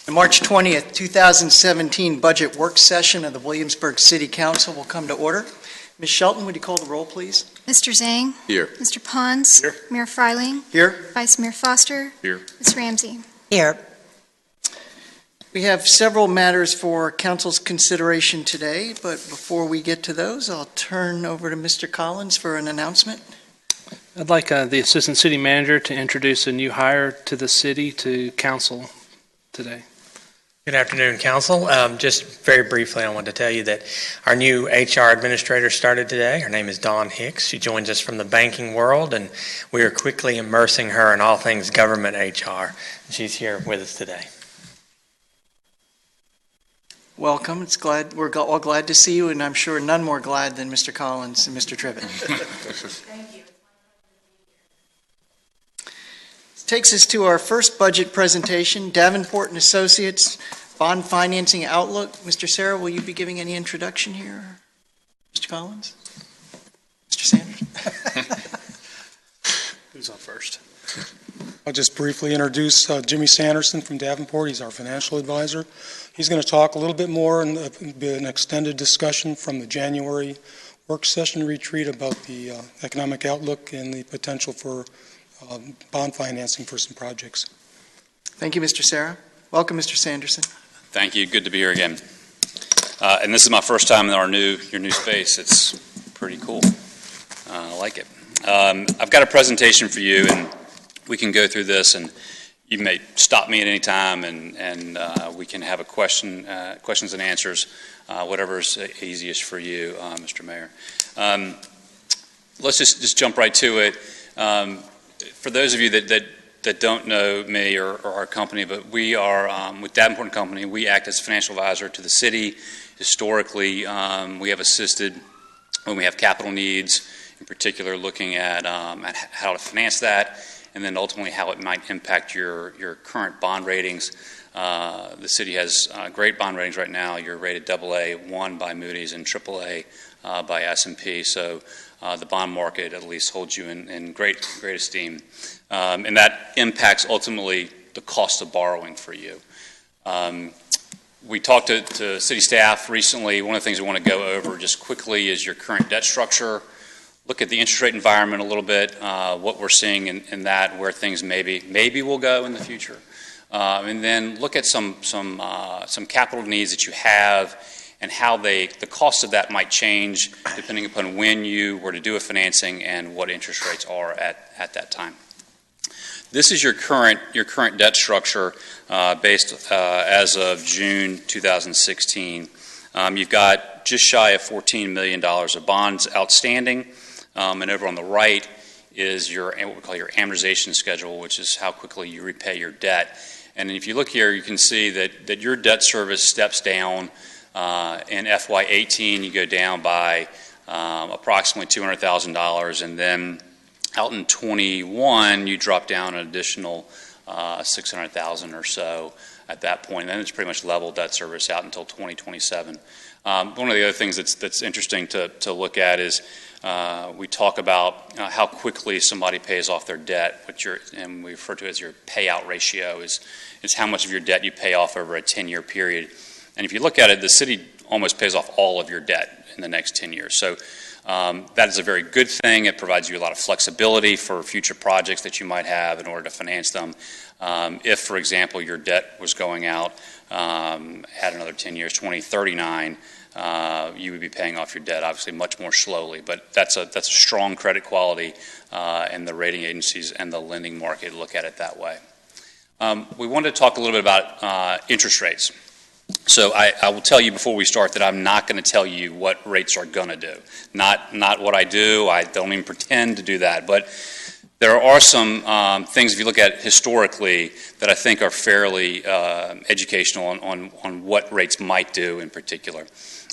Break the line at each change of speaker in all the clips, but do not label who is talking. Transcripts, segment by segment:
The March 20th, 2017 budget work session of the Williamsburg City Council will come to order. Ms. Shelton, would you call the roll, please?
Mr. Zhang?
Here.
Mr. Pons?
Here.
Mayor Freiling?
Here.
Vice Mayor Foster?
Here.
Ms. Ramsey?
Here.
We have several matters for council's consideration today, but before we get to those, I'll turn over to Mr. Collins for an announcement.
I'd like the Assistant City Manager to introduce a new hire to the city to council today.
Good afternoon, Council. Just very briefly, I wanted to tell you that our new HR Administrator started today. Her name is Dawn Hicks. She joins us from the banking world, and we are quickly immersing her in all things government HR. She's here with us today.
Welcome. We're all glad to see you, and I'm sure none more glad than Mr. Collins and Mr. Trivett.
Thank you.
This takes us to our first budget presentation, Davenport and Associates Bond Financing Outlook. Mr. Sarah, will you be giving any introduction here? Mr. Collins? Mr. Sanders?
Who's on first?
I'll just briefly introduce Jimmy Sanderson from Davenport. He's our financial advisor. He's going to talk a little bit more and be an extended discussion from the January work session retreat about the economic outlook and the potential for bond financing for some projects.
Thank you, Mr. Sarah. Welcome, Mr. Sanderson.
Thank you. Good to be here again. And this is my first time in your new space. It's pretty cool. I like it. I've got a presentation for you, and we can go through this, and you may stop me at any time, and we can have a questions and answers, whatever's easiest for you, Mr. Mayor. Let's just jump right to it. For those of you that don't know me or our company, but we are with Davenport & Company. We act as a financial advisor to the city. Historically, we have assisted when we have capital needs, in particular looking at how to finance that, and then ultimately how it might impact your current bond ratings. The city has great bond ratings right now. You're rated AA1 by Moody's and AAA by S&P. So the bond market at least holds you in great esteem. And that impacts ultimately the cost of borrowing for you. We talked to city staff recently. One of the things we want to go over just quickly is your current debt structure. Look at the interest rate environment a little bit, what we're seeing in that, where things maybe will go in the future. And then look at some capital needs that you have and how the cost of that might change depending upon when you were to do a financing and what interest rates are at that time. This is your current debt structure based as of June 2016. You've got just shy of $14 million of bonds outstanding, and over on the right is what we call your amortization schedule, which is how quickly you repay your debt. And if you look here, you can see that your debt service steps down. In FY18, you go down by approximately $200,000, and then out in 21, you drop down an additional $600,000 or so at that point. And then it's pretty much level debt service out until 2027. One of the other things that's interesting to look at is we talk about how quickly somebody pays off their debt, and we refer to it as your payout ratio, is how much of your debt you pay off over a 10-year period. And if you look at it, the city almost pays off all of your debt in the next 10 years. So that is a very good thing. It provides you a lot of flexibility for future projects that you might have in order to finance them. If, for example, your debt was going out at another 10 years, 2039, you would be paying off your debt obviously much more slowly. But that's a strong credit quality, and the rating agencies and the lending market look at it that way. We wanted to talk a little bit about interest rates. So I will tell you before we start that I'm not going to tell you what rates are going to do. Not what I do. I don't even pretend to do that. But there are some things, if you look at historically, that I think are fairly educational on what rates might do in particular.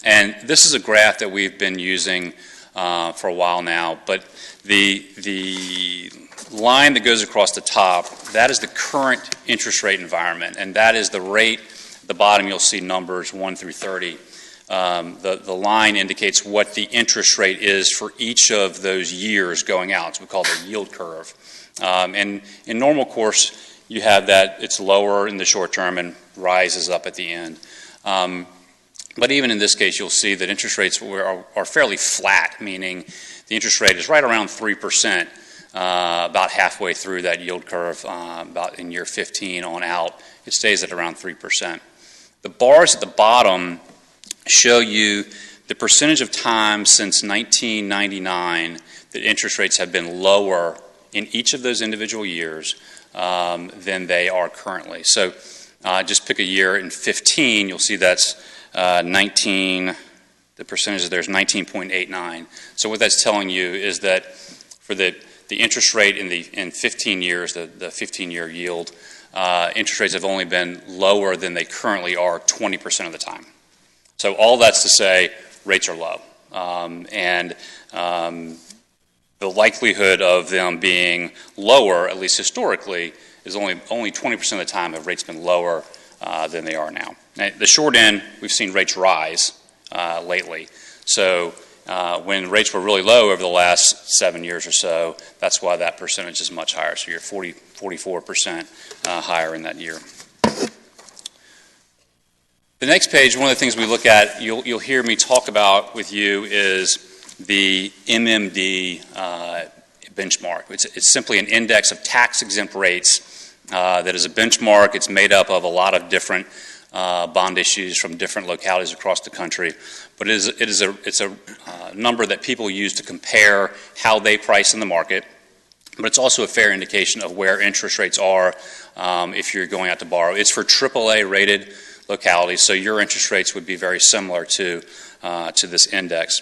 And this is a graph that we've been using for a while now. But the line that goes across the top, that is the current interest rate environment. And that is the rate. At the bottom, you'll see numbers 1 through 30. The line indicates what the interest rate is for each of those years going out. So we call it the yield curve. And in normal course, you have that it's lower in the short term and rises up at the end. But even in this case, you'll see that interest rates are fairly flat, meaning the interest rate is right around 3%, about halfway through that yield curve, about in year 15 on out. It stays at around 3%. The bars at the bottom show you the percentage of time since 1999 that interest rates have been lower in each of those individual years than they are currently. So just pick a year in 15, you'll see that's the percentage there is 19.89. So what that's telling you is that for the interest rate in 15 years, the 15-year yield, interest rates have only been lower than they currently are 20% of the time. So all that's to say rates are low. And the likelihood of them being lower, at least historically, is only 20% of the time have rates been lower than they are now. Now, the short end, we've seen rates rise lately. So when rates were really low over the last 7 years or so, that's why that percentage is much higher. So you're 44% higher in that year. The next page, one of the things we look at, you'll hear me talk about with you is the MMD benchmark. It's simply an index of tax-exempt rates that is a benchmark. It's made up of a lot of different bond issues from different localities across the country. But it's a number that people use to compare how they price in the market. But it's also a fair indication of where interest rates are if you're going out to borrow. It's for AAA rated localities, so your interest rates would be very similar to this index.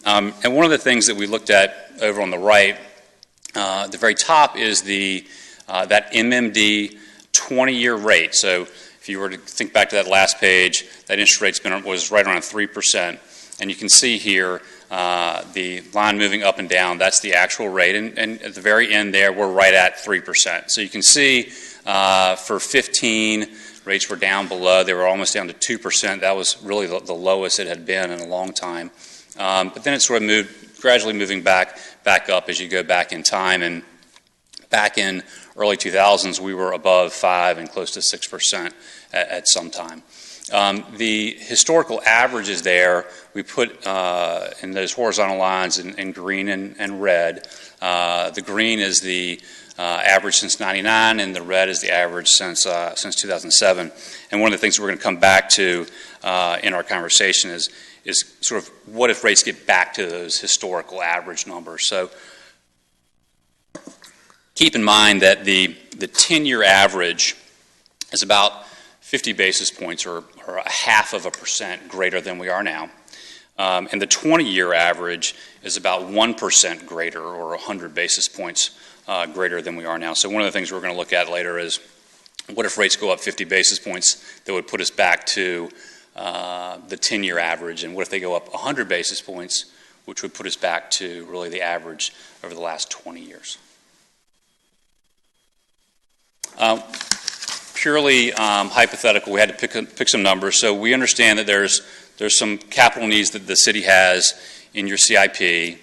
And one of the things that we looked at over on the right, the very top is that MMD 20-year rate. So if you were to think back to that last page, that interest rate was right around 3%. And you can see here the line moving up and down, that's the actual rate. And at the very end there, we're right at 3%. So you can see for 15, rates were down below. They were almost down to 2%. That was really the lowest it had been in a long time. But then it sort of gradually moving back up as you go back in time. And back in early 2000s, we were above 5 and close to 6% at some time. The historical averages there, we put in those horizontal lines in green and red. The green is the average since 99, and the red is the average since 2007. And one of the things we're going to come back to in our conversation is sort of what if rates get back to those historical average numbers. So keep in mind that the 10-year average is about 50 basis points or a half of a percent greater than we are now. And the 20-year average is about 1% greater or 100 basis points greater than we are now. So one of the things we're going to look at later is what if rates go up 50 basis points that would put us back to the 10-year average, and what if they go up 100 basis points, which would put us back to really the average over the last 20 years. Purely hypothetical, we had to pick some numbers. So we understand that there's some capital needs that the city has in your CIP,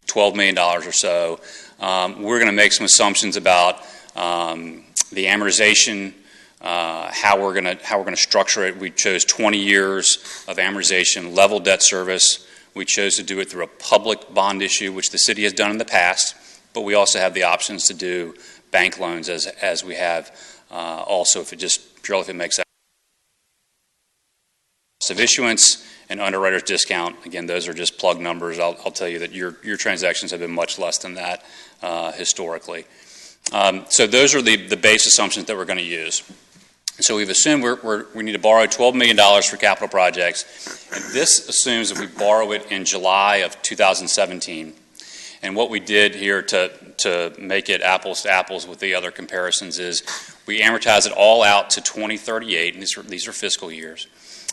$12 million or so. We're going to make some assumptions about the amortization, how we're going to structure it. We chose 20 years of amortization, level debt service. We chose to do it through a public bond issue, which the city has done in the past, but we also have the options to do bank loans as we have also if it makes that cost of issuance and underwriter's discount. Again, those are just plug numbers. I'll tell you that your transactions have been much less than that historically. So those are the base assumptions that we're going to use. So we've assumed we need to borrow $12 million for capital projects, and this assumes that we borrow it in July of 2017. And what we did here to make it apples to apples with the other comparisons is we amortize it all out to 2038, and these are fiscal years.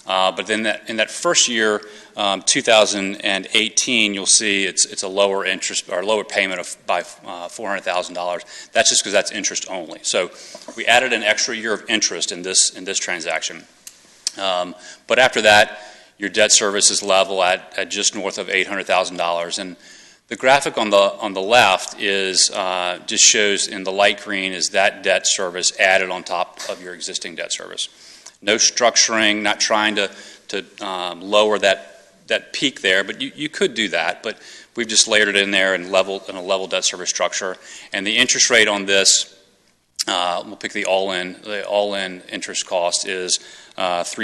But then in that first year, 2018, you'll see it's a lower interest or lower payment by $400,000. That's just because that's interest only. So we added an extra year of interest in this transaction. But after that, your debt service is level at just north of $800,000, and The graphic on the left is just shows in the light green is that debt service added on top of your existing debt service. No structuring, not trying to lower that peak there, but you could do that. But we've just layered it in there and in a level debt service structure. And the interest rate on this, we'll pick the all-in. The all-in interest cost is almost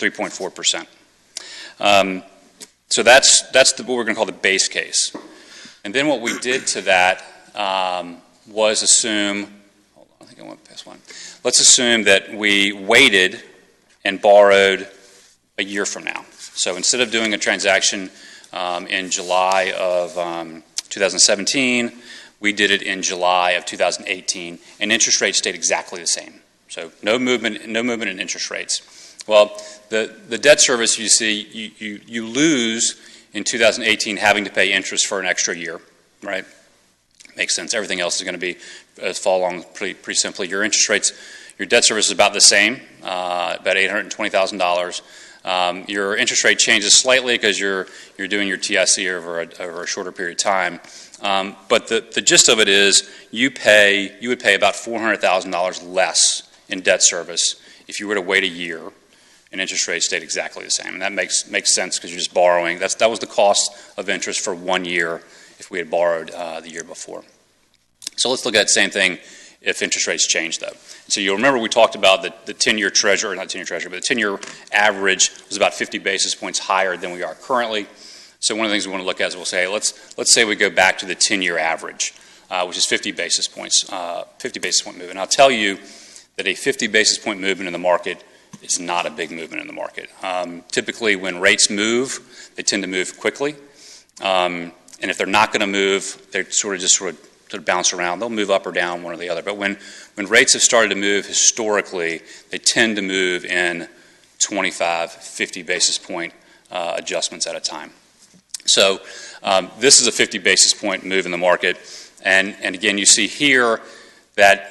3.4%. So that's what we're going to call the base case. And then what we did to that was assume, hold on, I think I went past one. Let's assume that we waited and borrowed a year from now. So instead of doing a transaction in July of 2017, we did it in July of 2018, and interest rates stayed exactly the same. So no movement in interest rates. Well, the debt service, you see, you lose in 2018 having to pay interest for an extra year, right? Makes sense. Everything else is going to be fall along pretty simply. Your interest rates, your debt service is about the same, about $820,000. Your interest rate changes slightly because you're doing your TIC over a shorter period of time. But the gist of it is you would pay about $400,000 less in debt service if you were to wait a year and interest rates stayed exactly the same. And that makes sense because you're just borrowing. That was the cost of interest for 1 year if we had borrowed the year before. So let's look at the same thing if interest rates change, though. So you'll remember we talked about the 10-year treasury, not 10-year treasury, but the 10-year average was about 50 basis points higher than we are currently. So one of the things we want to look at is we'll say, let's say we go back to the 10-year average, which is 50 basis point movement. And I'll tell you that a 50 basis point movement in the market is not a big movement in the market. Typically, when rates move, they tend to move quickly. And if they're not going to move, they sort of bounce around. They'll move up or down, one or the other. But when rates have started to move historically, they tend to move in 25, 50 basis point adjustments at a time. So this is a 50 basis point move in the market. And again, you see here that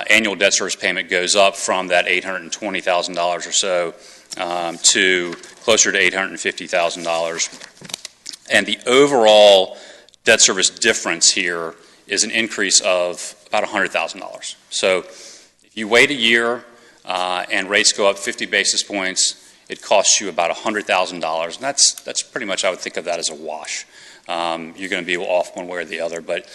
annual debt service payment goes up from that $820,000 or so to closer to $850,000. And the overall debt service difference here is an increase of about $100,000. So if you wait a year and rates go up 50 basis points, it costs you about $100,000. And that's pretty much, I would think of that as a wash. You're going to be off one way or the other. But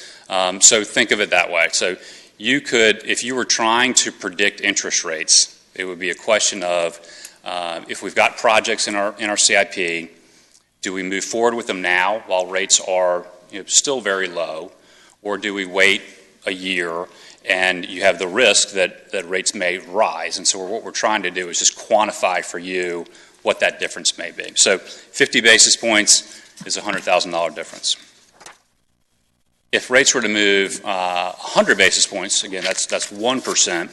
so think of it that way. So you could, if you were trying to predict interest rates, it would be a question of if we've got projects in our CIP, do we move forward with them now while rates are still very low, or do we wait a year and you have the risk that rates may rise? And so what we're trying to do is just quantify for you what that difference may be. So 50 basis points is a $100,000 difference. If rates were to move 100 basis points, again, that's 1%,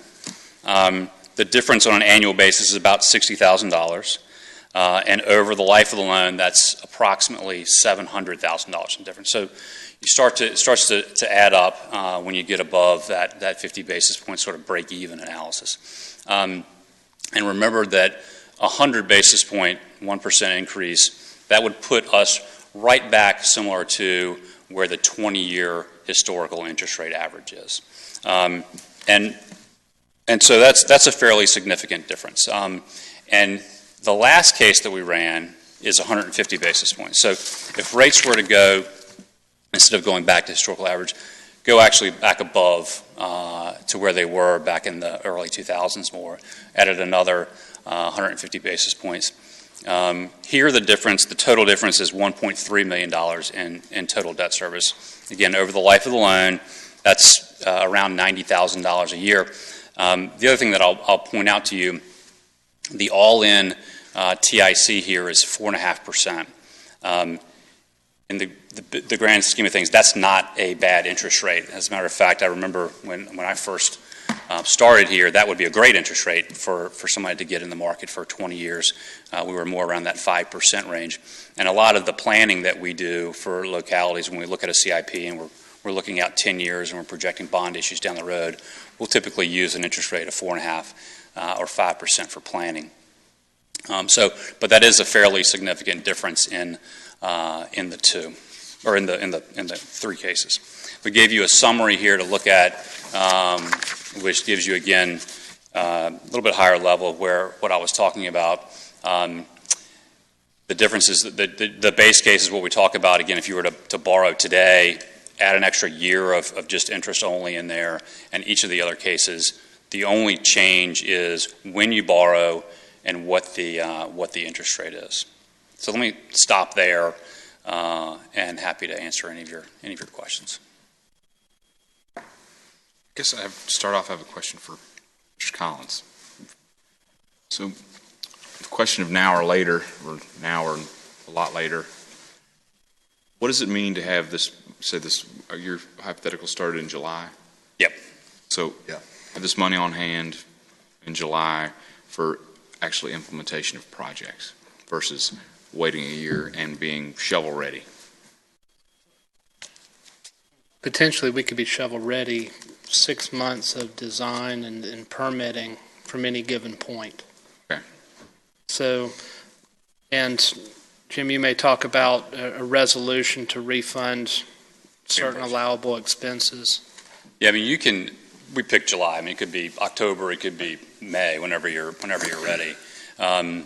the difference on an annual basis is about $60,000. And over the life of the loan, that's approximately $700,000 in difference. So it starts to add up when you get above that 50 basis point sort of break-even analysis. And remember that 100 basis point, 1% increase, that would put us right back similar to where the 20-year historical interest rate average is. And so that's a fairly significant difference. And the last case that we ran is 150 basis points. So if rates were to go, instead of going back to historical average, go actually back above to where they were back in the early 2000s more, added another 150 basis points. Here the total difference is $1.3 million in total debt service. Again, over the life of the loan, that's around $90,000 a year. The other thing that I'll point out to you, the all-in TIC here is 4.5%. In the grand scheme of things, that's not a bad interest rate. As a matter of fact, I remember when I first started here, that would be a great interest rate for somebody to get in the market for 20 years. We were more around that 5% range. And a lot of the planning that we do for localities, when we look at a CIP and we're looking out 10 years and we're projecting bond issues down the road, we'll typically use an interest rate of 4.5% or 5% for planning. But that is a fairly significant difference in the two, or in the 3 cases. We gave you a summary here to look at, which gives you, again, a little bit higher level of what I was talking about. The difference is the base case is what we talk about. Again, if you were to borrow today, add an extra year of just interest only in there, and each of the other cases, the only change is when you borrow and what the interest rate is. So let me stop there, and happy to answer any of your questions.
I guess to start off, I have a question for Mr. Collins. So, the question of now or later, or now or a lot later, what does it mean to have this? Say your hypothetical started in July.
Yep.
So, have this money on hand in July for actually implementation of projects versus waiting a year and being shovel ready.
Potentially, we could be shovel ready 6 months of design and permitting from any given point.
Okay.
So, and Jim, you may talk about a resolution to refund certain allowable expenses.
Yeah, I mean, we pick July. I mean, it could be October, it could be May, whenever you're ready. And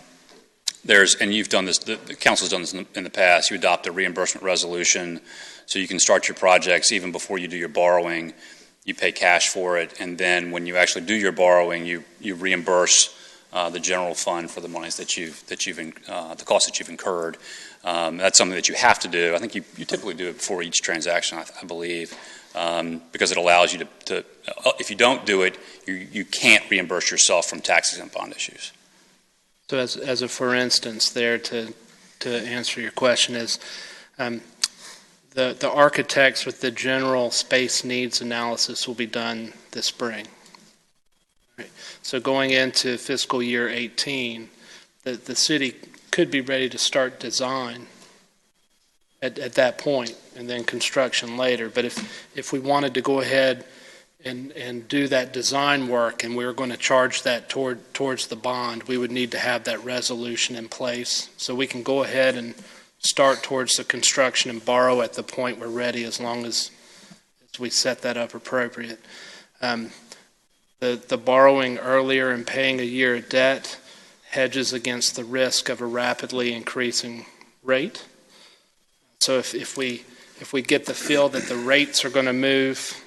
you've done this, the council's done this in the past. You adopt a reimbursement resolution so you can start your projects even before you do your borrowing. You pay cash for it, and then when you actually do your borrowing, you reimburse the general fund for the monies the costs that you've incurred. That's something that you have to do. I think you typically do it before each transaction, I believe, because it allows you to if you don't do it, you can't reimburse yourself from tax-exempt bond issues.
So as a for instance there, to answer your question is, the architects with the general space needs analysis will be done this spring. Right. So going into fiscal year 18, the city could be ready to start design at that point, and then construction later. But if we wanted to go ahead and do that design work, and we were going to charge that towards the bond, we would need to have that resolution in place. So we can go ahead and start towards the construction and borrow at the point we're ready, as long as we set that up appropriate. The borrowing earlier and paying a year of debt hedges against the risk of a rapidly increasing rate. So if we get the feel that the rates are going to move,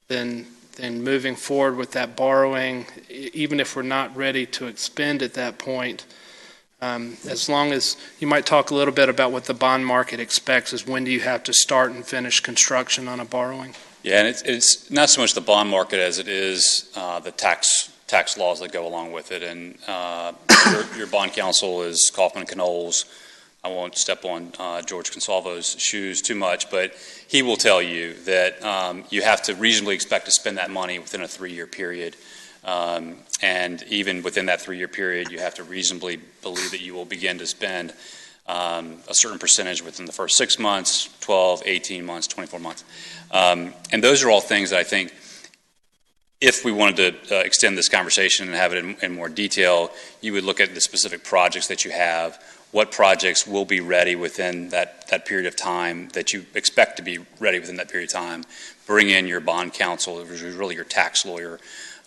then moving forward with that borrowing, even if we're not ready to expend at that point, as long as you might talk a little bit about what the bond market expects is when do you have to start and finish construction on a borrowing?
Yeah, and it's not so much the bond market as it is the tax laws that go along with it. And your bond counsel is Kaufman and Knowles. I won't step on George Consalvo's shoes too much, but he will tell you that you have to reasonably expect to spend that money within a 3-year period. And even within that 3-year period, you have to reasonably believe that you will begin to spend a certain percentage within the first 6 months, 12, 18 months, 24 months. And those are all things that I think, if we wanted to extend this conversation and have it in more detail, you would look at the specific projects that you have, what projects will be ready within that period of time that you expect to be ready within that period of time, bring in your bond counsel, which is really your tax lawyer,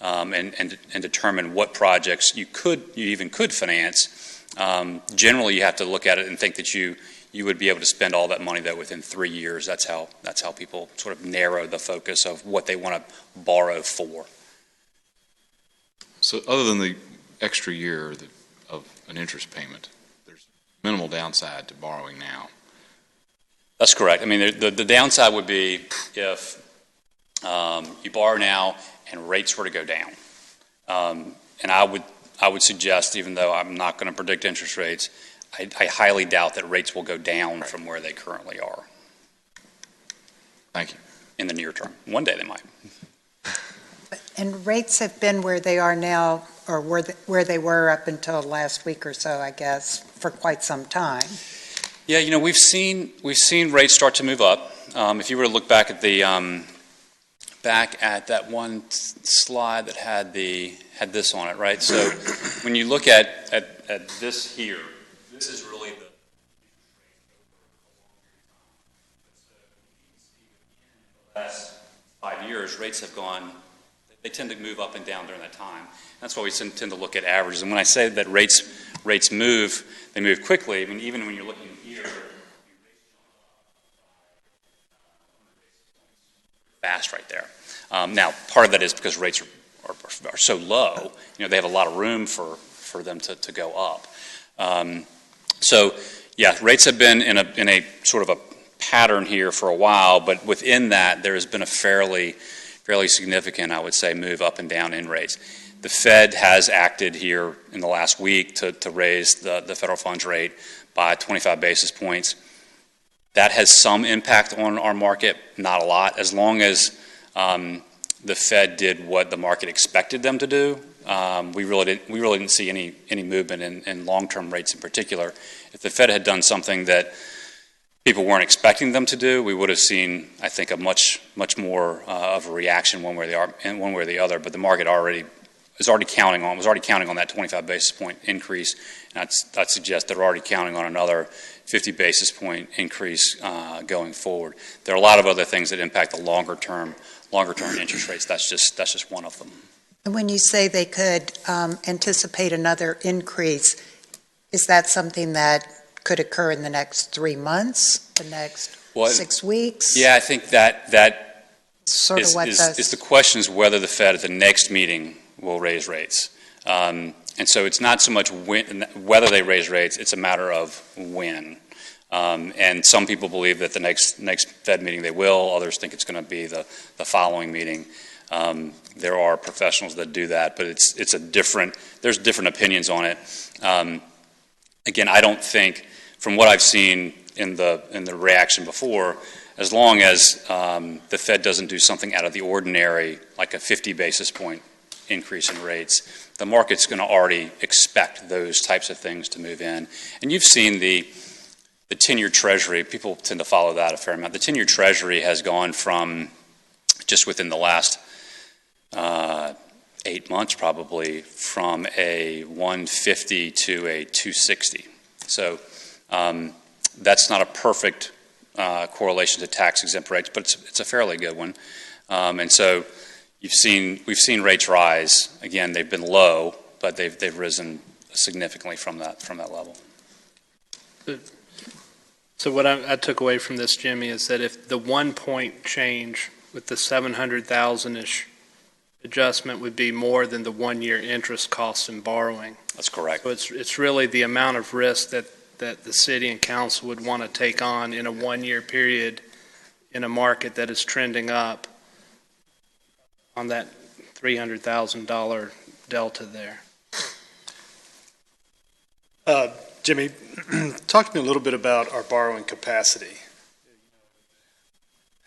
and determine what projects you even could finance. Generally, you have to look at it and think that you would be able to spend all that money though within 3 years. That's how people sort of narrow the focus of what they want to borrow for.
So, other than the extra year of an interest payment, there's minimal downside to borrowing now.
That's correct. I mean, the downside would be if you borrow now and rates were to go down. And I would suggest, even though I'm not going to predict interest rates, I highly doubt that rates will go down from where they currently are.
Thank you.
In the near term. One day they might.
And rates have been where they are now, or where they were up until last week or so, I guess, for quite some time.
Yeah, we've seen rates start to move up. If you were to look back at that one slide that had this on it, right? So when you look at this here, this is really the years, rates have gone, they tend to move up and down during that time. That's why we tend to look at averages. And when I say that rates move, they move quickly. I mean, even when you're looking here, fast right there. Now, part of that is because rates are so low. They have a lot of room for them to go up. So, yeah, rates have been in a sort of a pattern here for a while, but within that, there has been a fairly significant, I would say, move up and down in rates. The Fed has acted here in the last week to raise the federal funds rate by 25 basis points. That has some impact on our market, not a lot. As long as the Fed did what the market expected them to do, we really didn't see any movement in long-term rates in particular. If the Fed had done something that people weren't expecting them to do, we would have seen, I think, a much more of a reaction one way or the other. But the market was already counting on that 25 basis point increase, and I'd suggest they're already counting on another 50 basis point increase going forward. There are a lot of other things that impact the longer term interest rates. That's just one of them.
And when you say they could anticipate another increase, is that something that could occur in the next 3 months, the next 6 weeks?
Yeah, I think that
sort of
is the question is whether the Fed at the next meeting will raise rates. And so it's not so much whether they raise rates, it's a matter of when. And some people believe that the next Fed meeting they will, others think it's going to be the following meeting. There are professionals that do that, but there's different opinions on it. Again, I don't think, from what I've seen in the reaction before, as long as the Fed doesn't do something out of the ordinary, like a 50 basis point increase in rates, the market's going to already expect those types of things to move in. And you've seen the 10-year Treasury, people tend to follow that a fair amount. The 10-year Treasury has gone from, just within the last 8 months probably, from a 150 to a 260. So that's not a perfect correlation to tax-exempt rates, but it's a fairly good one. And so we've seen rates rise. Again, they've been low, but they've risen significantly from that level.
So what I took away from this, Jimmy, is that if the 1 point change with the 700,000-ish adjustment would be more than the 1 year interest costs in borrowing.
That's correct.
So it's really the amount of risk that the city and council would want to take on in a 1 year period in a market that is trending up on that $300,000 delta there.
Jimmy, talk to me a little bit about our borrowing capacity.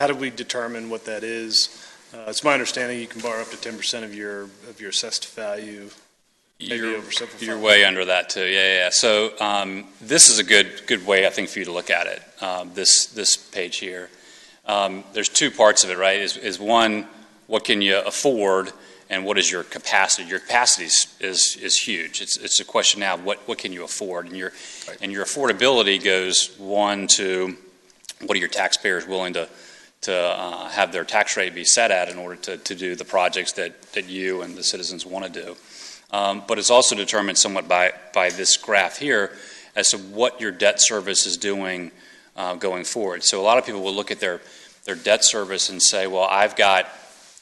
How do we determine what that is? It's my understanding you can borrow up to 10% of your assessed value.
You're way under that too. Yeah. So this is a good way, I think, for you to look at it. This page here. There's two parts of it, right? Is one, what can you afford, and what is your capacity? Your capacity is huge. It's a question now of what can you afford, and your affordability goes one to what are your taxpayers willing to have their tax rate be set at in order to do the projects that you and the citizens want to do. But it's also determined somewhat by this graph here as to what your debt service is doing going forward. So a lot of people will look at their debt service and say, well, I've got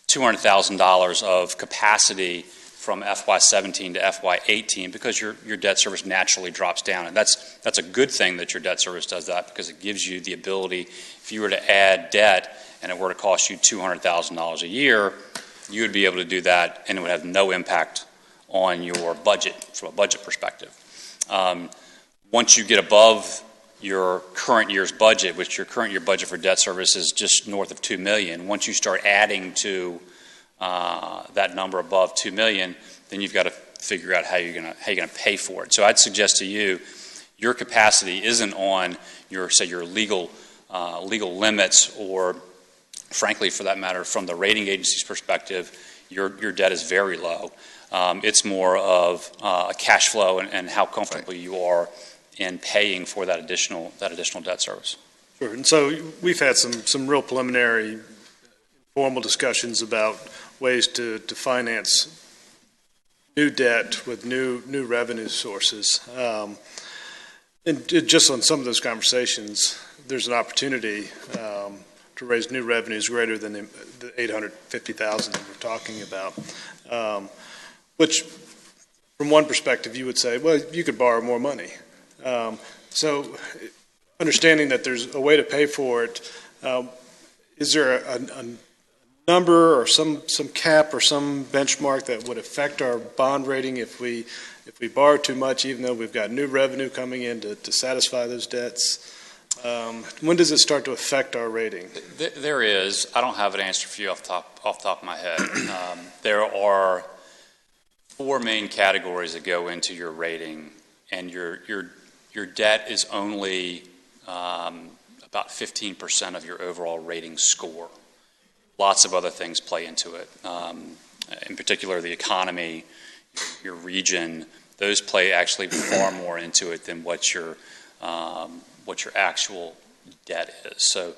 $200,000 of capacity from FY17 to FY18 because your debt service naturally drops down. And that's a good thing that your debt service does that, because it gives you the ability, if you were to add debt and it were to cost you $200,000 a year, you would be able to do that and it would have no impact on your budget from a budget perspective. Once you get above your current year's budget, which your current year budget for debt service is just north of $2 million, once you start adding to that number above $2 million, then you've got to figure out how you're going to pay for it. So I'd suggest to you, your capacity isn't on your legal limits, or frankly, for that matter, from the rating agency's perspective, your debt is very low. It's more of a cash flow and how comfortable you are in paying for that additional debt service.
Sure. And so we've had some real preliminary formal discussions about ways to finance new debt with new revenue sources. And just on some of those conversations, there's an opportunity to raise new revenues greater than the $850,000 that we're talking about, which from one perspective you would say, well, you could borrow more money. So understanding that there's a way to pay for it, is there a number or some cap or some benchmark that would affect our bond rating if we borrow too much, even though we've got new revenue coming in to satisfy those debts? When does it start to affect our rating?
There is. I don't have an answer for you off the top of my head. There are 4 main categories that go into your rating, and your debt is only about 15% of your overall rating score. Lots of other things play into it. In particular, the economy, your region, those play actually far more into it than what your actual debt is. So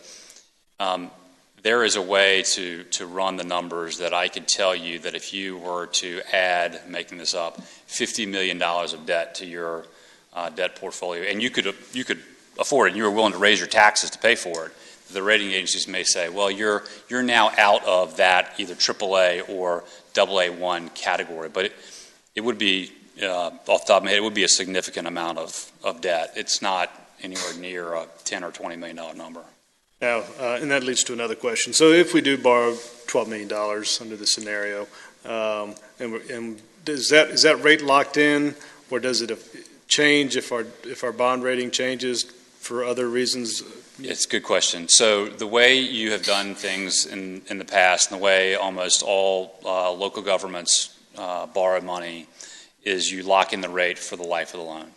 there is a way to run the numbers that I could tell you that if you were to add, making this up, $50 million of debt to your debt portfolio, and you could afford it, and you were willing to raise your taxes to pay for it, the rating agencies may say, well, you're now out of that either AAA or AA1 category. But it would be, off the top of my head, it would be a significant amount of debt. It's not anywhere near a $10 or $20 million number.
Now, and that leads to another question. So if we do borrow $12 million under the scenario, and is that rate locked in, or does it change if our bond rating changes for other reasons?
It's a good question. So the way you have done things in the past, and the way almost all local governments borrow money, is you lock in the rate for the life of the loan.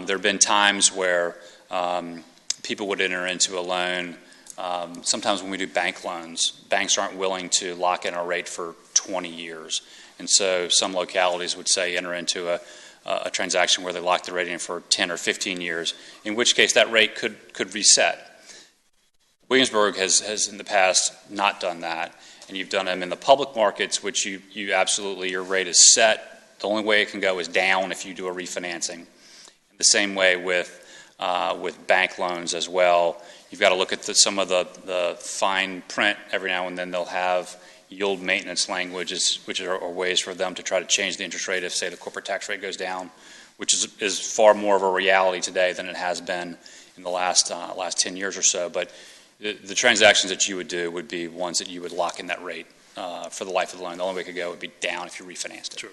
There have been times where people would enter into a loan. Sometimes when we do bank loans, banks aren't willing to lock in a rate for 20 years. And so some localities would say enter into a transaction where they lock the rate in for 10 or 15 years, in which case that rate could reset. Williamsburg has in the past not done that, and you've done them in the public markets, which you absolutely, your rate is set. The only way it can go is down if you do a refinancing. The same way with bank loans as well. You've got to look at some of the fine print. Every now and then they'll have yield maintenance languages, which are ways for them to try to change the interest rate if, say, the corporate tax rate goes down, which is far more of a reality today than it has been in the last 10 years or so. But the transactions that you would do would be ones that you would lock in that rate for the life of the loan. The only way it could go would be down if you refinanced it.
Sure.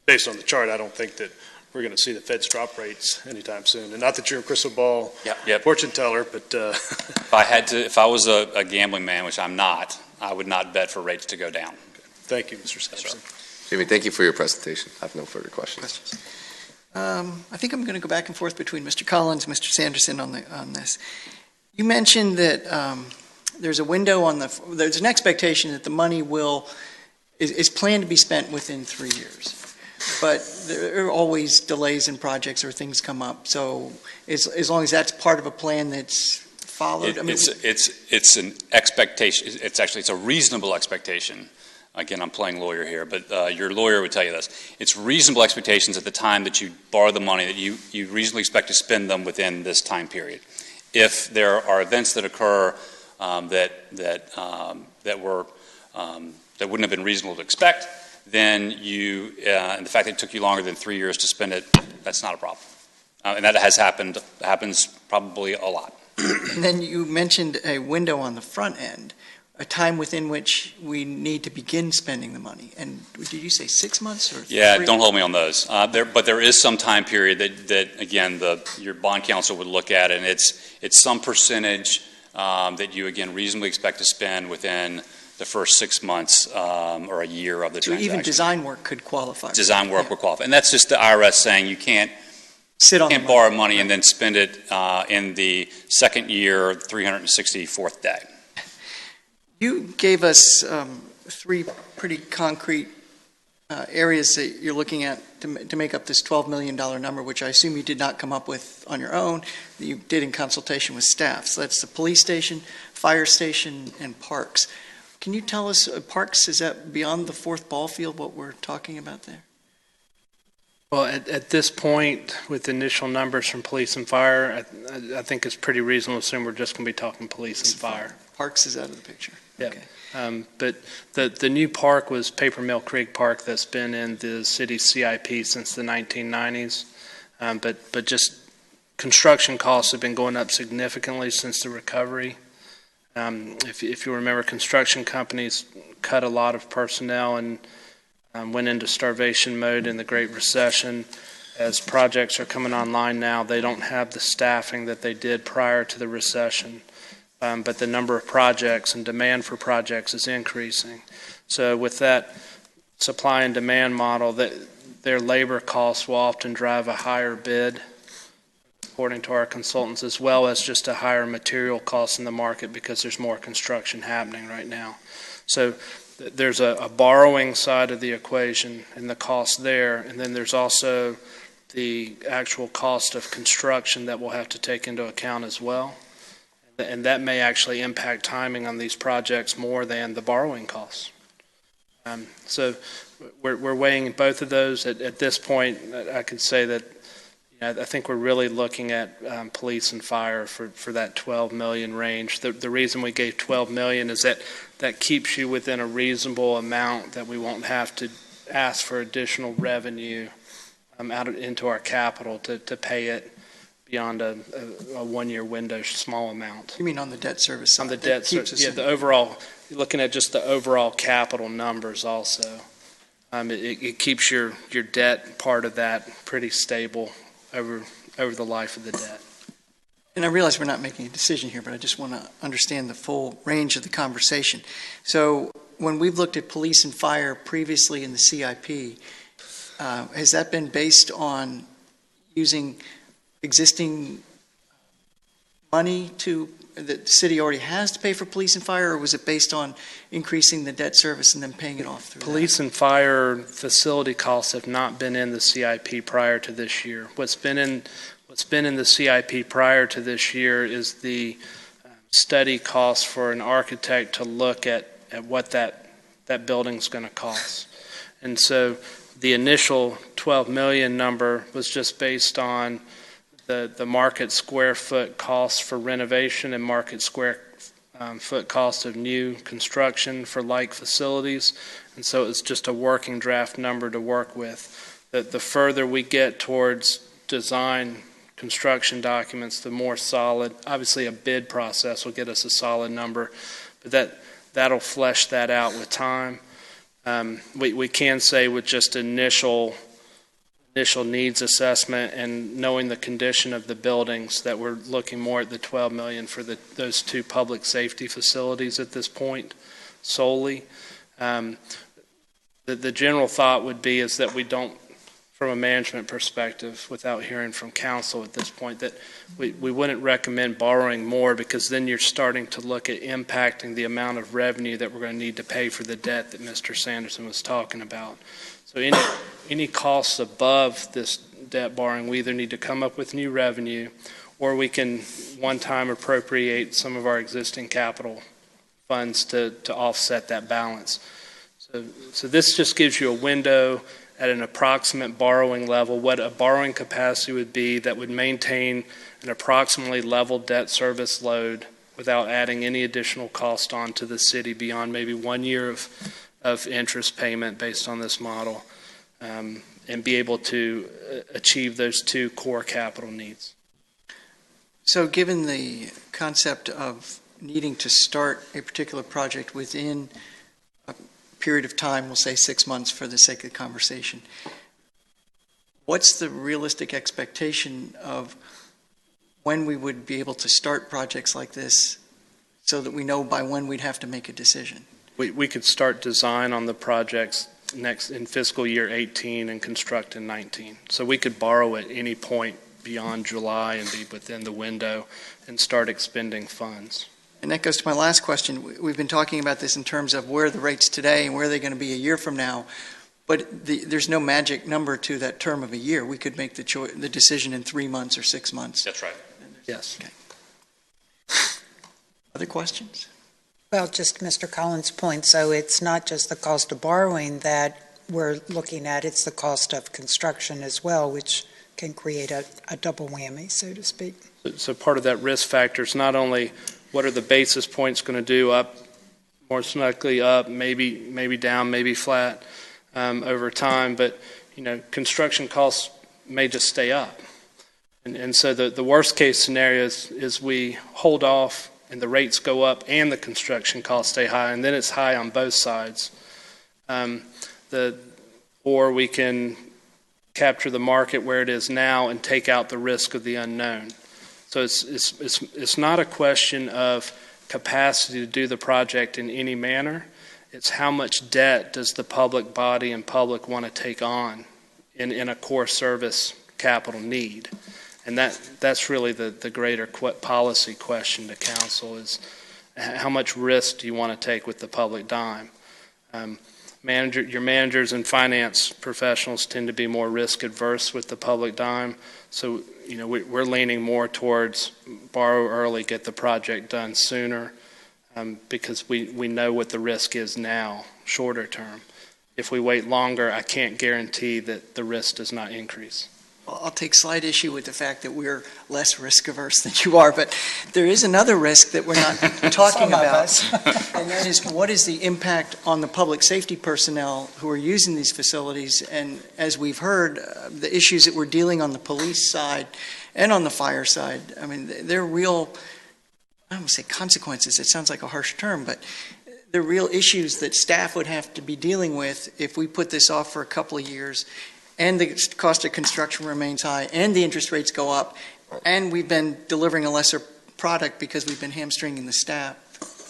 Based on the chart, I don't think that we're going to see the Feds drop rates anytime soon. And not that you're a crystal ball fortune teller, but
if I was a gambling man, which I'm not, I would not bet for rates to go down.
Okay. Thank you, Mr. Sampson.
Jimmy, thank you for your presentation. I have no further questions.
I think I'm going to go back and forth between Mr. Collins and Mr. Sanderson on this. You mentioned that there's a window there's an expectation that the money is planned to be spent within 3 years. But there are always delays in projects or things come up. So as long as that's part of a plan that's followed,
it's an expectation. It's a reasonable expectation. Again, I'm playing lawyer here, but your lawyer would tell you this. It's reasonable expectations at the time that you borrow the money that you reasonably expect to spend them within this time period. If there are events that occur that wouldn't have been reasonable to expect, then and the fact that it took you longer than 3 years to spend it, that's not a problem. And that happens probably a lot.
And then you mentioned a window on the front end, a time within which we need to begin spending the money. And did you say 6 months or 3?
Yeah, don't hold me on those. But there is some time period that again, your bond counsel would look at, and it's some percentage that you, again, reasonably expect to spend within the first 6 months or a year of the transaction.
So even design work could qualify.
Design work would qualify. And that's just the IRS saying you can't borrow money and then spend it in the second year, 364th day.
You gave us 3 pretty concrete areas that you're looking at to make up this $12 million number, which I assume you did not come up with on your own. You did in consultation with staff. So that's the police station, fire station, and parks. Can you tell us, parks, is that beyond the fourth ball field, what we're talking about there?
Well, at this point, with the initial numbers from police and fire, I think it's pretty reasonable to assume we're just going to be talking police and fire.
Parks is out of the picture.
Yeah.
Okay.
But the new park was Paper Mill Creek Park that's been in the city's CIP since the 1990s. But just construction costs have been going up significantly since the recovery. If you remember, construction companies cut a lot of personnel and went into starvation mode in the Great Recession. As projects are coming online now, they don't have the staffing that they did prior to the recession. But the number of projects and demand for projects is increasing. So with that supply and demand model, their labor costs will often drive a higher bid, according to our consultants, as well as just a higher material cost in the market because there's more construction happening right now. So there's a borrowing side of the equation and the cost there, and then there's also the actual cost of construction that we'll have to take into account as well. And that may actually impact timing on these projects more than the borrowing costs. So we're weighing both of those. At this point, I could say that I think we're really looking at police and fire for that 12 million range. The reason we gave 12 million is that keeps you within a reasonable amount that we won't have to ask for additional revenue into our capital to pay it beyond a 1 year window, small amount.
You mean on the debt service side?
On the debt service, yeah, the overall, you're looking at just the overall capital numbers also. It keeps your debt part of that pretty stable over the life of the debt.
And I realize we're not making a decision here, but I just want to understand the full range of the conversation. So when we've looked at police and fire previously in the CIP, has that been based on using existing money that the city already has to pay for police and fire, or was it based on increasing the debt service and then paying it off through
Police and fire facility costs have not been in the CIP prior to this year. What's been in the CIP prior to this year is the study costs for an architect to look at what that building's going to cost. And so the initial 12 million number was just based on the market square foot cost for renovation and market square foot cost of new construction for like facilities. And so it's just a working draft number to work with. The further we get towards design construction documents, the more solid. Obviously a bid process will get us a solid number, but that'll flesh that out with time. We can say with just initial needs assessment and knowing the condition of the buildings that we're looking more at the 12 million for those two public safety facilities at this point solely. The general thought would be is that we don't, from a management perspective, without hearing from council at this point, that we wouldn't recommend borrowing more, because then you're starting to look at impacting the amount of revenue that we're going to need to pay for the debt that Mr. Sanderson was talking about. So any costs above this debt borrowing, we either need to come up with new revenue, or we can one-time appropriate some of our existing capital funds to offset that balance. So this just gives you a window at an approximate borrowing level, what a borrowing capacity would be that would maintain an approximately level debt service load without adding any additional cost onto the city beyond maybe 1 year of interest payment based on this model, and be able to achieve those two core capital needs.
So given the concept of needing to start a particular project within a period of time, we'll say 6 months for the sake of the conversation, what's the realistic expectation of when we would be able to start projects like this so that we know by when we'd have to make a decision?
We could start design on the projects next in fiscal year 18 and construct in 19. So we could borrow at any point beyond July and be within the window and start expending funds.
And that goes to my last question. We've been talking about this in terms of where are the rates today and where are they going to be a year from now. But there's no magic number to that term of a year. We could make the decision in 3 months or 6 months.
That's right.
Yes.
Okay. Other questions?
Well, just Mr. Collins' point, so it's not just the cost of borrowing that we're looking at, it's the cost of construction as well, which can create a double whammy, so to speak.
So part of that risk factor is not only what are the basis points going to do, up, more likely up, maybe down, maybe flat over time, but construction costs may just stay up. And so the worst case scenario is we hold off and the rates go up and the construction costs stay high, and then it's high on both sides. Or we can capture the market where it is now and take out the risk of the unknown. So it's not a question of capacity to do the project in any manner. It's how much debt does the public body and public want to take on in a core service capital need. And that's really the greater policy question to council is how much risk do you want to take with the public dime? Your managers and finance professionals tend to be more risk adverse with the public dime. So, we're leaning more towards borrow early, get the project done sooner, because we know what the risk is now, shorter term. If we wait longer, I can't guarantee that the risk does not increase.
I'll take slight issue with the fact that we're less risk averse than you are, but there is another risk that we're not talking about, and that is what is the impact on the public safety personnel who are using these facilities? And as we've heard, the issues that we're dealing on the police side and on the fire side, I mean, they're real, I don't want to say consequences, it sounds like a harsh term, but they're real issues that staff would have to be dealing with if we put this off for a couple of years and the cost of construction remains high, and the interest rates go up, and we've been delivering a lesser product because we've been hamstringing the staff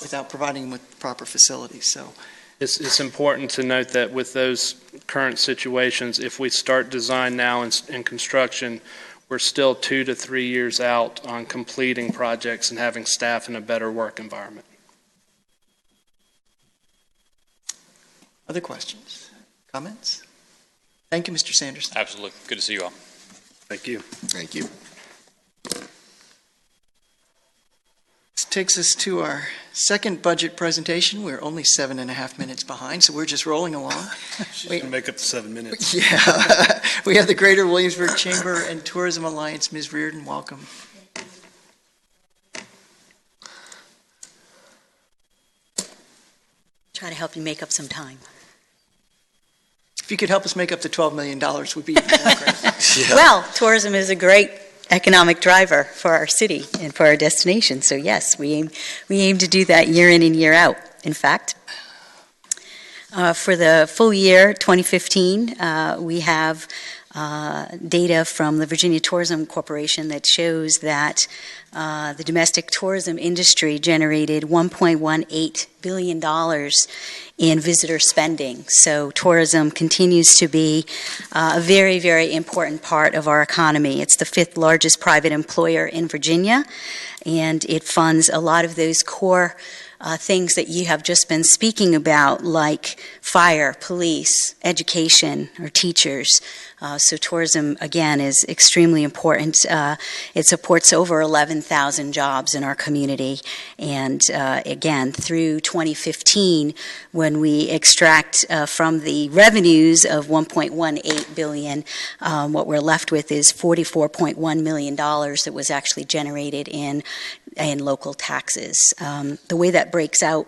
without providing them with proper facilities. So
it's important to note that with those current situations, if we start design now and construction, we're still 2 to 3 years out on completing projects and having staff in a better work environment.
Other questions? Comments? Thank you, Mr. Sanderson.
Absolutely. Good to see you all.
Thank you.
Thank you.
This takes us to our second budget presentation. We're only 7.5 minutes behind, so we're just rolling along.
She's going to make up the 7 minutes.
Yeah. We have the Greater Williamsburg Chamber and Tourism Alliance. Ms. Reardon, welcome.
Try to help you make up some time.
If you could help us make up the $12 million, would be even more great.
Yeah.
Well, tourism is a great economic driver for our city and for our destination. So yes, we aim to do that year in and year out. In fact, for the full year 2015, we have data from the Virginia Tourism Corporation that shows that the domestic tourism industry generated $1.18 billion in visitor spending. So tourism continues to be a very, very important part of our economy. It's the 5th largest private employer in Virginia, and it funds a lot of those core things that you have just been speaking about, like fire, police, education, or teachers. So tourism, again, is extremely important. It supports over 11,000 jobs in our community. And again, through 2015, when we extract from the revenues of $1.18 billion, what we're left with is $44.1 million that was actually generated in local taxes. The way that breaks out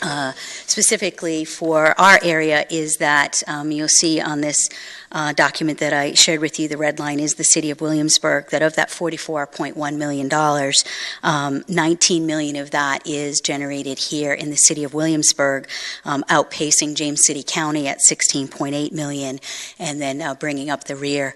specifically for our area is that you'll see on this document that I shared with you, the red line is the city of Williamsburg, that of that $44.1 million, $19 million of that is generated here in the city of Williamsburg, outpacing James City County at $16.8 million, and then bringing up the rear,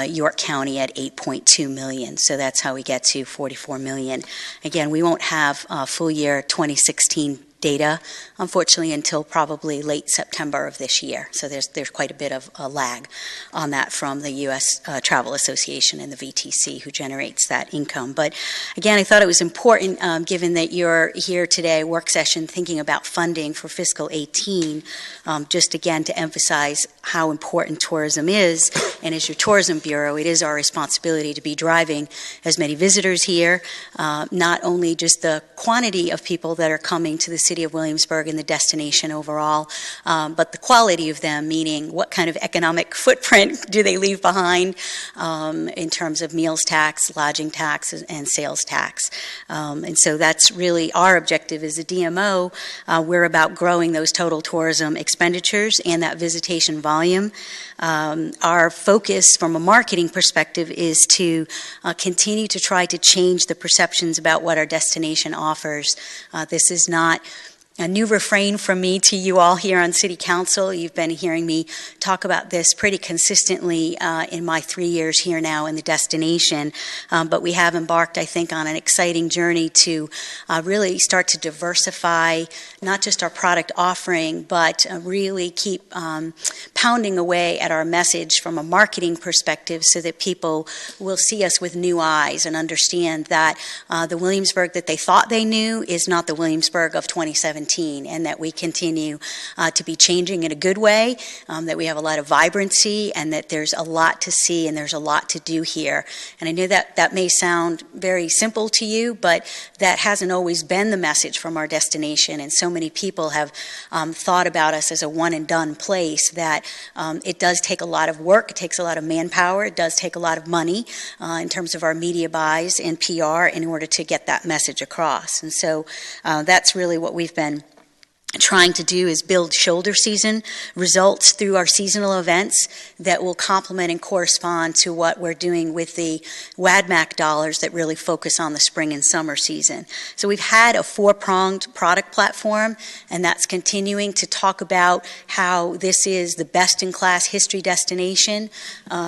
York County at $8.2 million. So that's how we get to $44 million. Again, we won't have full year 2016 data, unfortunately, until probably late September of this year. So there's quite a bit of a lag on that from the U.S. Travel Association and the VTC who generates that income. But again, I thought it was important, given that you're here today, work session, thinking about funding for fiscal 18, just again to emphasize how important tourism is. And as your Tourism Bureau, it is our responsibility to be driving as many visitors here, not only just the quantity of people that are coming to the city of Williamsburg and the destination overall, but the quality of them, meaning what kind of economic footprint do they leave behind in terms of meals tax, lodging tax, and sales tax. And so that's really our objective as a DMO. We're about growing those total tourism expenditures and that visitation volume. Our focus from a marketing perspective is to continue to try to change the perceptions about what our destination offers. This is not a new refrain from me to you all here on City Council. You've been hearing me talk about this pretty consistently in my 3 years here now in the destination. But we have embarked, I think, on an exciting journey to really start to diversify not just our product offering, but really keep pounding away at our message from a marketing perspective so that people will see us with new eyes and understand that the Williamsburg that they thought they knew is not the Williamsburg of 2017. And that we continue to be changing in a good way, that we have a lot of vibrancy, and that there's a lot to see and there's a lot to do here. And I know that may sound very simple to you, but that hasn't always been the message from our destination. And so many people have thought about us as a one-and-done place that it does take a lot of work, it takes a lot of manpower, it does take a lot of money in terms of our media buys and PR in order to get that message across. And so that's really what we've been trying to do, is build shoulder season results through our seasonal events that will complement and correspond to what we're doing with the WADMAC dollars that really focus on the spring and summer season. So we've had a four-pronged product platform, and that's continuing to talk about how this is the best-in-class history destination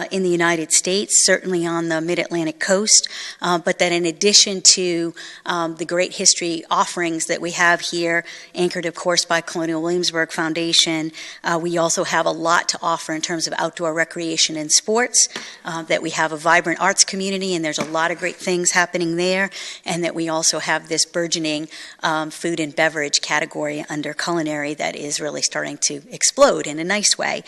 in the United States, certainly on the Mid-Atlantic coast, but that in addition to the great history offerings that we have here, anchored, of course, by Colonial Williamsburg Foundation, we also have a lot to offer in terms of outdoor recreation and sports, that we have a vibrant arts community, and there's a lot of great things happening there, and that we also have this burgeoning food and beverage category under culinary that is really starting to explode in a nice way.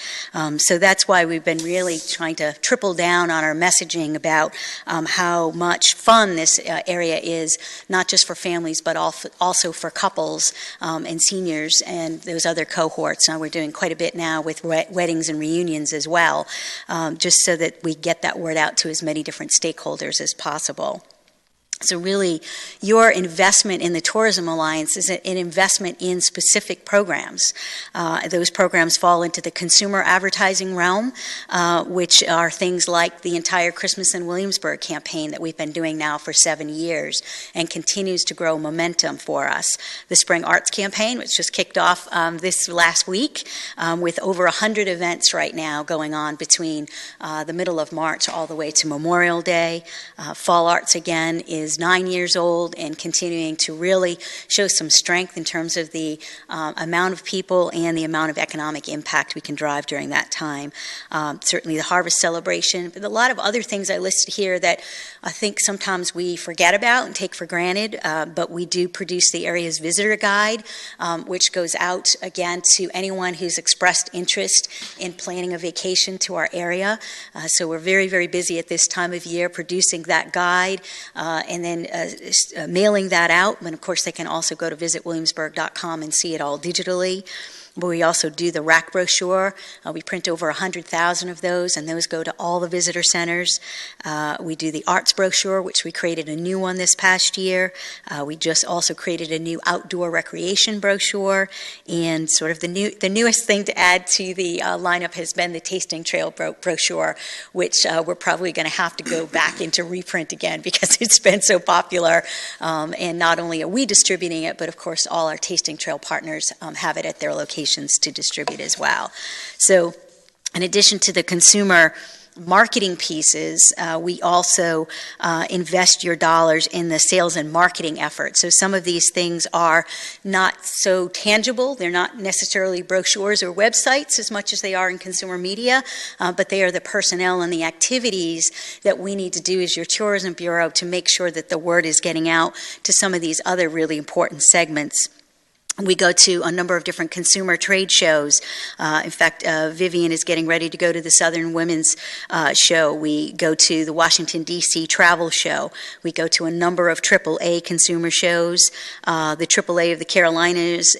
So that's why we've been really trying to triple down on our messaging about how much fun this area is, not just for families, but also for couples and seniors and those other cohorts. We're doing quite a bit now with weddings and reunions as well, just so that we get that word out to as many different stakeholders as possible. So really, your investment in the Tourism Alliance is an investment in specific programs. Those programs fall into the consumer advertising realm, which are things like the entire Christmas in Williamsburg campaign that we've been doing now for 7 years and continues to grow momentum for us. The Spring Arts campaign, which just kicked off this last week, with over 100 events right now going on between the middle of March all the way to Memorial Day. Fall Arts, again, is 9 years old and continuing to really show some strength in terms of the amount of people and the amount of economic impact we can drive during that time. Certainly the harvest celebration, but a lot of other things I listed here that I think sometimes we forget about and take for granted, but we do produce the area's visitor guide, which goes out again to anyone who's expressed interest in planning a vacation to our area. So we're very, very busy at this time of year producing that guide, and then mailing that out. And of course, they can also go to visitwilliamsburg.com and see it all digitally. But we also do the rack brochure. We print over 100,000 of those, and those go to all the visitor centers. We do the arts brochure, which we created a new one this past year. We just also created a new outdoor recreation brochure, and sort of the newest thing to add to the lineup has been the tasting trail brochure, which we're probably going to have to go back into reprint again because it's been so popular. And not only are we distributing it, but of course all our tasting trail partners have it at their locations to distribute as well. So in addition to the consumer marketing pieces, we also invest your dollars in the sales and marketing effort. So some of these things are not so tangible. They're not necessarily brochures or websites as much as they are in consumer media, but they are the personnel and the activities that we need to do as your Tourism Bureau to make sure that the word is getting out to some of these other really important segments. We go to a number of different consumer trade shows. In fact, Vivian is getting ready to go to the Southern Women's Show. We go to the Washington, D.C. Travel Show. We go to a number of AAA consumer shows. The AAA of the Carolinas,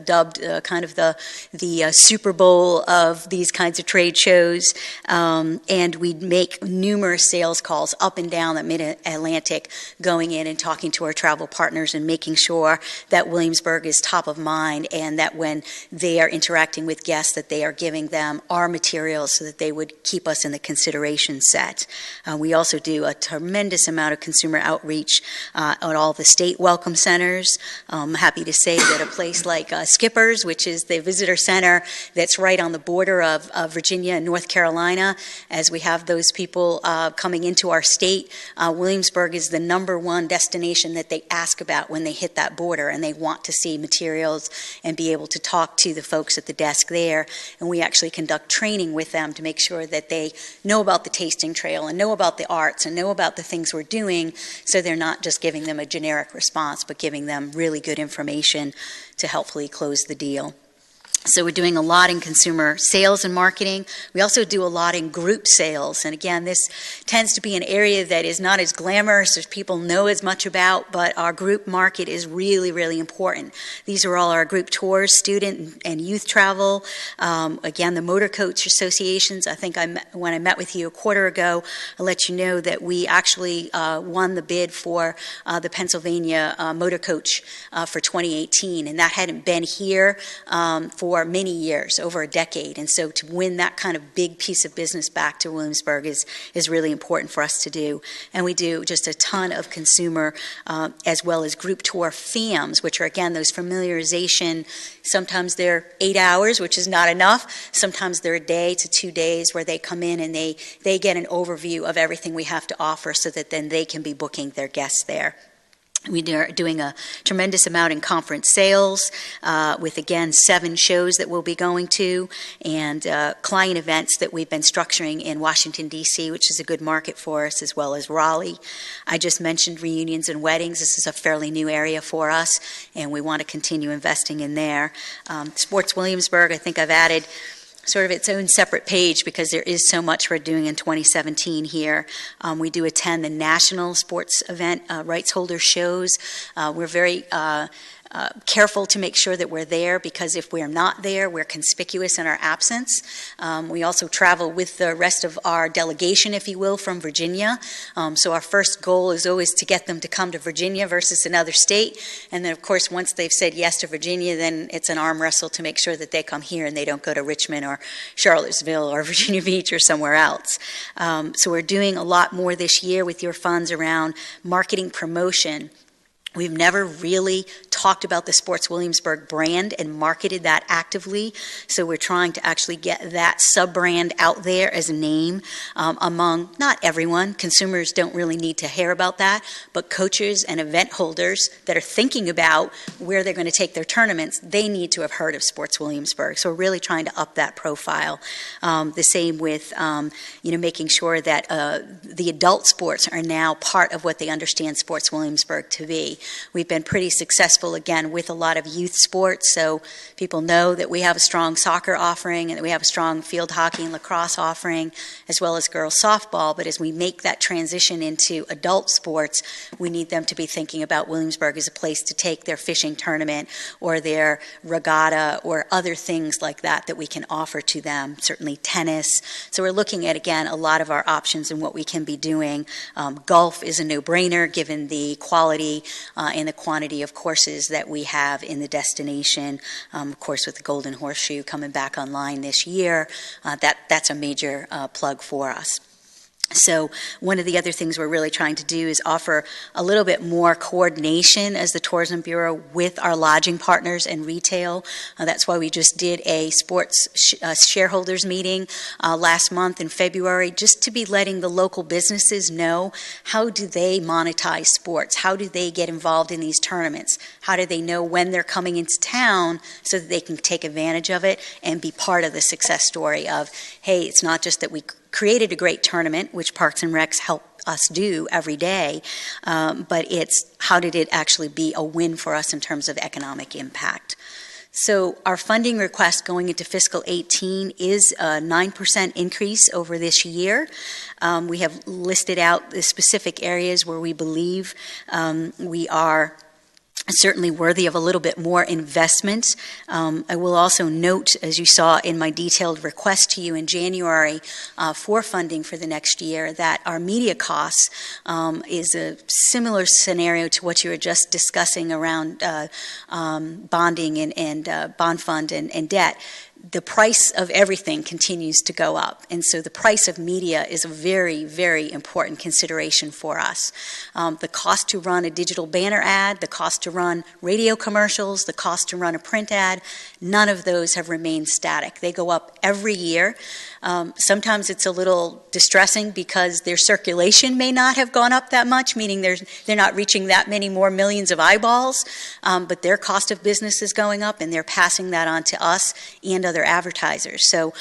dubbed kind of the Super Bowl of these kinds of trade shows. And we make numerous sales calls up and down the Mid-Atlantic, going in and talking to our travel partners and making sure that Williamsburg is top of mind, and that when they are interacting with guests that they are giving them our materials so that they would keep us in the consideration set. We also do a tremendous amount of consumer outreach at all the state welcome centers. I'm happy to say that a place like Skipper's, which is the visitor center that's right on the border of Virginia and North Carolina, as we have those people coming into our state, Williamsburg is the #1 destination that they ask about when they hit that border, and they want to see materials and be able to talk to the folks at the desk there. And we actually conduct training with them to make sure that they know about the tasting trail and know about the arts and know about the things we're doing, so they're not just giving them a generic response, but giving them really good information to helpfully close the deal. So we're doing a lot in consumer sales and marketing. We also do a lot in group sales. And again, this tends to be an area that is not as glamorous as people know as much about, but our group market is really, really important. These are all our group tours, student and youth travel. Again, the motor coach associations. I think when I met with you a quarter ago, I let you know that we actually won the bid for the Pennsylvania motor coach for 2018. And that hadn't been here for many years, over a decade. And so to win that kind of big piece of business back to Williamsburg is really important for us to do. And we do just a ton of consumer as well as group tour FAMs, which are, again, those familiarization. Sometimes they're 8 hours, which is not enough. Sometimes they're a day to 2 days where they come in and they get an overview of everything we have to offer, so that then they can be booking their guests there. We are doing a tremendous amount in conference sales with, again, 7 shows that we'll be going to, and client events that we've been structuring in Washington, D.C., which is a good market for us, as well as Raleigh. I just mentioned reunions and weddings. This is a fairly new area for us, and we want to continue investing in there. Sports Williamsburg, I think I've added sort of its own separate page because there is so much we're doing in 2017 here. We do attend the national sports event rights holder shows. We're very careful to make sure that we're there, because if we're not there, we're conspicuous in our absence. We also travel with the rest of our delegation, if you will, from Virginia. So our first goal is always to get them to come to Virginia versus another state. And then, of course, once they've said yes to Virginia, then it's an arm wrestle to make sure that they come here and they don't go to Richmond or Charlottesville or Virginia Beach or somewhere else. So we're doing a lot more this year with your funds around marketing promotion. We've never really talked about the Sports Williamsburg brand and marketed that actively, so we're trying to actually get that sub-brand out there as a name among, not everyone, consumers don't really need to hear about that, but coaches and event holders that are thinking about where they're going to take their tournaments, they need to have heard of Sports Williamsburg. So we're really trying to up that profile. The same with making sure that the adult sports are now part of what they understand Sports Williamsburg to be. We've been pretty successful, again, with a lot of youth sports, so people know that we have a strong soccer offering and that we have a strong field hockey and lacrosse offering, as well as girls softball. But as we make that transition into adult sports, we need them to be thinking about Williamsburg as a place to take their fishing tournament or their regatta or other things like that we can offer to them, certainly tennis. So we're looking at, again, a lot of our options and what we can be doing. Golf is a no-brainer given the quality and the quantity of courses that we have in the destination. Of course, with the Golden Horseshoe coming back online this year, that's a major plug for us. So one of the other things we're really trying to do is offer a little bit more coordination as the Tourism Bureau with our lodging partners and retail. That's why we just did a sports shareholders meeting last month in February, just to be letting the local businesses know, how do they monetize sports? How do they get involved in these tournaments? How do they know when they're coming into town so that they can take advantage of it and be part of the success story of, hey, it's not just that we created a great tournament, which Parks and Recs help us do every day, but it's how did it actually be a win for us in terms of economic impact. So our funding request going into fiscal 18 is a 9% increase over this year. We have listed out the specific areas where we believe we are certainly worthy of a little bit more investment. I will also note, as you saw in my detailed request to you in January for funding for the next year, that our media costs is a similar scenario to what you were just discussing around bonding and bond fund and debt. The price of everything continues to go up, and so the price of media is a very, very important consideration for us. The cost to run a digital banner ad, the cost to run radio commercials, the cost to run a print ad, none of those have remained static. They go up every year. Sometimes it's a little distressing because their circulation may not have gone up that much, meaning they're not reaching that many more millions of eyeballs, but their cost of business is going up, and they're passing that on to us and other advertisers. So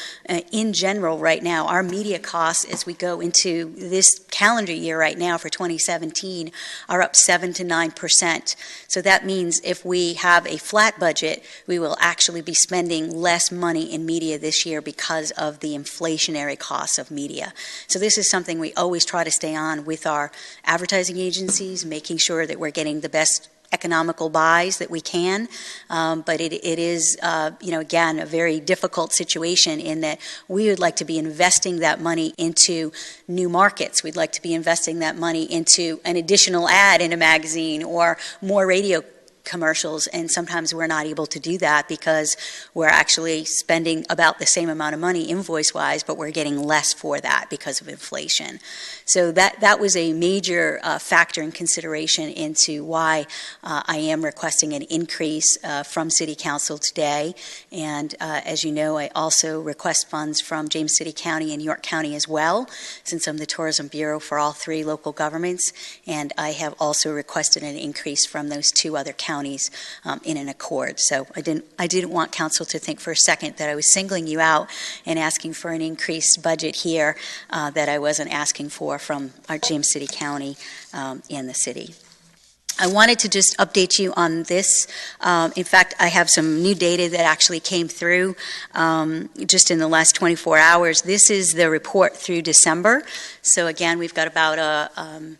in general right now, our media costs as we go into this calendar year right now for 2017 are up 7 to 9%. So that means if we have a flat budget, we will actually be spending less money in media this year because of the inflationary costs of media. So this is something we always try to stay on with our advertising agencies, making sure that we're getting the best economical buys that we can, but it is, again, a very difficult situation in that we would like to be investing that money into new markets. We'd like to be investing that money into an additional ad in a magazine or more radio commercials, and sometimes we're not able to do that because we're actually spending about the same amount of money invoice-wise, but we're getting less for that because of inflation. So that was a major factor in consideration into why I am requesting an increase from City Council today. And as you know, I also request funds from James City County and York County as well, since I'm the Tourism Bureau for all three local governments. And I have also requested an increase from those two other counties in an accord. So I didn't want Council to think for a second that I was singling you out and asking for an increased budget here that I wasn't asking for from our James City County and the city. I wanted to just update you on this. In fact, I have some new data that actually came through just in the last 24 hours. This is the report through December. So again, we've got about a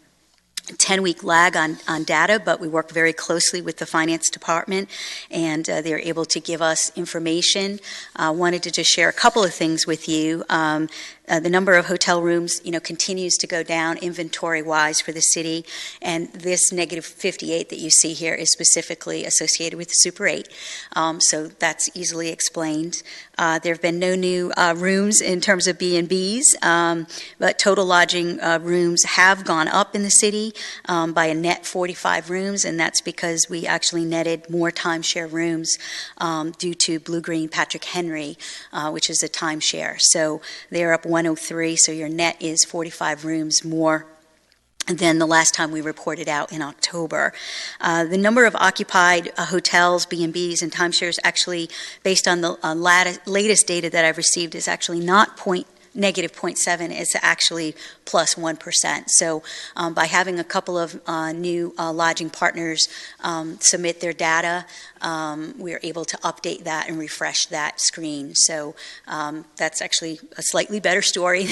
10-week lag on data, but we work very closely with the finance department, and they're able to give us information. Wanted to just share a couple of things with you. The number of hotel rooms, continues to go down inventory-wise for the city, and this negative 58 that you see here is specifically associated with Super 8, so that's easily explained. There have been no new rooms in terms of B&Bs, but total lodging rooms have gone up in the city by a net 45 rooms, and that's because we actually netted more timeshare rooms due to Blue Green Patrick Henry, which is a timeshare. So they're up 103, so your net is 45 rooms more than the last time we reported out in October. The number of occupied hotels, B&Bs, and timeshares actually, based on the latest data that I've received, is actually not negative 0.7, it's actually plus 1%. So by having a couple of new lodging partners submit their data, we're able to update that and refresh that screen. So that's actually a slightly better story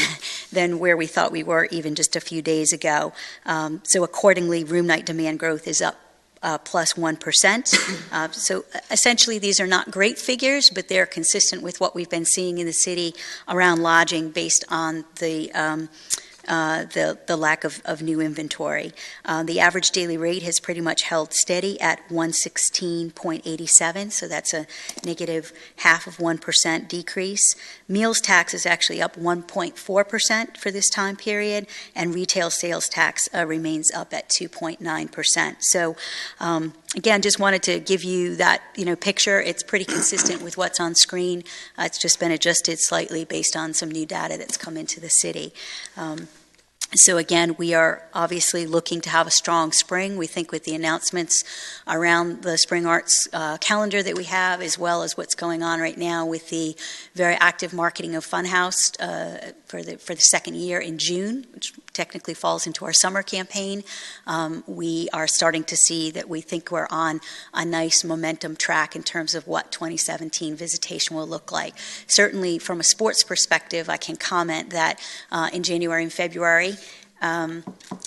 than where we thought we were even just a few days ago. So accordingly, room night demand growth is up plus 1%. So essentially these are not great figures, but they're consistent with what we've been seeing in the city around lodging based on the the lack of new inventory. The average daily rate has pretty much held steady at 116.87, so that's a negative 0.5% decrease. Meals tax is actually up 1.4% for this time period, and retail sales tax remains up at 2.9%. So again, just wanted to give you that picture. It's pretty consistent with what's on screen. It's just been adjusted slightly based on some new data that's come into the city. So again, we are obviously looking to have a strong spring. We think with the announcements around the spring arts calendar that we have, as well as what's going on right now with the very active marketing of Funhouse for the second year in June, which technically falls into our summer campaign, we are starting to see that we think we're on a nice momentum track in terms of what 2017 visitation will look like. Certainly from a sports perspective, I can comment that in January and February,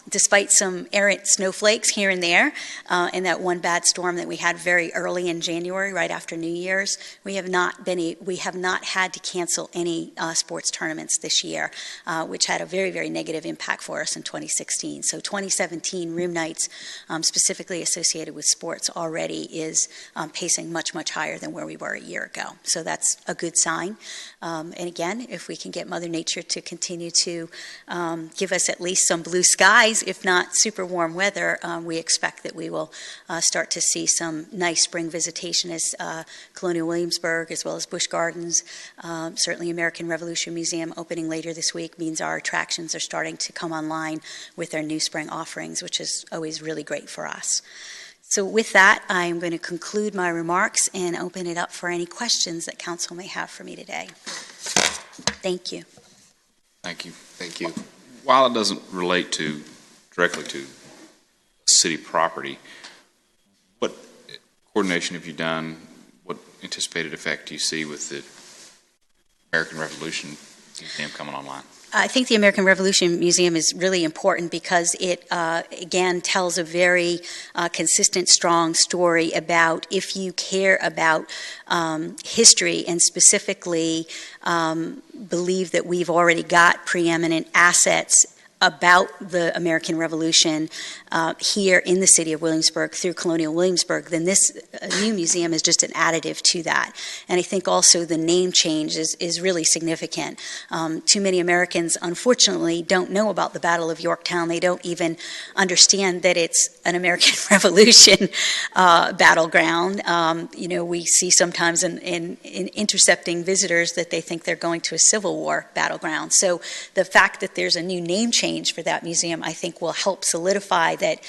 despite some errant snowflakes here and there, and that one bad storm that we had very early in January, right after New Year's, we have not had to cancel any sports tournaments this year, which had a very, very negative impact for us in 2016. So 2017 room nights, specifically associated with sports, already is pacing much, much higher than where we were a year ago. So that's a good sign. And again, if we can get Mother Nature to continue to give us at least some blue skies, if not super warm weather, we expect that we will start to see some nice spring visitation as Colonial Williamsburg, as well as Busch Gardens, certainly American Revolution Museum opening later this week means our attractions are starting to come online with their new spring offerings, which is always really great for us. So with that, I'm going to conclude my remarks and open it up for any questions that council may have for me today. Thank you.
Thank you.
Thank you.
While it doesn't relate directly to city property, what coordination have you done? What anticipated effect do you see with the American Revolution Museum coming online?
I think the American Revolution Museum is really important because it, again, tells a very consistent, strong story about if you care about history and specifically believe that we've already got preeminent assets about the American Revolution here in the city of Williamsburg through Colonial Williamsburg, then this new museum is just an additive to that. And I think also the name change is really significant. Too many Americans, unfortunately, don't know about the Battle of Yorktown. They don't even understand that it's an American Revolution battleground. We see sometimes in intercepting visitors that they think they're going to a Civil War battleground. So the fact that there's a new name change for that museum, I think, will help solidify that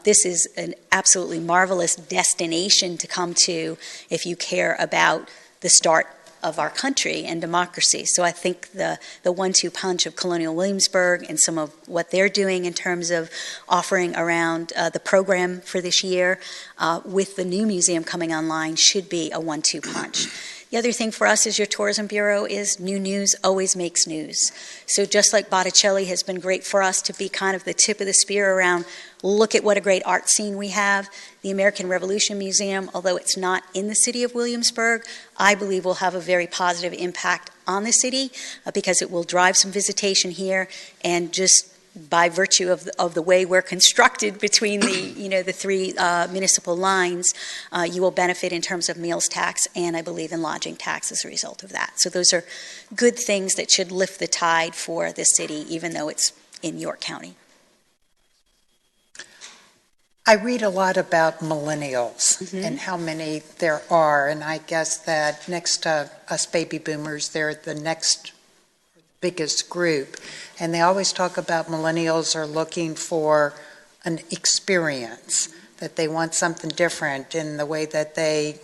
this is an absolutely marvelous destination to come to if you care about the start of our country and democracy. So I think the 1-2 punch of Colonial Williamsburg and some of what they're doing in terms of offering around the program for this year with the new museum coming online should be a 1-2 punch. The other thing for us as your tourism bureau is new news always makes news. So just like Botticelli has been great for us to be kind of the tip of the spear around, look at what a great art scene we have, the American Revolution Museum, although it's not in the city of Williamsburg, I believe will have a very positive impact on the city because it will drive some visitation here, and just by virtue of the way we're constructed between the three municipal lines, you will benefit in terms of meals tax and I believe in lodging tax as a result of that. So those are good things that should lift the tide for the city, even though it's in York County.
I read a lot about millennials and how many there are, and I guess that next to us baby boomers, they're the next biggest group. And they always talk about millennials are looking for an experience, that they want something different in the way that they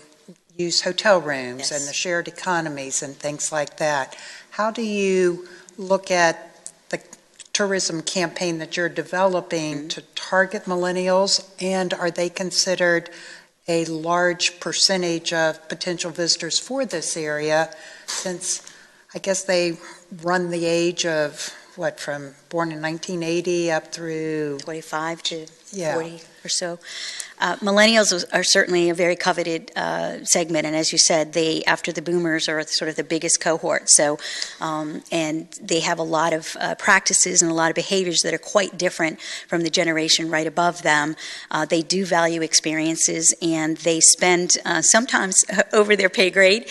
use hotel rooms and the shared economies and things like that. How do you look at the tourism campaign that you're developing to target millennials, and are they considered a large percentage of potential visitors for this area, since I guess they run the age of from born in 1980 up through
25 to
Yeah.
40 or so. Millennials are certainly a very coveted segment, and as you said, they, after the boomers, are sort of the biggest cohort. So, and they have a lot of practices and a lot of behaviors that are quite different from the generation right above them. They do value experiences, and they spend sometimes over their pay grade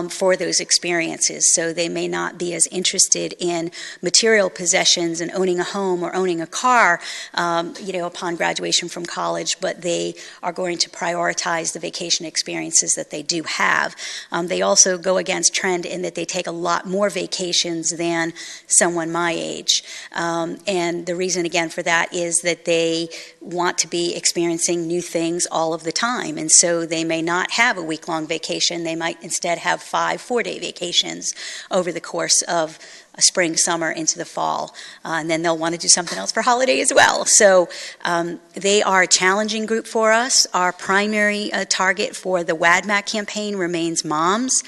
for those experiences. So they may not be as interested in material possessions and owning a home or owning a car, upon graduation from college, but they are going to prioritize the vacation experiences that they do have. They also go against trend in that they take a lot more vacations than someone my age. And the reason, again, for that is that they want to be experiencing new things all of the time. And so they may not have a week-long vacation. They might instead have 5 4-day vacations over the course of spring, summer, into the fall. And then they'll want to do something else for holiday as well. So they are a challenging group for us. Our primary target for the WADMAC campaign remains moms,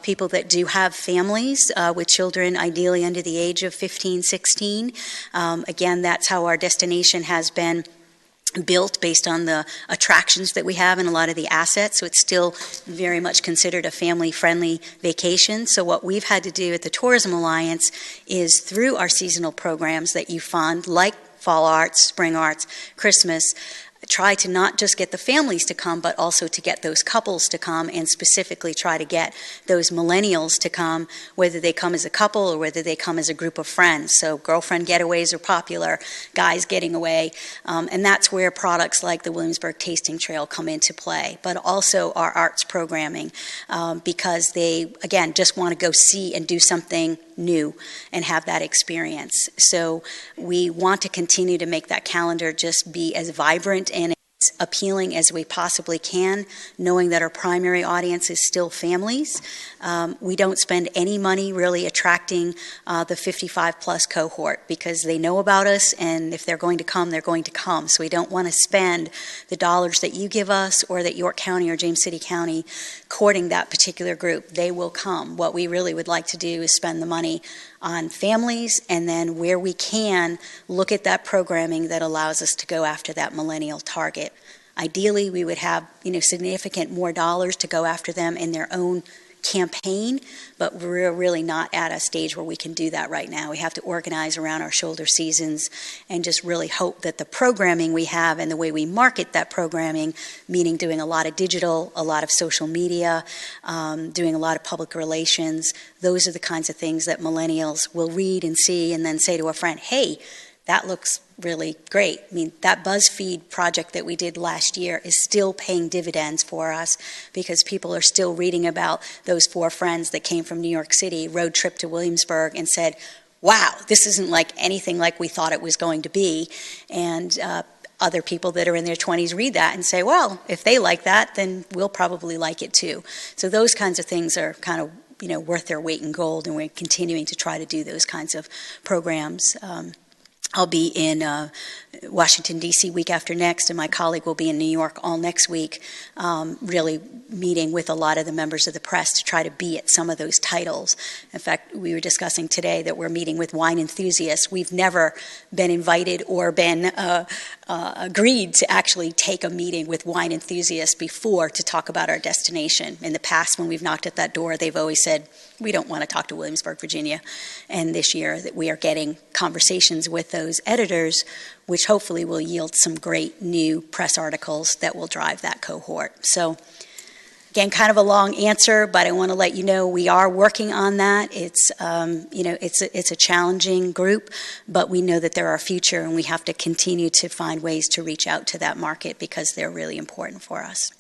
people that do have families with children ideally under the age of 15, 16. Again, that's how our destination has been built, based on the attractions that we have and a lot of the assets. So it's still very much considered a family-friendly vacation. So what we've had to do at the Tourism Alliance is, through our seasonal programs that you fund, like Fall Arts, Spring Arts, Christmas, try to not just get the families to come, but also to get those couples to come, and specifically try to get those millennials to come, whether they come as a couple or whether they come as a group of friends. So girlfriend getaways are popular, guys getting away, and that's where products like the Williamsburg Tasting Trail come into play, but also our arts programming, because they, again, just want to go see and do something new and have that experience. So we want to continue to make that calendar just be as vibrant and as appealing as we possibly can, knowing that our primary audience is still families. We don't spend any money really attracting the 55-plus cohort, because they know about us, and if they're going to come, they're going to come. So we don't want to spend the dollars that you give us or that York County or James City County courting that particular group. They will come. What we really would like to do is spend the money on families, and then where we can, look at that programming that allows us to go after that millennial target. Ideally, we would have, significant more dollars to go after them in their own campaign, but we're really not at a stage where we can do that right now. We have to organize around our shoulder seasons and just really hope that the programming we have and the way we market that programming, meaning doing a lot of digital, a lot of social media, doing a lot of public relations, those are the kinds of things that millennials will read and see and then say to a friend, hey, that looks really great. I mean, that BuzzFeed project that we did last year is still paying dividends for us, because people are still reading about those 4 friends that came from New York City, road trip to Williamsburg, and said, wow, this isn't like anything like we thought it was going to be. And other people that are in their 20s read that and say, well, if they like that, then we'll probably like it too. So those kinds of things are kind of worth their weight in gold, and we're continuing to try to do those kinds of programs. I'll be in Washington, D.C. week after next, and my colleague will be in New York all next week, really meeting with a lot of the members of the press to try to be at some of those titles. In fact, we were discussing today that we're meeting with wine enthusiasts. We've never been invited or been agreed to actually take a meeting with wine enthusiasts before to talk about our destination. In the past, when we've knocked at that door, they've always said, we don't want to talk to Williamsburg, Virginia. And this year that we are getting conversations with those editors, which hopefully will yield some great new press articles that will drive that cohort. So again, kind of a long answer, but I want to let you know we are working on that. It's it's a challenging group, but we know that they're our future, and we have to continue to find ways to reach out to that market, because they're really important for us.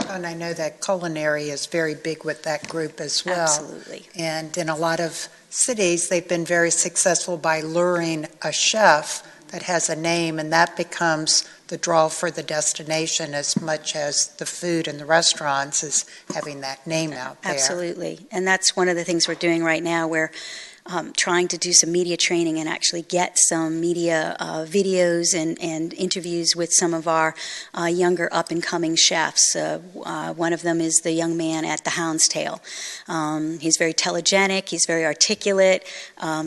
And I know that culinary is very big with that group as well.
Absolutely.
And in a lot of cities, they've been very successful by luring a chef that has a name, and that becomes the draw for the destination as much as the food and the restaurants is having that name out there.
Absolutely. And that's one of the things we're doing right now. We're trying to do some media training and actually get some media videos and interviews with some of our younger up-and-coming chefs. One of them is the young man at the Hound's Tail. He's very telegenic, he's very articulate,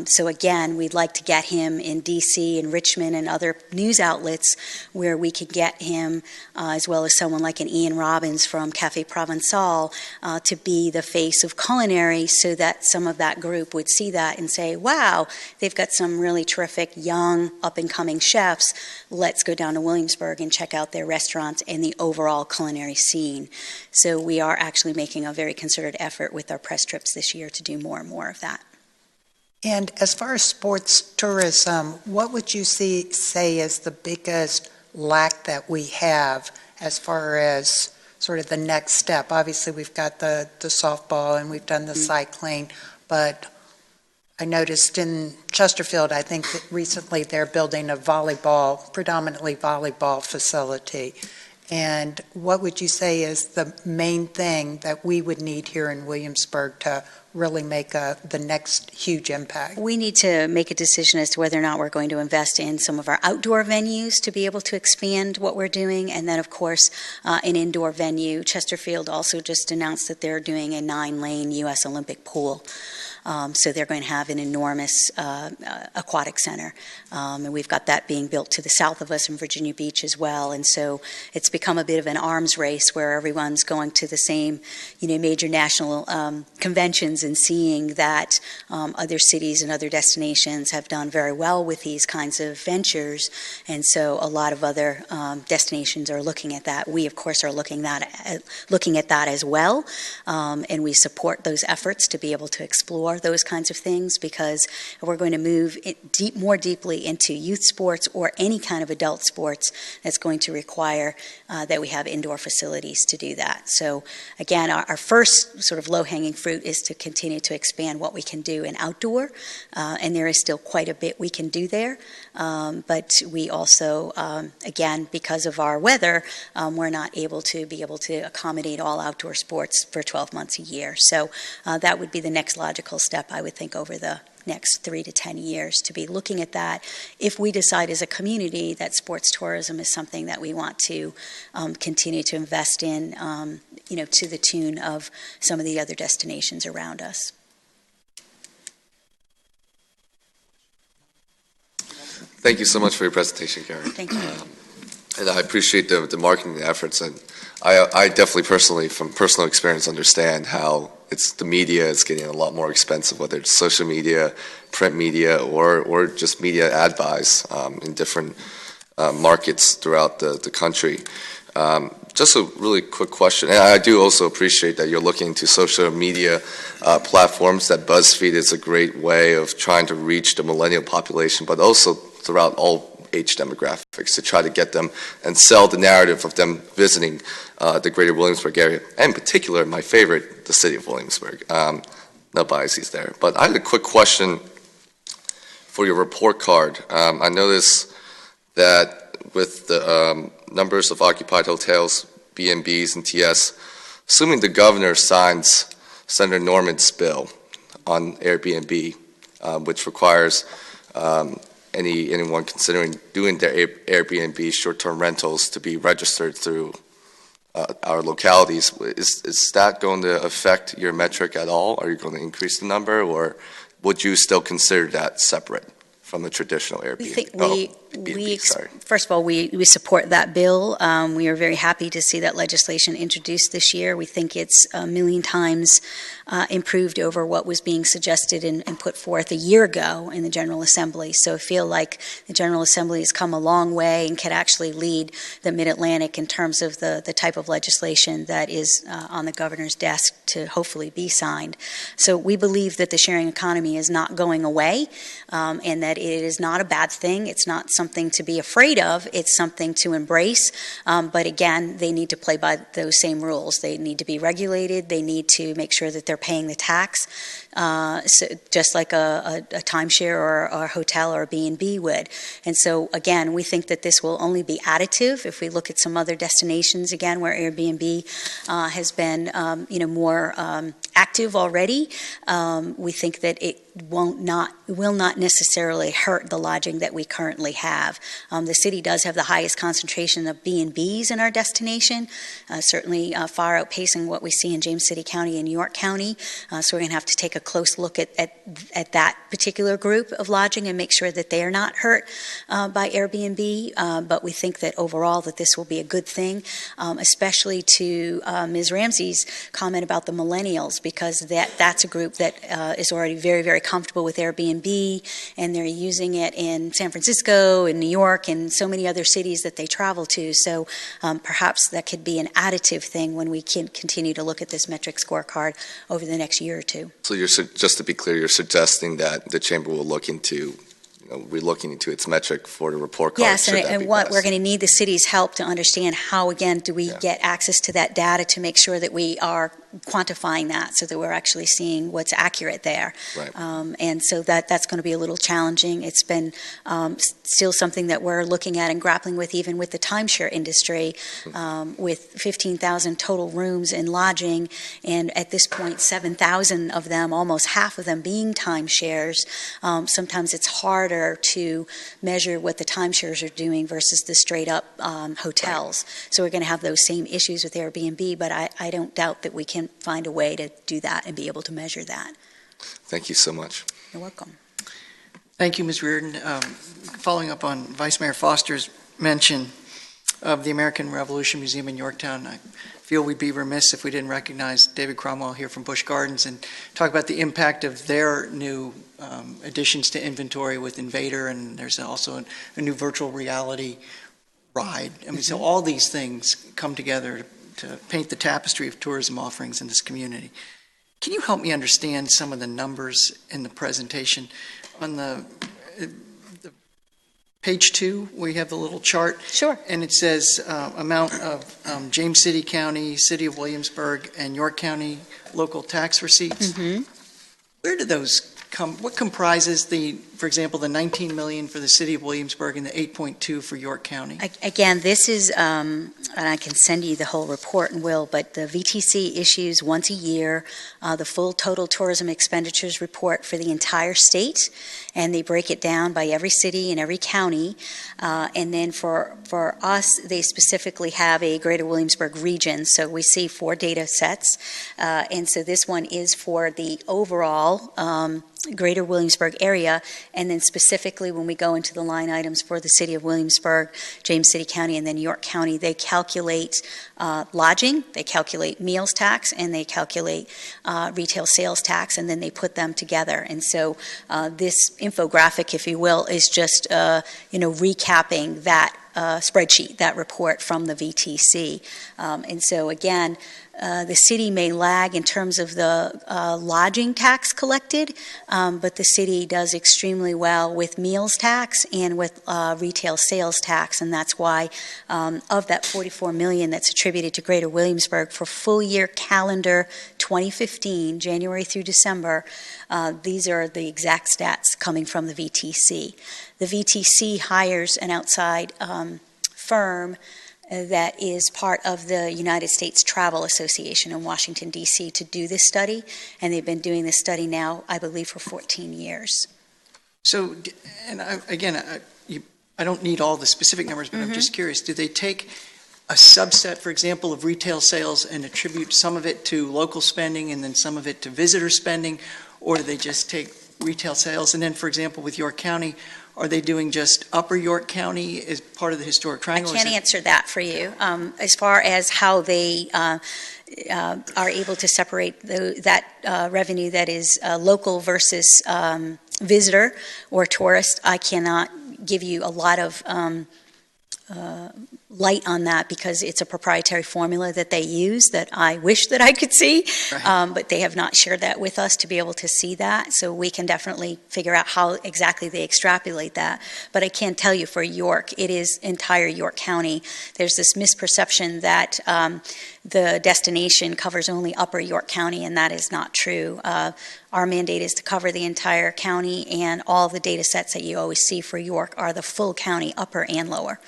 so again, we'd like to get him in D.C. and Richmond and other news outlets where we could get him, as well as someone like an Ian Robbins from Café Provençal, to be the face of culinary, so that some of that group would see that and say, wow, they've got some really terrific young up-and-coming chefs. Let's go down to Williamsburg and check out their restaurants and the overall culinary scene. So we are actually making a very concerted effort with our press trips this year to do more and more of that.
And as far as sports tourism, what would you say is the biggest lack that we have as far as sort of the next step? Obviously, we've got the softball and we've done the cycling, but I noticed in Chesterfield, I think that recently they're building a predominantly volleyball facility. And what would you say is the main thing that we would need here in Williamsburg to really make the next huge impact?
We need to make a decision as to whether or not we're going to invest in some of our outdoor venues to be able to expand what we're doing, and then, of course, an indoor venue. Chesterfield also just announced that they're doing a 9-lane U.S. Olympic pool. So they're going to have an enormous aquatic center. And we've got that being built to the south of us in Virginia Beach as well. And so it's become a bit of an arms race where everyone's going to the same, major national conventions and seeing that other cities and other destinations have done very well with these kinds of ventures. And so a lot of other destinations are looking at that. We, of course, are looking at that as well. And we support those efforts to be able to explore those kinds of things, because if we're going to move more deeply into youth sports or any kind of adult sports, that's going to require that we have indoor facilities to do that. So again, our first sort of low-hanging fruit is to continue to expand what we can do in outdoor, and there is still quite a bit we can do there. But we also, again, because of our weather, we're not able to accommodate all outdoor sports for 12 months a year. So that would be the next logical step, I would think, over the next 3 to 10 years, to be looking at that. If we decide as a community that sports tourism is something that we want to continue to invest in, to the tune of some of the other destinations around us.
Thank you so much for your presentation, Karen.
Thank you.
And I appreciate the marketing efforts. And I definitely personally, from personal experience, understand how the media is getting a lot more expensive, whether it's social media, print media, or just media ad buys in different markets throughout the country. Just a really quick question, and I do also appreciate that you're looking into social media platforms, that BuzzFeed is a great way of trying to reach the millennial population, but also throughout all age demographics, to try to get them and sell the narrative of them visiting the greater Williamsburg area, and in particular, my favorite, the city of Williamsburg. No biases there. But I had a quick question for your report card. I noticed that with the numbers of occupied hotels, B&Bs, and TS, assuming the governor signs Senator Norman's bill on Airbnb, which requires anyone considering doing their Airbnb short-term rentals to be registered through our localities, is that going to affect your metric at all? Are you going to increase the number, or would you still consider that separate from a traditional Airbnb?
First of all, we support that bill. We are very happy to see that legislation introduced this year. We think it's a million times improved over what was being suggested and put forth a year ago in the General Assembly. So I feel like the General Assembly has come a long way and can actually lead the Mid-Atlantic in terms of the type of legislation that is on the governor's desk to hopefully be signed. So we believe that the sharing economy is not going away, and that it is not a bad thing. It's not something to be afraid of. It's something to embrace. But again, they need to play by those same rules. They need to be regulated. They need to make sure that they're paying the tax, so just like a timeshare or a hotel or a B&B would. And so again, we think that this will only be additive. If we look at some other destinations, again, where Airbnb has been more active already, we think that it will not necessarily hurt the lodging that we currently have. The city does have the highest concentration of B&Bs in our destination, certainly far outpacing what we see in James City County and York County. So we're going to have to take a close look at that particular group of lodging and make sure that they are not hurt by Airbnb. But we think that overall that this will be a good thing, especially to Ms. Ramsey's comment about the millennials, because that's a group that is already very, very comfortable with Airbnb, and they're using it in San Francisco and New York and so many other cities that they travel to. So perhaps that could be an additive thing when we can continue to look at this metric scorecard over the next year or two.
So just to be clear, you're suggesting that the chamber will look into, we're looking into its metric for the report card.
Yes, and what we're going to need the city's help to understand how, again, do we get access to that data to make sure that we are quantifying that so that we're actually seeing what's accurate there.
Right.
And so that's going to be a little challenging. It's been still something that we're looking at and grappling with, even with the timeshare industry, with 15,000 total rooms in lodging, and at this point 7,000 of them, almost half of them being timeshares. Sometimes it's harder to measure what the timeshares are doing versus the straight up hotels. So we're going to have those same issues with Airbnb, but I don't doubt that we can find a way to do that and be able to measure that.
Thank you so much.
You're welcome.
Thank you, Ms. Reardon. Following up on Vice Mayor Foster's mention of the American Revolution Museum in Yorktown, I feel we'd be remiss if we didn't recognize David Cromwell here from Busch Gardens and talk about the impact of their new additions to inventory with Invader, and there's also a new virtual reality ride. I mean, so all these things come together to paint the tapestry of tourism offerings in this community. Can you help me understand some of the numbers in the presentation? On the page 2, we have the little chart.
Sure.
And it says amount of James City County, City of Williamsburg, and York County local tax receipts.
Mm-hmm.
Where do those come? What comprises for example, the 19 million for the City of Williamsburg and the 8.2 for York County?
Again, this is, and I can send you the whole report and will, but the VTC issues once a year the full total tourism expenditures report for the entire state, and they break it down by every city and every county. And then for us, they specifically have a Greater Williamsburg region. So we see 4 data sets. And so this one is for the overall Greater Williamsburg area, and then specifically when we go into the line items for the City of Williamsburg, James City County, and then York County, they calculate lodging, they calculate meals tax, and they calculate retail sales tax, and then they put them together. And so this infographic, if you will, is just recapping that spreadsheet, that report from the VTC. And so again, the city may lag in terms of the lodging tax collected, but the city does extremely well with meals tax and with retail sales tax, and that's why of that $44 million that's attributed to Greater Williamsburg for full year calendar 2015, January through December, these are the exact stats coming from the VTC. The VTC hires an outside firm that is part of the United States Travel Association in Washington, D.C. to do this study, and they've been doing this study now, I believe, for 14 years.
So, and I don't need all the specific numbers, but I'm just curious, do they take a subset, for example, of retail sales and attribute some of it to local spending and then some of it to visitor spending, or do they just take retail sales? And then, for example, with York County, are they doing just Upper York County as part of the historic triangle?
I can't answer that for you. As far as how they are able to separate that revenue that is local versus visitor or tourist, I cannot give you a lot of light on that because it's a proprietary formula that they use that I wish that I could see, but they have not shared that with us to be able to see that. So we can definitely figure out how exactly they extrapolate that. But I can tell you for York, it is entire York County. There's this misperception that the destination covers only Upper York County, and that is not true. Our mandate is to cover the entire county, and all the data sets that you always see for York are the full county, upper and lower.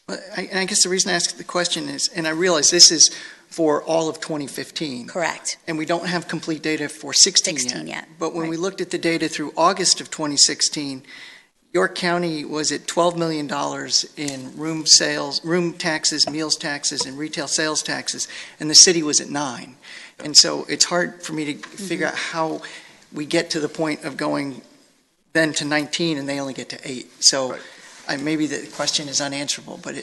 And I guess the reason I ask the question is, and I realize this is for all of 2015.
Correct.
And we don't have complete data for 16
yet.
But when we
Right.
looked at the data through August of 2016, York County was at $12 million in room sales, room taxes, meals taxes, and retail sales taxes, and the city was at 9. And so it's hard for me to figure out how we get to the point of going then to 19 and they only get to 8. So maybe the question is unanswerable, but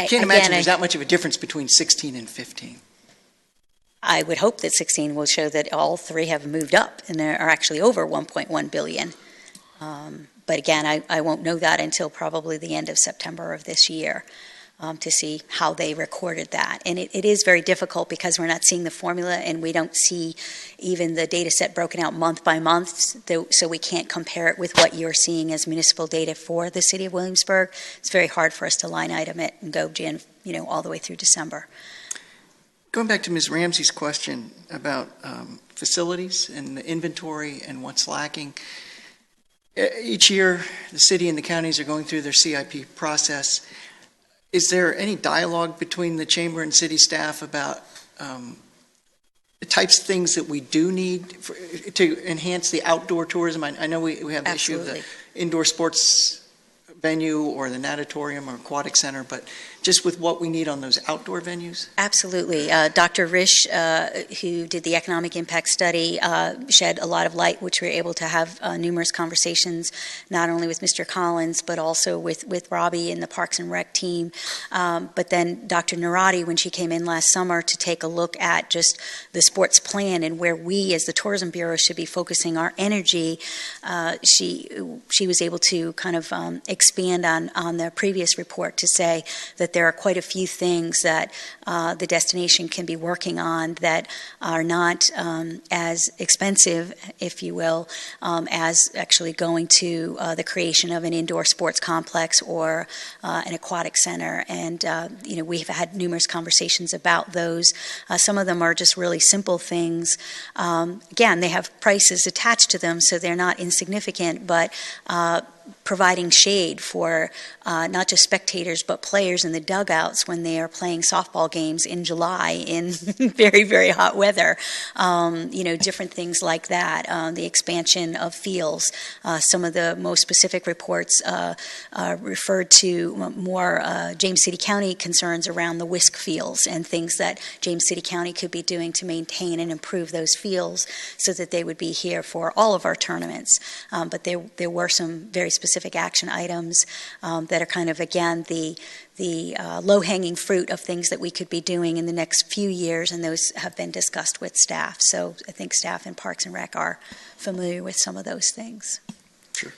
I can't imagine there's that much of a difference between 16 and 15.
I would hope that 16 will show that all three have moved up and they are actually over 1.1 billion. But again, I won't know that until probably the end of September of this year to see how they recorded that. And it is very difficult because we're not seeing the formula and we don't see even the data set broken out month by month, so we can't compare it with what you're seeing as municipal data for the city of Williamsburg. It's very hard for us to line item it and go all the way through December.
Going back to Ms. Ramsey's question about facilities and the inventory and what's lacking, each year the city and the counties are going through their CIP process. Is there any dialogue between the chamber and city staff about the types of things that we do need to enhance the outdoor tourism? I know we have the issue of the indoor sports venue or the natatorium or aquatic center, but just with what we need on those outdoor venues?
Absolutely. Dr. Risch, who did the economic impact study, shed a lot of light, which we were able to have numerous conversations, not only with Mr. Collins, but also with Robbie and the Parks and Rec team. But then Dr. Narati, when she came in last summer to take a look at just the sports plan and where we as the Tourism Bureau should be focusing our energy, she was able to kind of expand on the previous report to say that there are quite a few things that the destination can be working on that are not as expensive, if you will, as actually going to the creation of an indoor sports complex or an aquatic center. And, we've had numerous conversations about those. Some of them are just really simple things. Again, they have prices attached to them, so they're not insignificant, but providing shade for not just spectators but players in the dugouts when they are playing softball games in July in very, very hot weather. Different things like that. The expansion of fields. Some of the most specific reports referred to more James City County concerns around the whisk fields and things that James City County could be doing to maintain and improve those fields so that they would be here for all of our tournaments. But there were some very specific action items that are kind of, again, the low-hanging fruit of things that we could be doing in the next few years, and those have been discussed with staff. So I think staff in Parks and Rec are familiar with some of those things.
Sure.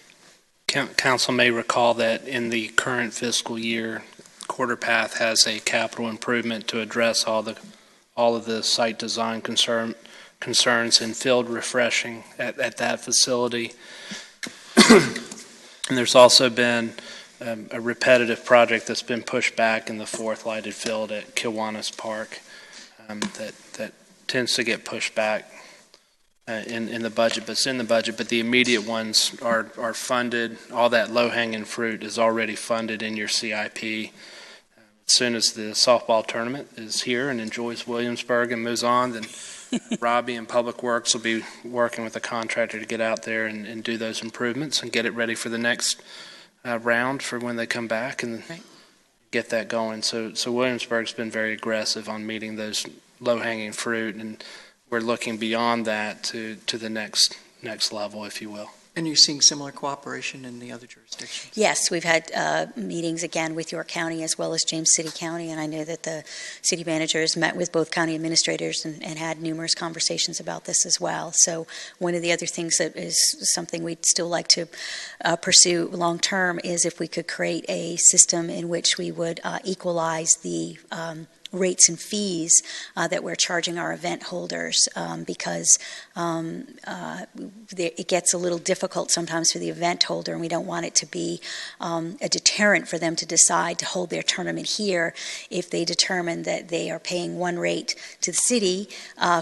Council may recall that in the current fiscal year, Quarter Path has a capital improvement to address all of the site design concerns and field refreshing at that facility. And there's also been a repetitive project that's been pushed back in the fourth lighted field at Kiwanis Park that tends to get pushed back in the budget, but it's in the budget. But the immediate ones are funded. All that low-hanging fruit is already funded in your CIP. As soon as the softball tournament is here and enjoys Williamsburg and moves on, then Robbie and Public Works will be working with the contractor to get out there and do those improvements and get it ready for the next round for when they come back and get that going. So Williamsburg's been very aggressive on meeting those low-hanging fruit, and we're looking beyond that to the next level, if you will.
And you're seeing similar cooperation in the other jurisdictions?
Yes, we've had meetings again with York County as well as James City County, and I know that the city managers met with both county administrators and had numerous conversations about this as well. So one of the other things that is something we'd still like to pursue long-term is if we could create a system in which we would equalize the rates and fees that we're charging our event holders because it gets a little difficult sometimes for the event holder, and we don't want it to be a deterrent for them to decide to hold their tournament here if they determine that they are paying one rate to the city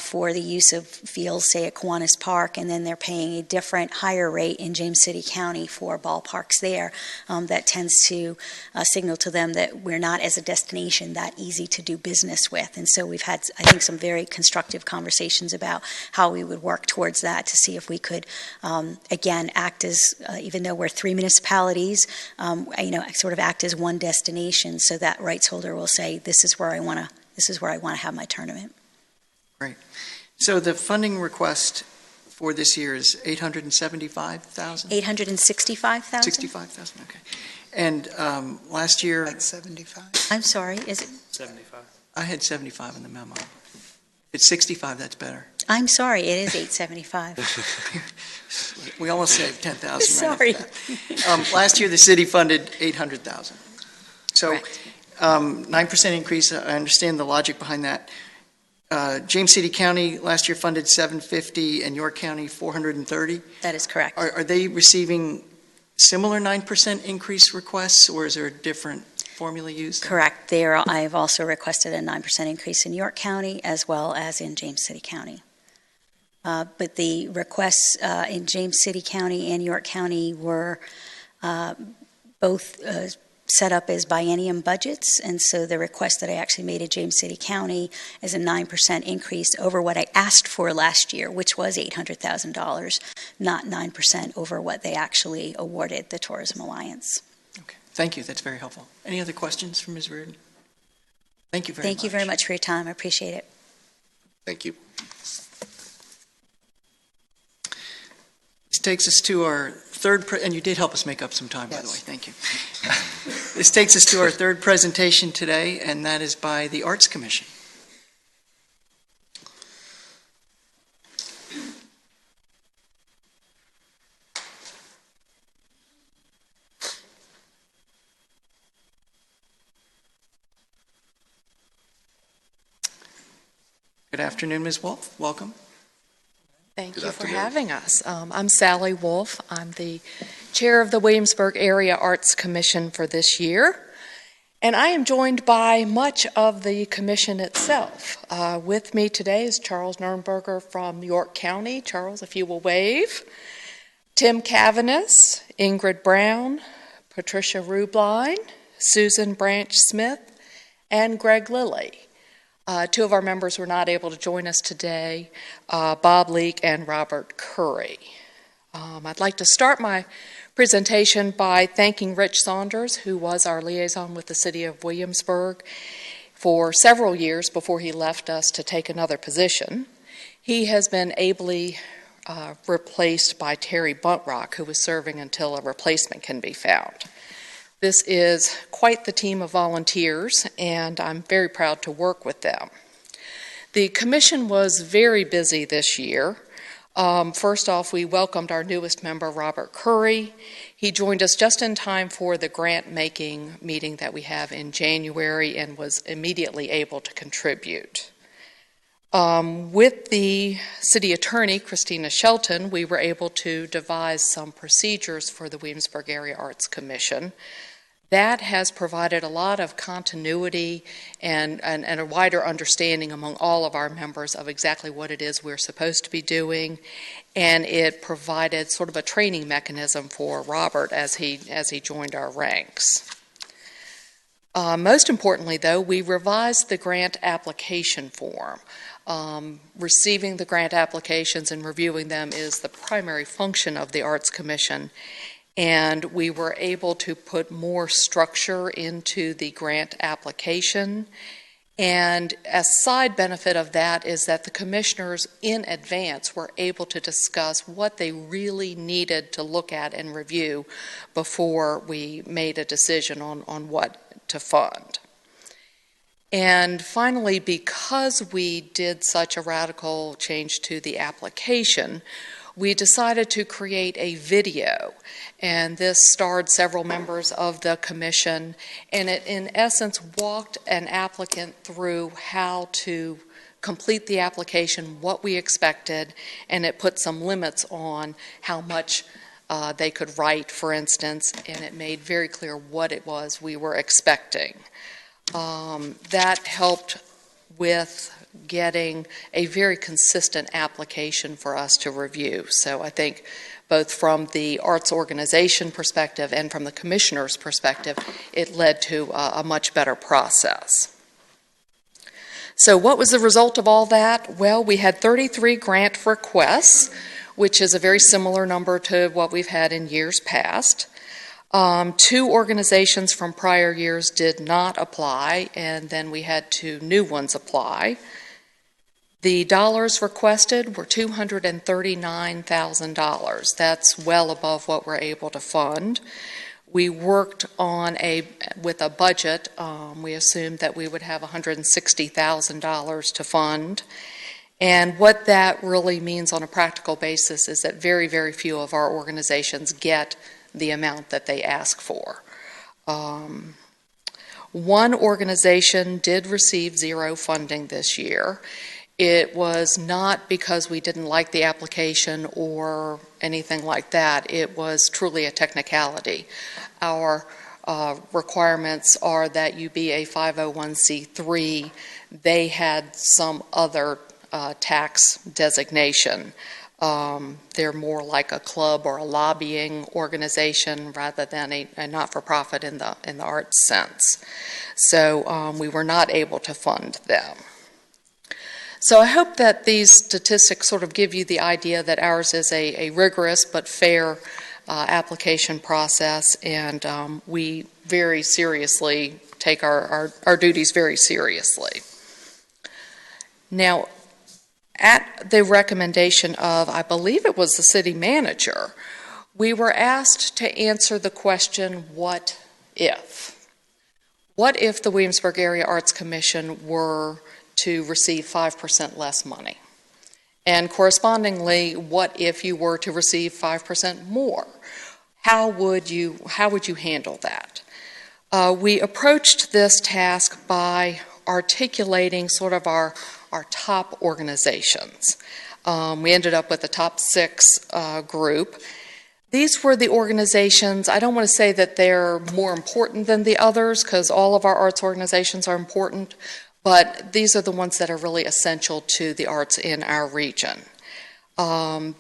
for the use of fields, say at Kiwanis Park, and then they're paying a different higher rate in James City County for ballparks there. That tends to signal to them that we're not, as a destination, that easy to do business with. And so we've had, I think, some very constructive conversations about how we would work towards that to see if we could, again, act as, even though we're 3 municipalities, sort of act as one destination, so that rights holder will say, this is where I want to have my tournament.
Great. So the funding request for this year is $875,000?
$865,000?
$65,000, okay. And last year,
Like 75.
I'm sorry, is it?
75.
I had 75 in the memo. It's 65, that's better.
I'm sorry, it is $875.
We almost saved $10,000.
Sorry.
Last year, the city funded $800,000. So
Correct.
9% increase, I understand the logic behind that. James City County last year funded $750 and York County $430.
That is correct.
Are they receiving similar 9% increase requests, or is there a different formula used?
Correct. I have also requested a 9% increase in York County as well as in James City County. But the requests in James City County and York County were both set up as biennium budgets, and so the request that I actually made at James City County is a 9% increase over what I asked for last year, which was $800,000, not 9% over what they actually awarded the Tourism Alliance.
Okay, thank you. That's very helpful. Any other questions from Ms. Reardon? Thank you very much.
Thank you very much for your time. I appreciate it.
Thank you.
This takes us to our third, and you did help us make up some time, by the way. Thank you. This takes us to our third presentation today, and that is by the Arts Commission. Good afternoon, Ms. Wolf. Welcome.
Thank
Good
you for
afternoon.
having us. I'm Sally Wolf. I'm the chair of the Williamsburg Area Arts Commission for this year. And I am joined by much of the commission itself. With me today is Charles Nurnberger from York County. Charles, if you will wave. Tim Cavanis, Ingrid Brown, Patricia Rubline, Susan Branch Smith, and Greg Lilly. Two of our members were not able to join us today, Bob Leake and Robert Curry. I'd like to start my presentation by thanking Rich Saunders, who was our liaison with the city of Williamsburg for several years before he left us to take another position. He has been ably replaced by Terry Buntrock, who was serving until a replacement can be found. This is quite the team of volunteers, and I'm very proud to work with them. The commission was very busy this year. First off, we welcomed our newest member, Robert Curry. He joined us just in time for the grant-making meeting that we have in January and was immediately able to contribute. With the city attorney, Christina Shelton, we were able to devise some procedures for the Williamsburg Area Arts Commission. That has provided a lot of continuity and a wider understanding among all of our members of exactly what it is we're supposed to be doing, and it provided sort of a training mechanism for Robert as he joined our ranks. Most importantly, though, we revised the grant application form. Receiving the grant applications and reviewing them is the primary function of the Arts Commission, and we were able to put more structure into the grant application. And a side benefit of that is that the commissioners in advance were able to discuss what they really needed to look at and review before we made a decision on what to fund. And finally, because we did such a radical change to the application, we decided to create a video, and this starred several members of the commission, and it in essence walked an applicant through how to complete the application, what we expected, and it put some limits on how much they could write, for instance, and it made very clear what it was we were expecting. That helped with getting a very consistent application for us to review. So I think both from the arts organization perspective and from the commissioner's perspective, it led to a much better process. So what was the result of all that? Well, we had 33 grant requests, which is a very similar number to what we've had in years past. 2 organizations from prior years did not apply, and then we had 2 new ones apply. The dollars requested were $239,000. That's well above what we're able to fund. We worked with a budget. We assumed that we would have $160,000 to fund. And what that really means on a practical basis is that very, very few of our organizations get the amount that they ask for. One organization did receive 0 funding this year. It was not because we didn't like the application or anything like that. It was truly a technicality. Our requirements are that you be a 501c3. They had some other tax designation. They're more like a club or a lobbying organization rather than a not-for-profit in the arts sense. So we were not able to fund them. So I hope that these statistics sort of give you the idea that ours is a rigorous but fair application process, and we very seriously take our duties very seriously. Now, at the recommendation of, I believe it was the city manager, we were asked to answer the question, what if? What if the Williamsburg Area Arts Commission were to receive 5% less money? And correspondingly, what if you were to receive 5% more? How would you handle that? We approached this task by articulating sort of our top organizations. We ended up with the top 6 group. These were the organizations, I don't want to say that they're more important than the others, because all of our arts organizations are important, but these are the ones that are really essential to the arts in our region.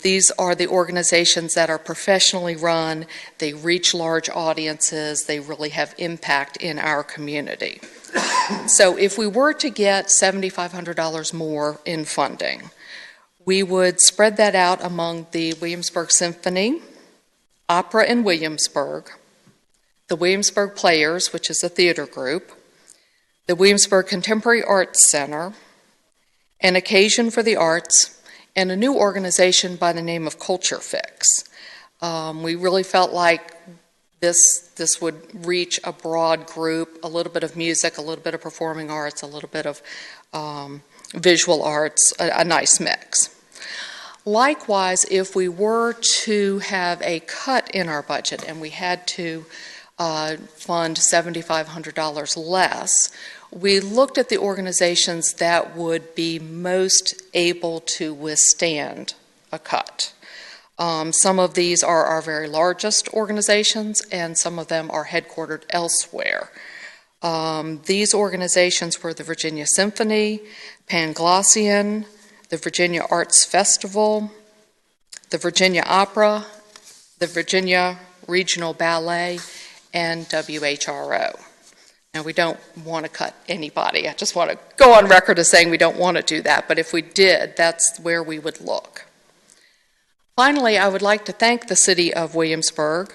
These are the organizations that are professionally run, they reach large audiences, they really have impact in our community. So if we were to get $7,500 more in funding, we would spread that out among the Williamsburg Symphony, Opera in Williamsburg, the Williamsburg Players, which is a theater group, the Williamsburg Contemporary Arts Center, An Occasion for the Arts, and a new organization by the name of Culture Fix. We really felt like this would reach a broad group, a little bit of music, a little bit of performing arts, a little bit of visual arts, a nice mix. Likewise, if we were to have a cut in our budget and we had to fund $7,500 less, we looked at the organizations that would be most able to withstand a cut. Some of these are our very largest organizations, and some of them are headquartered elsewhere. These organizations were the Virginia Symphony, Panglossian, the Virginia Arts Festival, the Virginia Opera, the Virginia Regional Ballet, and WHRO. Now, we don't want to cut anybody. I just want to go on record as saying we don't want to do that, but if we did, that's where we would look. Finally, I would like to thank the City of Williamsburg.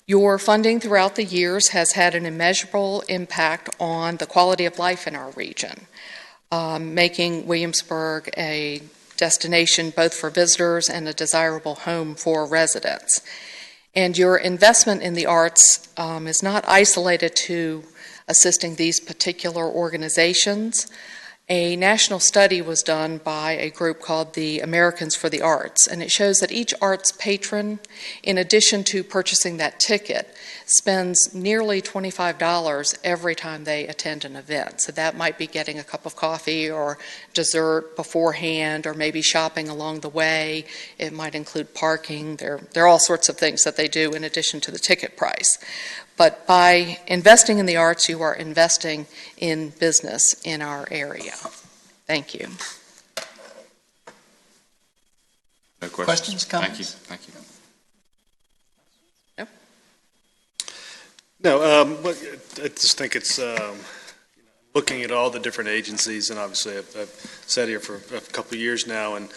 Your funding throughout the years has had an immeasurable impact on the quality of life in our region, making Williamsburg a destination both for visitors and a desirable home for residents. And your investment in the arts is not isolated to assisting these particular organizations. A national study was done by a group called the Americans for the Arts, and it shows that each arts patron, in addition to purchasing that ticket, spends nearly $25 every time they attend an event. So that might be getting a cup of coffee or dessert beforehand, or maybe shopping along the way. It might include parking. There are all sorts of things that they do in addition to the ticket price. But by investing in the arts, you are investing in business in our area. Thank you.
No questions?
Comments?
Thank you.
No, I just think it's a looking at all the different agencies, and obviously I've sat here for a couple of years now and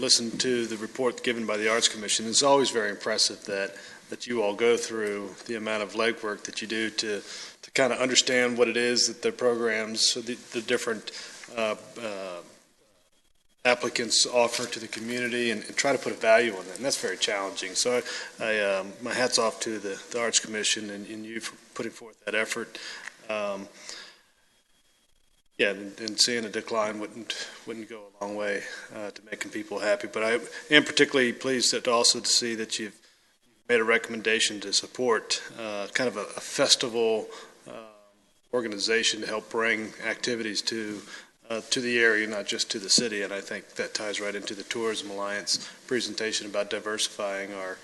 listened to the report given by the Arts Commission. It's always very impressive that you all go through the amount of legwork that you do to kind of understand what it is that the programs, the different applicants offer to the community and try to put a value on that, and that's very challenging. So my hat's off to the Arts Commission and you for putting forth that effort. And seeing a decline wouldn't go a long way to making people happy. But I am particularly pleased to see that you've made a recommendation to support kind of a festival organization to help bring activities to the area, not just to the city. And I think that ties right into the Tourism Alliance presentation about diversifying our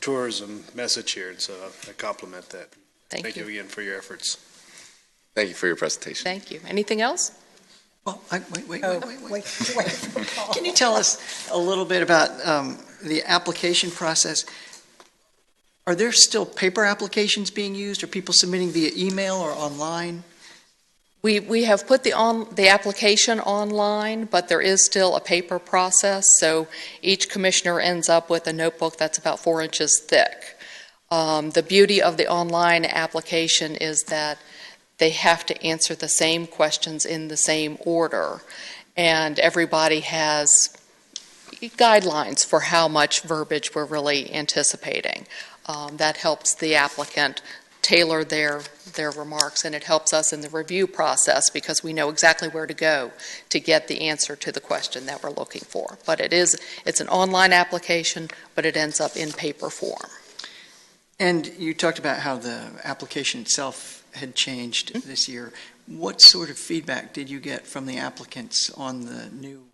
tourism message here. And so I compliment that. Thank you again for your efforts.
Thank you for your presentation.
Thank you. Anything else?
Well, wait. Can you tell us a little bit about the application process? Are there still paper applications being used? Are people submitting via email or online?
We have put the application online, but there is still a paper process, so each commissioner ends up with a notebook that's about 4 inches thick. The beauty of the online application is that they have to answer the same questions in the same order, and everybody has guidelines for how much verbiage we're really anticipating. That helps the applicant tailor their remarks, and it helps us in the review process because we know exactly where to go to get the answer to the question that we're looking for. But it's an online application, but it ends up in paper form.
And you talked about how the application itself had changed this year. What sort of feedback did you get from the applicants on the new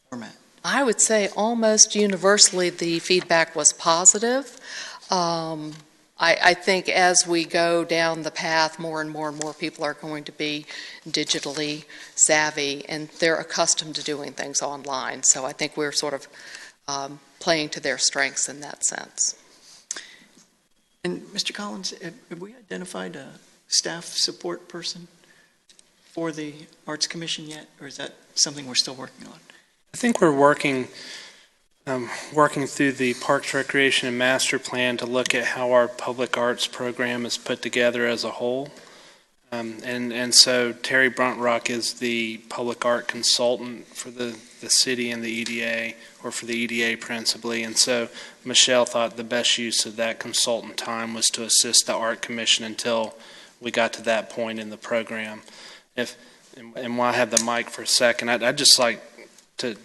format?
I would say almost universally the feedback was positive. I think as we go down the path, more and more people are going to be digitally savvy, and they're accustomed to doing things online. So I think we're sort of playing to their strengths in that sense.
And Mr. Collins, have we identified a staff support person for the Arts Commission yet, or is that something we're still working on?
I think we're working through the Parks, Recreation, and Master Plan to look at how our public arts program is put together as a whole. And so Terry Bruntrock is the public art consultant for the city and the EDA, or for the EDA principally. And so Michelle thought the best use of that consultant time was to assist the Art Commission until we got to that point in the program. And while I have the mic for a second, I'd just like to,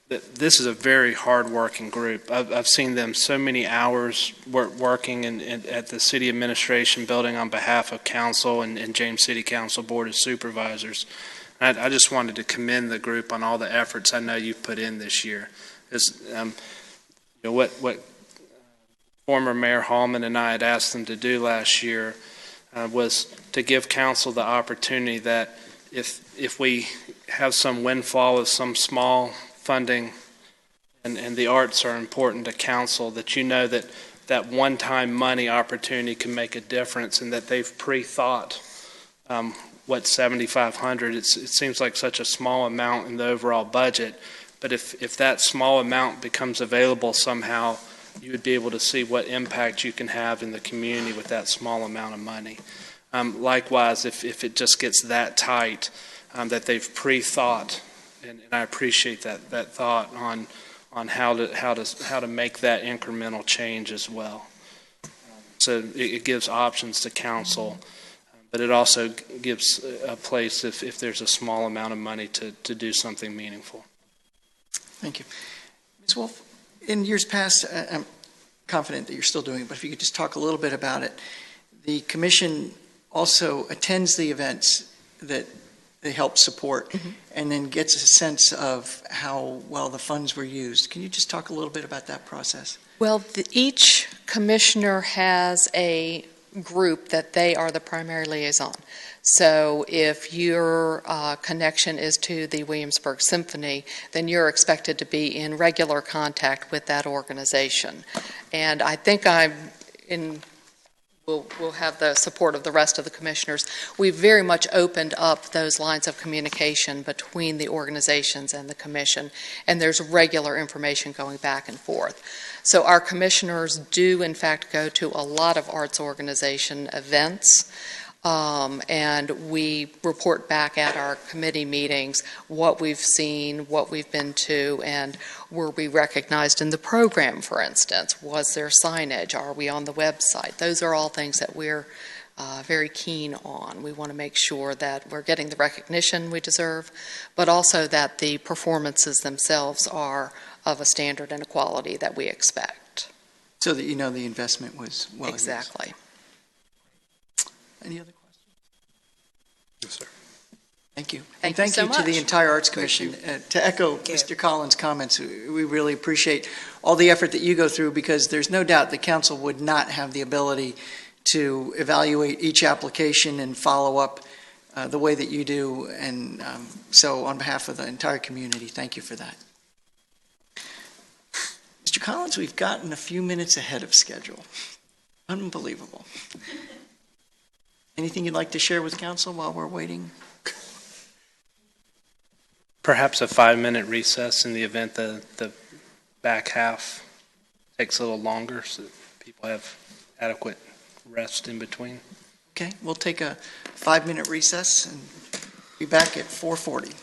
this is a very hard-working group. I've seen them so many hours working at the city administration building on behalf of council and James City Council Board of Supervisors. I just wanted to commend the group on all the efforts I know you've put in this year. What former Mayor Hallman and I had asked them to do last year was to give council the opportunity that if we have some windfall of some small funding, and the arts are important to council, that you know that one-time money opportunity can make a difference, and that they've pre-thought what $7,500. It seems like such a small amount in the overall budget, but if that small amount becomes available somehow, you would be able to see what impact you can have in the community with that small amount of money. Likewise, if it just gets that tight, that they've pre-thought, and I appreciate that thought on how to make that incremental change as well. So it gives options to council, but it also gives a place if there's a small amount of money to do something meaningful.
Thank you. Ms. Wolf, in years past, I'm confident that you're still doing it, but if you could just talk a little bit about it. The commission also attends the events that they help support, and then gets a sense of how well the funds were used. Can you just talk a little bit about that process?
Well, each commissioner has a group that they are the primary liaison. So if your connection is to the Williamsburg Symphony, then you're expected to be in regular contact with that organization. And I think we'll have the support of the rest of the commissioners. We've very much opened up those lines of communication between the organizations and the commission, and there's regular information going back and forth. So our commissioners do, in fact, go to a lot of arts organization events, and we report back at our committee meetings what we've seen, what we've been to, and were we recognized in the program, for instance? Was there signage? Are we on the website? Those are all things that we're very keen on. We want to make sure that we're getting the recognition we deserve, but also that the performances themselves are of a standard and a quality that we expect.
So that you know the investment was well used.
Exactly.
Any other questions?
Yes, sir.
Thank you.
Thank
And
you so
to the
much.
entire Arts Commission. To echo Mr. Collins' comments, we really appreciate all the effort that you go through, because there's no doubt the council would not have the ability to evaluate each application and follow up the way that you do. And so on behalf of the entire community, thank you for that. Mr. Collins, we've gotten a few minutes ahead of schedule. Unbelievable. Anything you'd like to share with council while we're waiting?
Perhaps a 5-minute recess in the event the back half takes a little longer, so that people have adequate rest in between.
Okay, we'll take a 5-minute recess and be back at 4:40.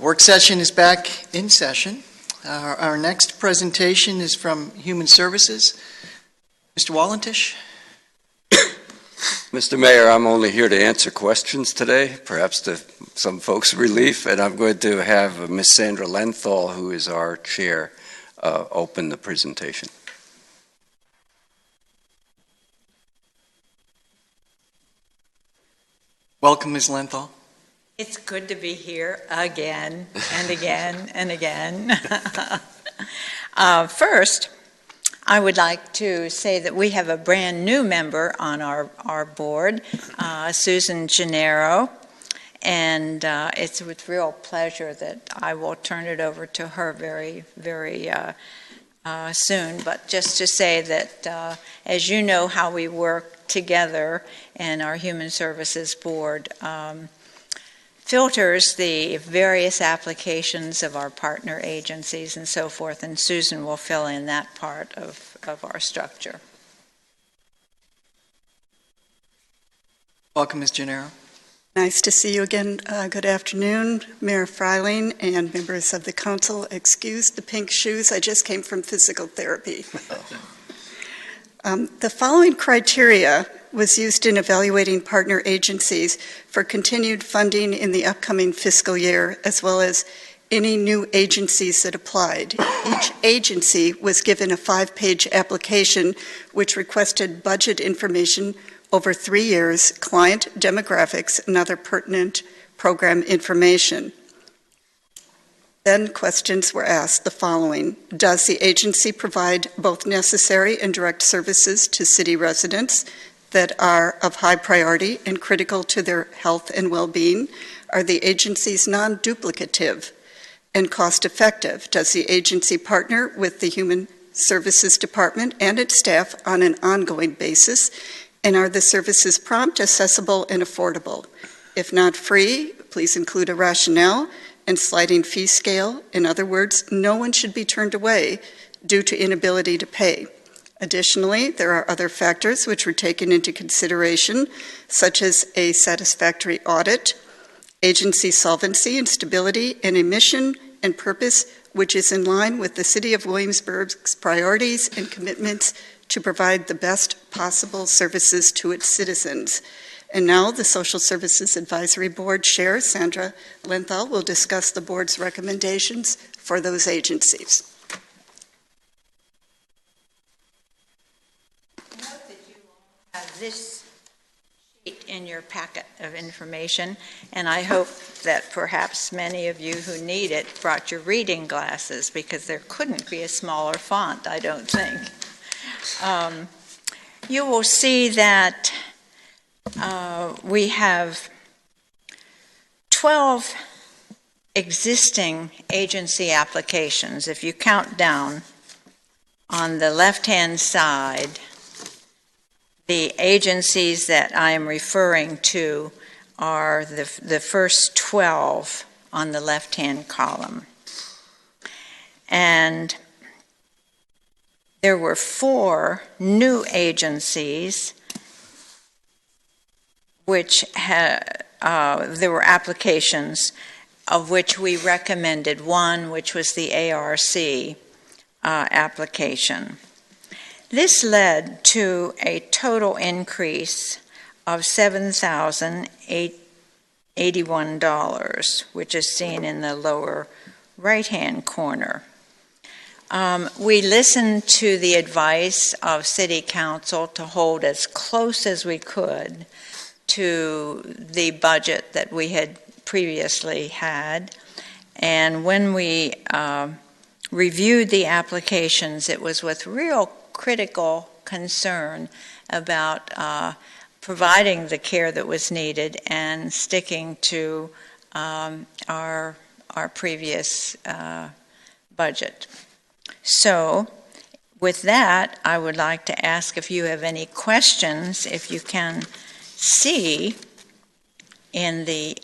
Work session is back in session. Our next presentation is from Human Services. Mr. Wallentish?
Mr. Mayor, I'm only here to answer questions today, perhaps to some folks' relief, and I'm going to have Ms. Sandra Lenthal, who is our chair, open the presentation.
Welcome, Ms. Lenthal.
It's good to be here again and again and again. First, I would like to say that we have a brand new member on our board, Susan Gennaro, and it's with real pleasure that I will turn it over to her very, very soon. But just to say that, as you know how we work together in our Human Services Board, filters the various applications of our partner agencies and so forth, and Susan will fill in that part of our structure.
Welcome, Ms. Gennaro.
Nice to see you again. Good afternoon, Mayor Freiling and members of the council. Excuse the pink shoes. I just came from physical therapy. The following criteria was used in evaluating partner agencies for continued funding in the upcoming fiscal year, as well as any new agencies that applied. Each agency was given a 5-page application which requested budget information over 3 years, client demographics, and other pertinent program information. Then questions were asked the following: does the agency provide both necessary and direct services to city residents that are of high priority and critical to their health and well-being? Are the agencies non-duplicative and cost-effective? Does the agency partner with the Human Services Department and its staff on an ongoing basis? And are the services prompt, accessible, and affordable? If not free, please include a rationale and sliding fee scale. In other words, no one should be turned away due to inability to pay. Additionally, there are other factors which were taken into consideration, such as a satisfactory audit, agency solvency and stability, and a mission and purpose which is in line with the City of Williamsburg's priorities and commitments to provide the best possible services to its citizens. And now the Social Services Advisory Board Chair, Sandra Lenthal, will discuss the board's recommendations for those agencies.
Note that you have this sheet in your packet of information, and I hope that perhaps many of you who need it brought your reading glasses, because there couldn't be a smaller font, I don't think. You will see that we have 12 existing agency applications. If you count down on the left-hand side, the agencies that I am referring to are the first 12 on the left-hand column. And there were 4 new agencies which there were applications of which we recommended one, which was the ARC application. This led to a total increase of $7,081, which is seen in the lower right-hand corner. We listened to the advice of City Council to hold as close as we could to the budget that we had previously had. And when we reviewed the applications, it was with real critical concern about providing the care that was needed and sticking to our previous budget. So with that, I would like to ask if you have any questions. If you can see in the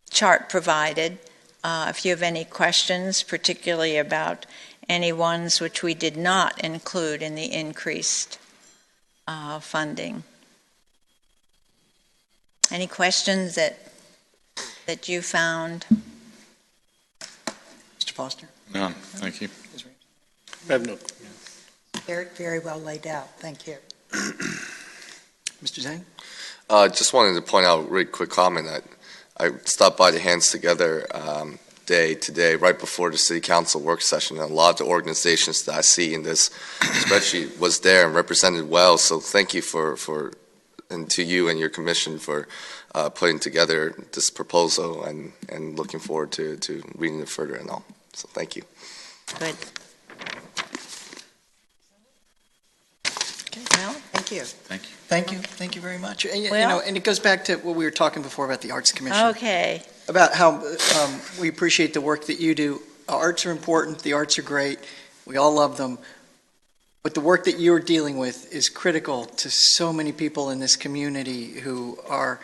chart provided, if you have any questions, particularly about any ones which we did not include in the increased funding. Any questions that that you found?
Mr. Foster?
None, thank you.
I have no.
Very, very well laid out. Thank you.
Mr. Zhang?
Just wanted to point out a really quick comment that I stopped by the Hands Together day today, right before the City Council work session, and a lot of the organizations that I see in this spreadsheet was there and represented well. So thank you and to you and your commission for putting together this proposal and looking forward to reading it further and all. So thank you.
Good. Well,
Thank you.
Thank you.
Thank you. Thank you very much. And,
Well-
and it goes back to what we were talking before about the Arts Commission.
okay.
About how we appreciate the work that you do. Arts are important. The arts are great. We all love them. But the work that you're dealing with is critical to so many people in this community who are,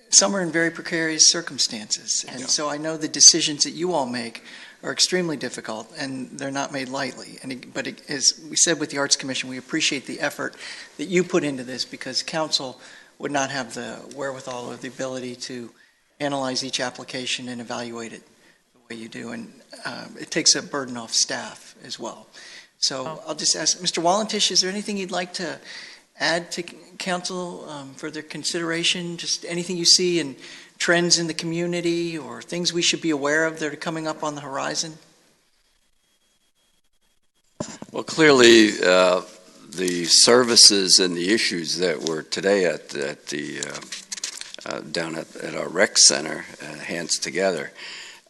some are in very precarious circumstances. And so I know the decisions that you all make are extremely difficult, and they're not made lightly. But as we said with the Arts Commission, we appreciate the effort that you put into this, because council would not have the wherewithal or the ability to analyze each application and evaluate it the way you do. And it takes a burden off staff as well. So I'll just ask, Mr. Wallentish, is there anything you'd like to add to council for their consideration? Just anything you see in trends in the community or things we should be aware of that are coming up on the horizon?
Well, clearly, the services and the issues that were today at the down at our rec center, Hands Together,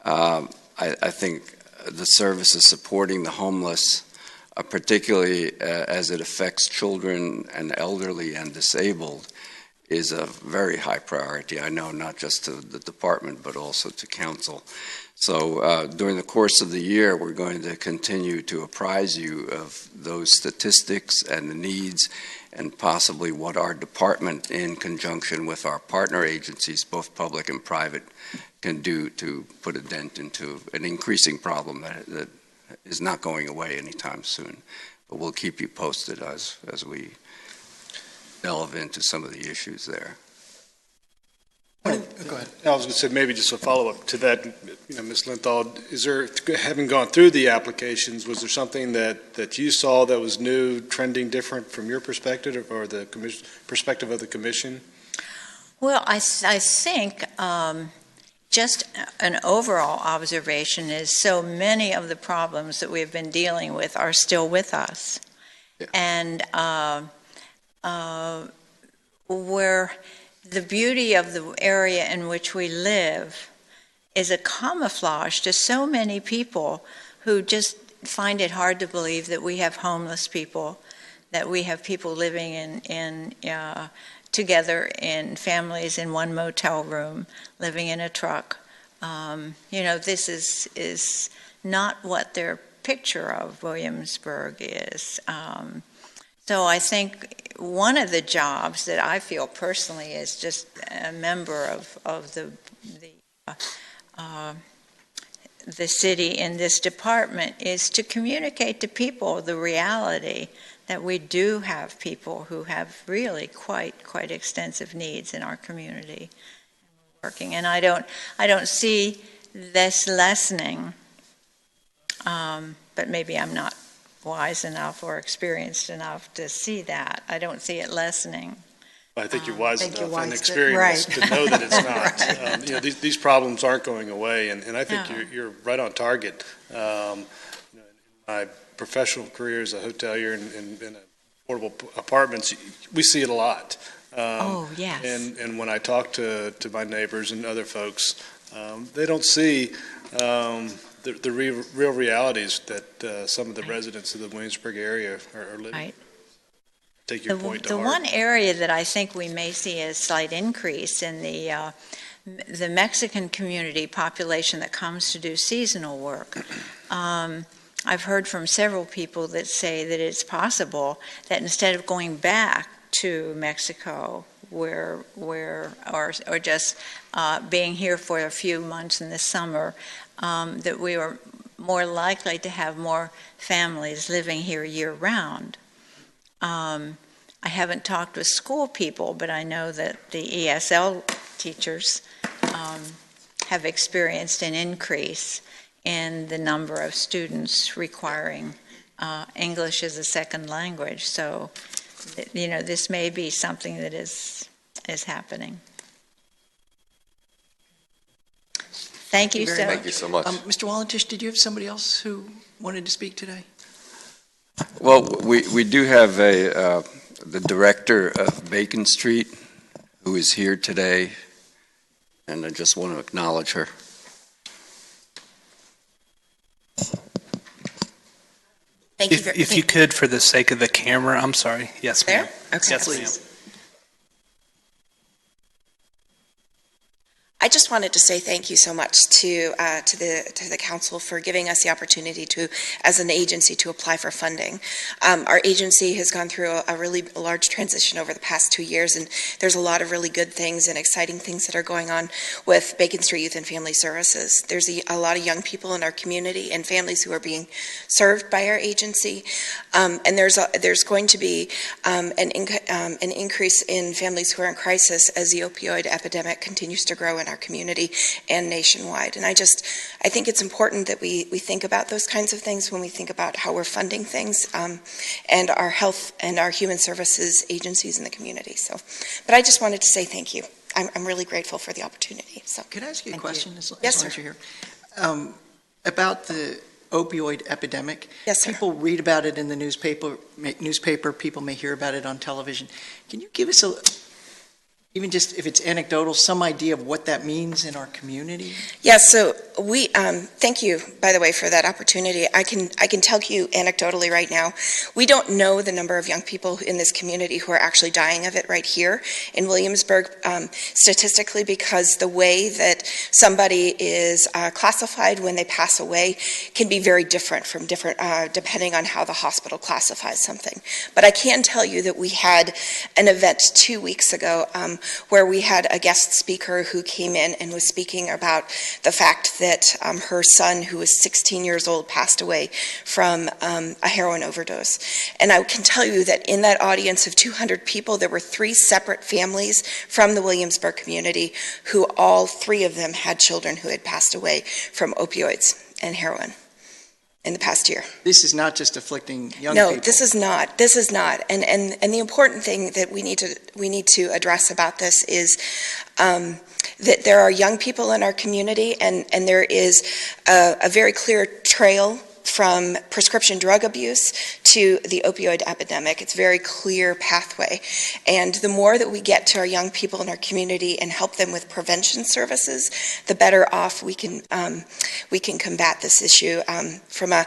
I think the services supporting the homeless, particularly as it affects children and elderly and disabled, is a very high priority. I know not just to the department, but also to council. So during the course of the year, we're going to continue to apprise you of those statistics and the needs, and possibly what our department, in conjunction with our partner agencies, both public and private, can do to put a dent into an increasing problem that is not going away anytime soon. But we'll keep you posted as we delve into some of the issues there.
Go ahead.
I was going to say, maybe just a follow-up to that, Ms. Lenthal, is there, having gone through the applications, was there something that you saw that was new, trending different from your perspective or the perspective of the commission?
Well, I think just an overall observation is so many of the problems that we've been dealing with are still with us. Yeah. And where the beauty of the area in which we live is a camouflage to so many people who just find it hard to believe that we have homeless people, that we have people living in together in families in one motel room, living in a truck. This is not what their picture of Williamsburg is. So I think one of the jobs that I feel personally is just a member of the city in this department is to communicate to people the reality that we do have people who have really quite extensive needs in our community. Working, and I don't see this lessening, but maybe I'm not wise enough or experienced enough to see that. I don't see it lessening.
I think you're wise enough and experienced to know that it's not.
Right.
These problems aren't going away, and I think you're right on target. In my professional career as a hotelier in affordable apartments, we see it a lot.
Yes.
And when I talk to my neighbors and other folks, they don't see the real realities that some of the residents of the Williamsburg area are living. Right. Take your point to heart.
The one area that I think we may see a slight increase in the Mexican community population that comes to do seasonal work. I've heard from several people that say that it's possible that instead of going back to Mexico, or just being here for a few months in the summer, that we are more likely to have more families living here year-round. I haven't talked with school people, but I know that the ESL teachers have experienced an increase in the number of students requiring English as a second language. So, this may be something that is happening. Thank you so much.
Thank you so much.
Mr. Wallendish, did you have somebody else who wanted to speak today?
Well, we do have the director of Bacon Street who is here today, and I just want to acknowledge her.
Thank you.
If you could, for the sake of the camera, I'm sorry. Yes, ma'am.
There? Okay.
Yes,
Please.
ma'am.
I just wanted to say thank you so much to the council for giving us the opportunity to, as an agency, to apply for funding. Our agency has gone through a really large transition over the past 2 years, and there's a lot of really good things and exciting things that are going on with Bacon Street Youth and Family Services. There's a lot of young people in our community and families who are being served by our agency, and there's going to be an increase in families who are in crisis as the opioid epidemic continues to grow in our community and nationwide. And I think it's important that we think about those kinds of things when we think about how we're funding things and our health and our human services agencies in the community. So, but I just wanted to say thank you. I'm really grateful for the opportunity. So,
Could I ask you a question? As
Yes,
long as
sir.
you're here? About the opioid epidemic.
Yes, sir.
People read about it in the newspaper. People may hear about it on television. Can you give us even just if it's anecdotal, some idea of what that means in our community?
Yes, so we thank you, by the way, for that opportunity. I can tell you anecdotally right now, we don't know the number of young people in this community who are actually dying of it right here in Williamsburg, statistically, because the way that somebody is classified when they pass away can be very different depending on how the hospital classifies something. But I can tell you that we had an event 2 weeks ago where we had a guest speaker who came in and was speaking about the fact that her son, who was 16 years old, passed away from a heroin overdose. And I can tell you that in that audience of 200 people, there were 3 separate families from the Williamsburg community who all 3 of them had children who had passed away from opioids and heroin in the past year.
This is not just afflicting young people.
No, this is not. This is not. And the important thing that we need to address about this is that there are young people in our community, and there is a very clear trail from prescription drug abuse to the opioid epidemic. It's a very clear pathway. And the more that we get to our young people in our community and help them with prevention services, the better off we can combat this issue from a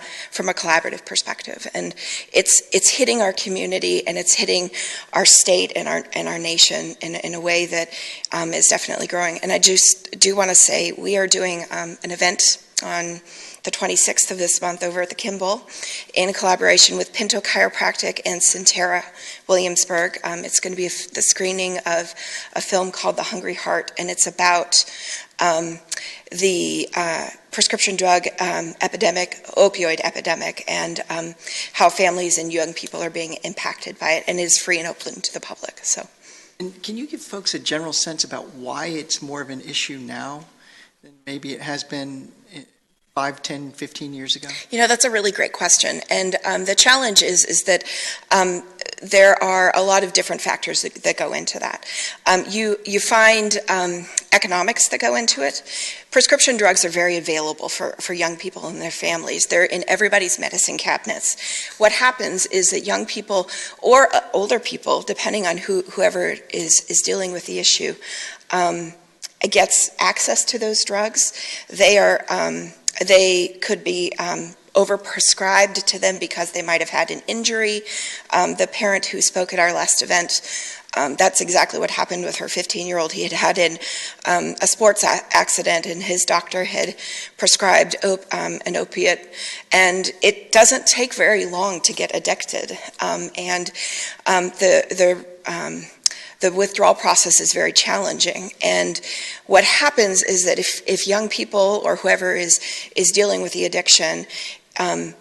collaborative perspective. And it's hitting our community, and it's hitting our state and our nation in a way that is definitely growing. And I just do want to say we are doing an event on the 26th of this month over at the Kimball in collaboration with Pinto Chiropractic and Centera Williamsburg. It's going to be the screening of a film called The Hungry Heart, and it's about the prescription drug epidemic, opioid epidemic, and how families and young people are being impacted by it, and it is free and open to the public. So,
And can you give folks a general sense about why it's more of an issue now than maybe it has been 5, 10, 15 years ago?
That's a really great question. And the challenge is that there are a lot of different factors that go into that. You find economics that go into it. Prescription drugs are very available for young people and their families. They're in everybody's medicine cabinets. What happens is that young people or older people, depending on whoever is dealing with the issue, gets access to those drugs. They could be overprescribed to them because they might have had an injury. The parent who spoke at our last event, that's exactly what happened with her 15-year-old. He had a sports accident, and his doctor had prescribed an opiate, and it doesn't take very long to get addicted. The withdrawal process is very challenging. And what happens is that if young people or whoever is dealing with the addiction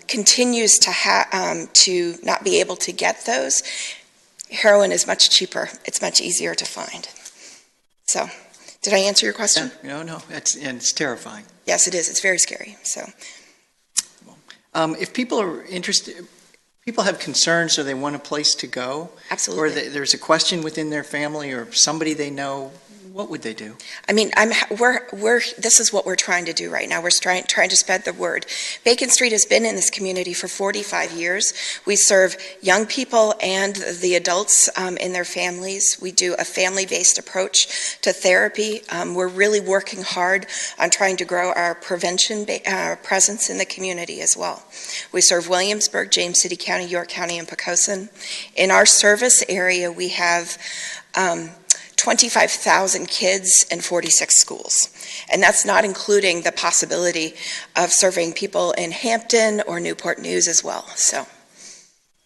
continues to not be able to get those, heroin is much cheaper. It's much easier to find. So Did I answer your question?
Yeah, no, it's terrifying.
Yes, it is. It's very scary. So,
If people are interested, people have concerns or they want a place to go,
absolutely.
or there's a question within their family or somebody they know, what would they do?
I mean, this is what we're trying to do right now. We're trying to spread the word. Bacon Street has been in this community for 45 years. We serve young people and the adults in their families. We do a family-based approach to therapy. We're really working hard on trying to grow our prevention presence in the community as well. We serve Williamsburg, James City County, York County, and Poquoson. In our service area, we have 25,000 kids and 46 schools. And that's not including the possibility of serving people in Hampton or Newport News as well. So,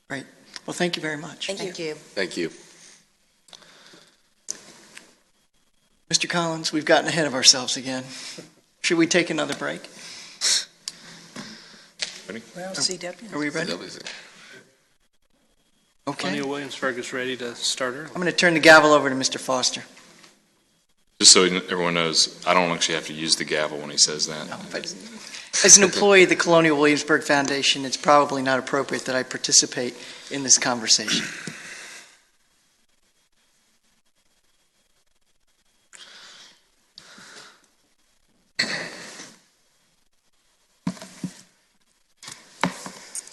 Great. Well, thank you very much.
Thank you.
Thank you.
Mr. Collins, we've gotten ahead of ourselves again. Should we take another break?
Ready?
Well, CW.
Are we ready? Okay.
Colonial Williamsburg is ready to start early.
I'm going to turn the gavel over to Mr. Foster.
Just so everyone knows, I don't actually have to use the gavel when he says that.
No, but as an employee of the Colonial Williamsburg Foundation, it's probably not appropriate that I participate in this conversation.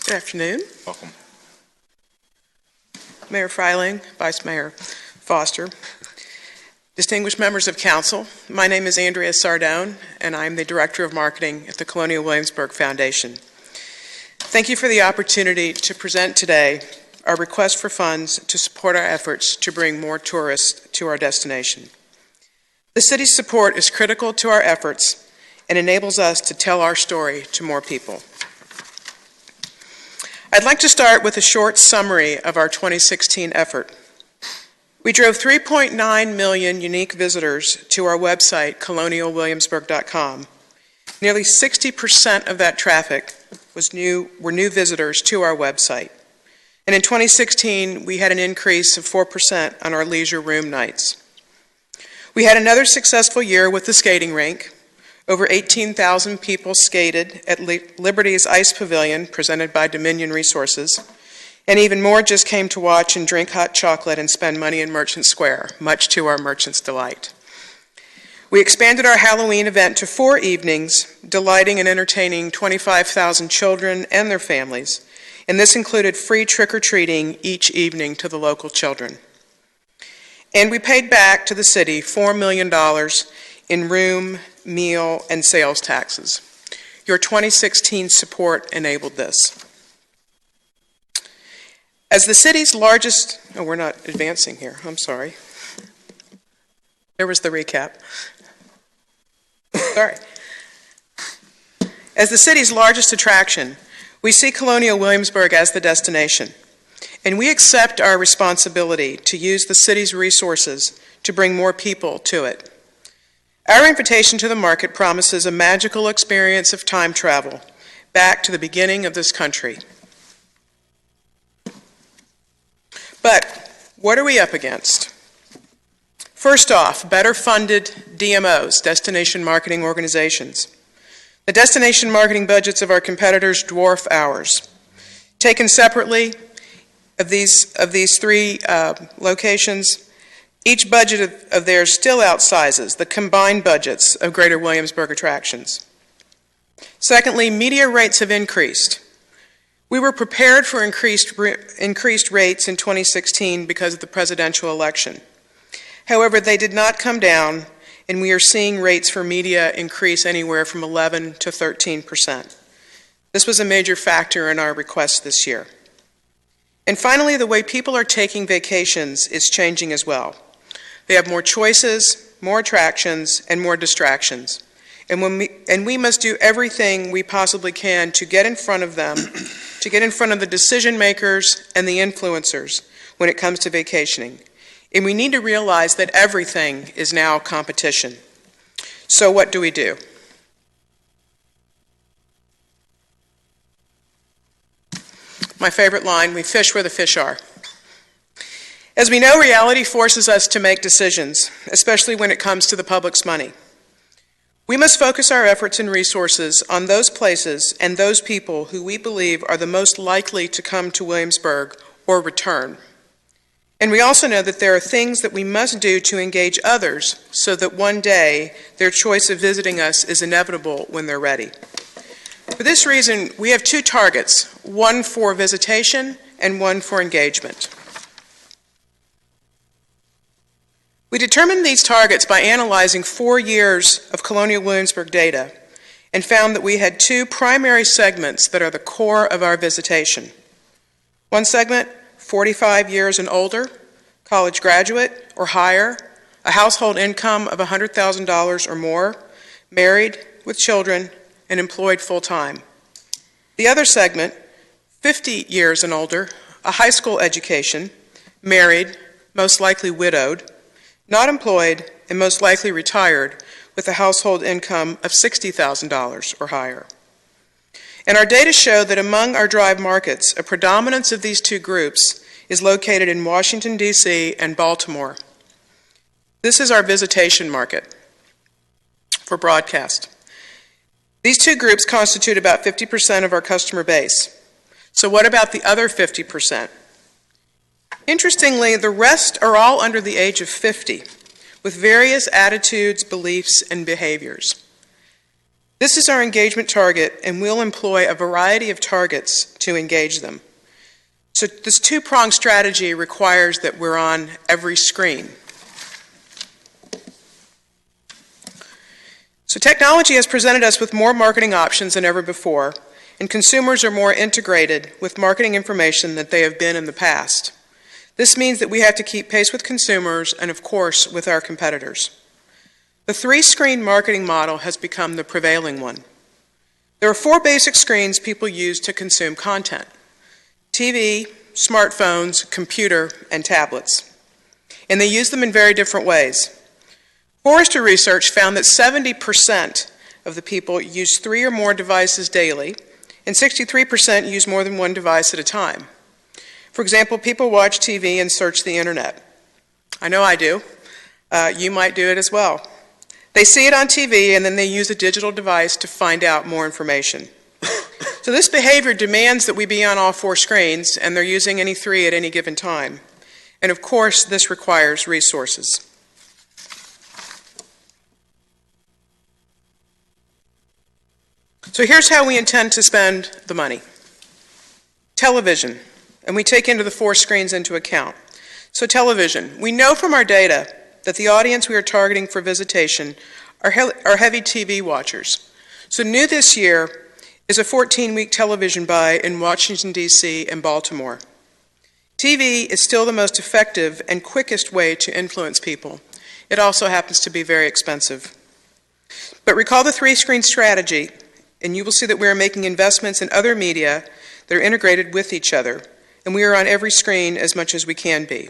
Good afternoon.
Welcome.
Mayor Freiling, Vice Mayor Foster, distinguished members of council, my name is Andrea Sardone, and I'm the Director of Marketing at the Colonial Williamsburg Foundation. Thank you for the opportunity to present today our request for funds to support our efforts to bring more tourists to our destination. The city's support is critical to our efforts and enables us to tell our story to more people. I'd like to start with a short summary of our 2016 effort. We drove 3.9 million unique visitors to our website, colonialwilliamsburg.com. Nearly 60% of that traffic were new visitors to our website. And in 2016, we had an increase of 4% on our leisure room nights. We had another successful year with the skating rink. Over 18,000 people skated at Liberty's Ice Pavilion, presented by Dominion Resources, and even more just came to watch and drink hot chocolate and spend money in Merchant Square, much to our merchants' delight. We expanded our Halloween event to 4 evenings, delighting and entertaining 25,000 children and their families, and this included free trick-or-treating each evening to the local children. And we paid back to the city $4 million in room, meal, and sales taxes. Your 2016 support enabled this. As the city's largest, oh, we're not advancing here, I'm sorry. There was the recap. Sorry. As the city's largest attraction, we see Colonial Williamsburg as the destination, and we accept our responsibility to use the city's resources to bring more people to it. Our invitation to the market promises a magical experience of time travel back to the beginning of this country. But what are we up against? First off, better funded DMOs, destination marketing organizations. The destination marketing budgets of our competitors dwarf ours. Taken separately, of these 3 locations, each budget of theirs still outsizes the combined budgets of Greater Williamsburg attractions. Secondly, media rates have increased. We were prepared for increased rates in 2016 because of the presidential election. However, they did not come down, and we are seeing rates for media increase anywhere from 11 to 13%. This was a major factor in our request this year. And finally, the way people are taking vacations is changing as well. They have more choices, more attractions, and more distractions. And we must do everything we possibly can to get in front of them, to get in front of the decision makers and the influencers when it comes to vacationing. And we need to realize that everything is now competition. So what do we do? My favorite line, we fish where the fish are. As we know, reality forces us to make decisions, especially when it comes to the public's money. We must focus our efforts and resources on those places and those people who we believe are the most likely to come to Williamsburg or return. And we also know that there are things that we must do to engage others so that one day their choice of visiting us is inevitable when they're ready. For this reason, we have two targets, one for visitation and one for engagement. We determined these targets by analyzing 4 years of Colonial Williamsburg data and found that we had two primary segments that are the core of our visitation. One segment, 45 years and older, college graduate or higher, a household income of $100,000 or more, married, with children, and employed full-time. The other segment, 50 years and older, a high school education, married, most likely widowed, not employed, and most likely retired, with a household income of $60,000 or higher. And our data show that among our drive markets, a predominance of these two groups is located in Washington, D.C. and Baltimore. This is our visitation market for broadcast. These two groups constitute about 50% of our customer base. So what about the other 50%? Interestingly, the rest are all under the age of 50, with various attitudes, beliefs, and behaviors. This is our engagement target, and we'll employ a variety of targets to engage them. So this two-pronged strategy requires that we're on every screen. So technology has presented us with more marketing options than ever before, and consumers are more integrated with marketing information than they have been in the past. This means that we have to keep pace with consumers and, of course, with our competitors. The three-screen marketing model has become the prevailing one. There are 4 basic screens people use to consume content: TV, smartphones, computer, and tablets. And they use them in very different ways. Forrester research found that 70% of the people use 3 or more devices daily, and 63% use more than one device at a time. For example, people watch TV and search the internet. I know I do. You might do it as well. They see it on TV and then they use a digital device to find out more information. So this behavior demands that we be on all 4 screens, and they're using any 3 at any given time. And of course, this requires resources. So here's how we intend to spend the money. Television. And we take the 4 screens into account. So television. We know from our data that the audience we are targeting for visitation are heavy TV watchers. So new this year is a 14-week television buy in Washington, D.C. and Baltimore. TV is still the most effective and quickest way to influence people. It also happens to be very expensive. But recall the 3-screen strategy, and you will see that we are making investments in other media that are integrated with each other. And we are on every screen as much as we can be.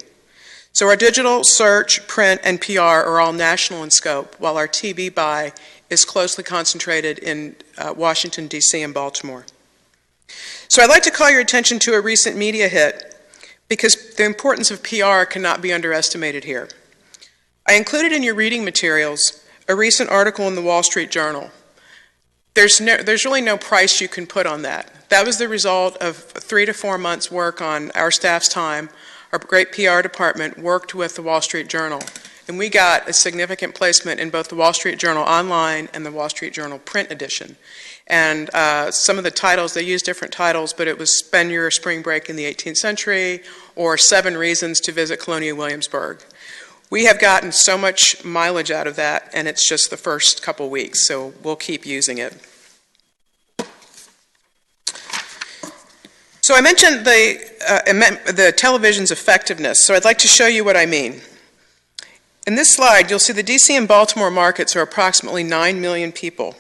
So our digital, search, print, and PR are all national in scope, while our TV buy is closely concentrated in Washington, D.C. and Baltimore. So I'd like to call your attention to a recent media hit, because the importance of PR cannot be underestimated here. I included in your reading materials a recent article in the Wall Street Journal. There's really no price you can put on that. That was the result of 3 to 4 months' work on our staff's time. Our great PR department worked with the Wall Street Journal, and we got a significant placement in both the Wall Street Journal online and the Wall Street Journal print edition. And some of the titles, they used different titles, but it was Spend Your Spring Break in the 18th Century or 7 Reasons to Visit Colonial Williamsburg. We have gotten so much mileage out of that, and it's just the first couple weeks, so we'll keep using it. So I mentioned the television's effectiveness, so I'd like to show you what I mean. In this slide, you'll see the DC and Baltimore markets are approximately 9 million people.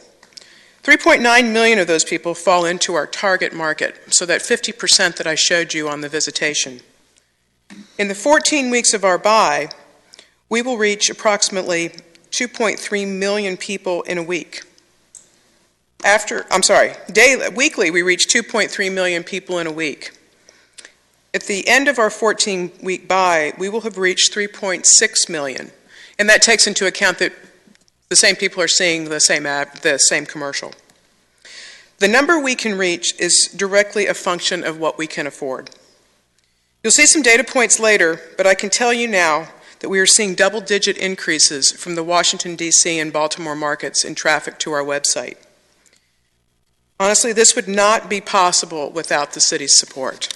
3.9 million of those people fall into our target market, so that 50% that I showed you on the visitation. In the 14 weeks of our buy, we will reach approximately 2.3 million people in a week. Weekly we reach 2.3 million people in a week. At the end of our 14-week buy, we will have reached 3.6 million, and that takes into account that the same people are seeing the same commercial. The number we can reach is directly a function of what we can afford. You'll see some data points later, but I can tell you now that we are seeing double-digit increases from the Washington, D.C. and Baltimore markets in traffic to our website. Honestly, this would not be possible without the city's support.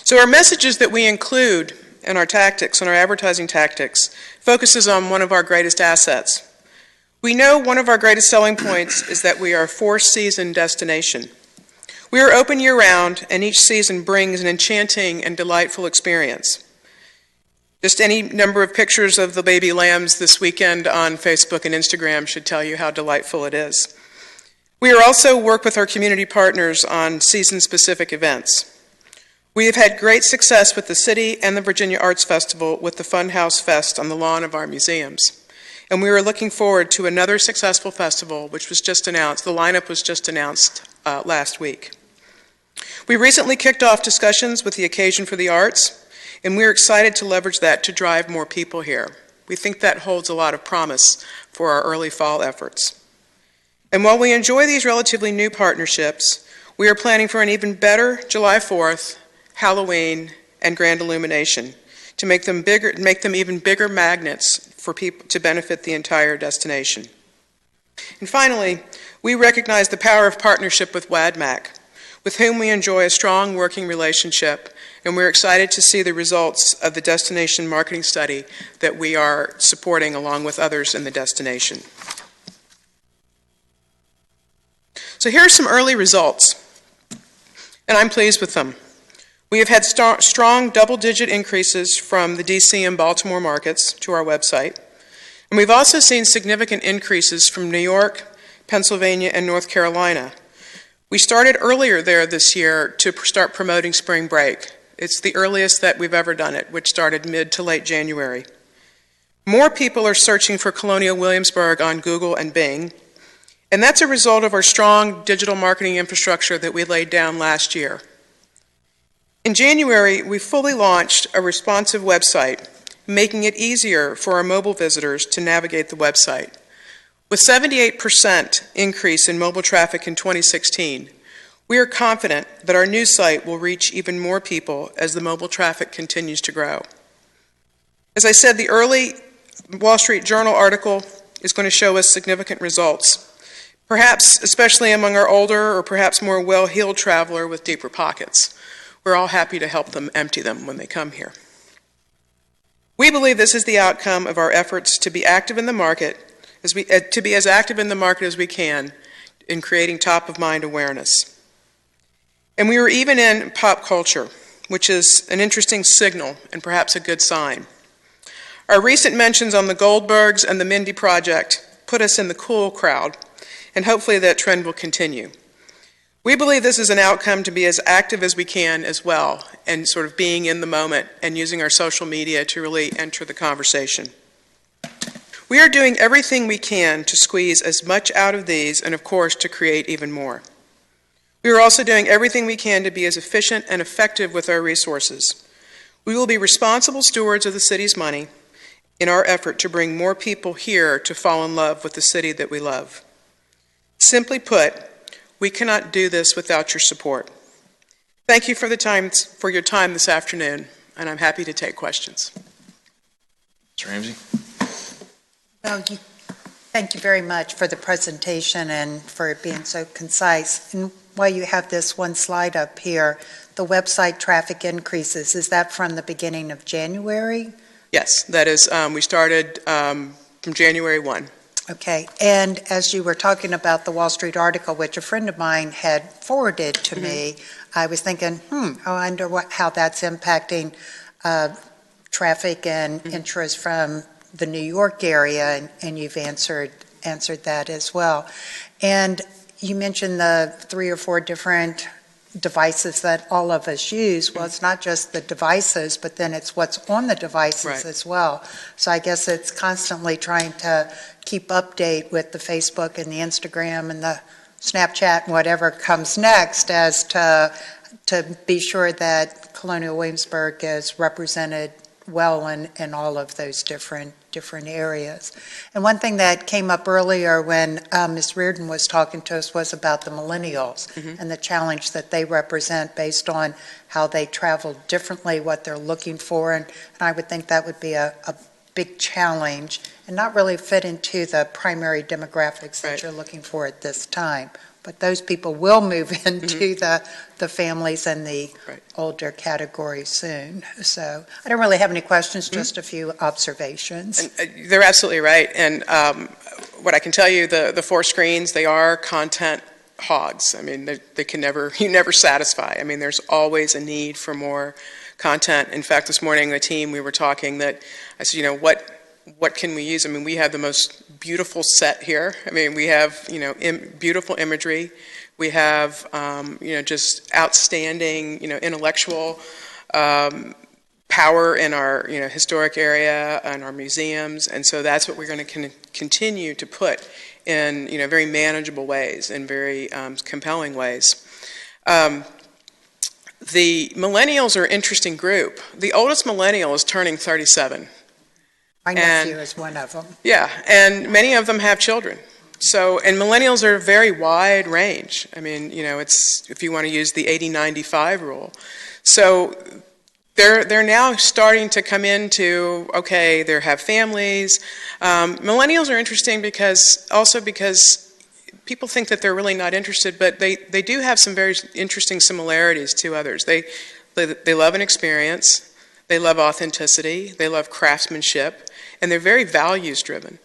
So our messages that we include in our tactics, in our advertising tactics, focuses on one of our greatest assets. We know one of our greatest selling points is that we are a four-season destination. We are open year-round, and each season brings an enchanting and delightful experience. Just any number of pictures of the baby lambs this weekend on Facebook and Instagram should tell you how delightful it is. We also work with our community partners on season-specific events. We have had great success with the city and the Virginia Arts Festival with the Funhouse Fest on the lawn of our museums. And we are looking forward to another successful festival, which was just announced. The lineup was just announced last week. We recently kicked off discussions with the Occasion for the Arts, and we're excited to leverage that to drive more people here. We think that holds a lot of promise for our early fall efforts. And while we enjoy these relatively new partnerships, we are planning for an even better July 4th, Halloween, and Grand Illumination to make them even bigger magnets for people to benefit the entire destination. And finally, we recognize the power of partnership with WADMAC, with whom we enjoy a strong working relationship, and we're excited to see the results of the destination marketing study that we are supporting along with others in the destination. So here are some early results, and I'm pleased with them. We have had strong double-digit increases from the DC and Baltimore markets to our website, and we've also seen significant increases from New York, Pennsylvania, and North Carolina. We started earlier there this year to start promoting spring break. It's the earliest that we've ever done it, which started mid to late January. More people are searching for Colonial Williamsburg on Google and Bing, and that's a result of our strong digital marketing infrastructure that we laid down last year. In January, we fully launched a responsive website, making it easier for our mobile visitors to navigate the website. With 78% increase in mobile traffic in 2016, we are confident that our new site will reach even more people as the mobile traffic continues to grow. As I said, the early Wall Street Journal article is going to show us significant results, perhaps especially among our older or perhaps more well-heeled traveler with deeper pockets. We're all happy to help them empty them when they come here. We believe this is the outcome of our efforts to be active in the market, to be as active in the market as we can in creating top-of-mind awareness. And we were even in pop culture, which is an interesting signal and perhaps a good sign. Our recent mentions on the Goldbergs and the Mindy Project put us in the cool crowd, and hopefully that trend will continue. We believe this is an outcome to be as active as we can as well, and sort of being in the moment and using our social media to really enter the conversation. We are doing everything we can to squeeze as much out of these and, of course, to create even more. We are also doing everything we can to be as efficient and effective with our resources. We will be responsible stewards of the city's money in our effort to bring more people here to fall in love with the city that we love. Simply put, we cannot do this without your support. Thank you for your time this afternoon, and I'm happy to take questions.
Mr. Ramsey?
Well, thank you very much for the presentation and for it being so concise. And while you have this one slide up here, the website traffic increases, is that from the beginning of January?
Yes, that is, we started from January 1.
Okay, and as you were talking about the Wall Street article, which a friend of mine had forwarded to me, I was thinking, I wonder how that's impacting traffic and interest from the New York area, and you've answered that as well. And you mentioned the 3 or 4 different devices that all of us use. Well, it's not just the devices, but then it's what's on the devices as well. So I guess it's constantly trying to keep update with the Facebook and the Instagram and the Snapchat and whatever comes next as to be sure that Colonial Williamsburg is represented well in all of those different areas. And one thing that came up earlier when Ms. Reardon was talking to us was about the millennials and the challenge that they represent based on how they travel differently, what they're looking for, and I would think that would be a big challenge and not really fit into the primary demographics that you're looking for at this time. But those people will move into the families and the older categories soon. So I don't really have any questions, just a few observations.
And, they're absolutely right. And what I can tell you, the 4 screens, they are content hogs. I mean, they can you never satisfy. I mean, there's always a need for more content. In fact, this morning, the team, we were talking that I said, what can we use? I mean, we have the most beautiful set here. I mean, we have, beautiful imagery. We have, just outstanding, intellectual power in our, historic area and our museums. And so that's what we're going to continue to put in, very manageable ways and very compelling ways. The millennials are an interesting group. The oldest millennial is turning 37.
My nephew is one of them.
Yeah, and many of them have children. So, and millennials are a very wide range. I mean, it's, if you want to use the 80-95 rule. So they're now starting to come into, okay, they have families. Millennials are interesting because people think that they're really not interested, but they do have some very interesting similarities to others. They love an experience. They love authenticity. They love craftsmanship. And they're very values driven.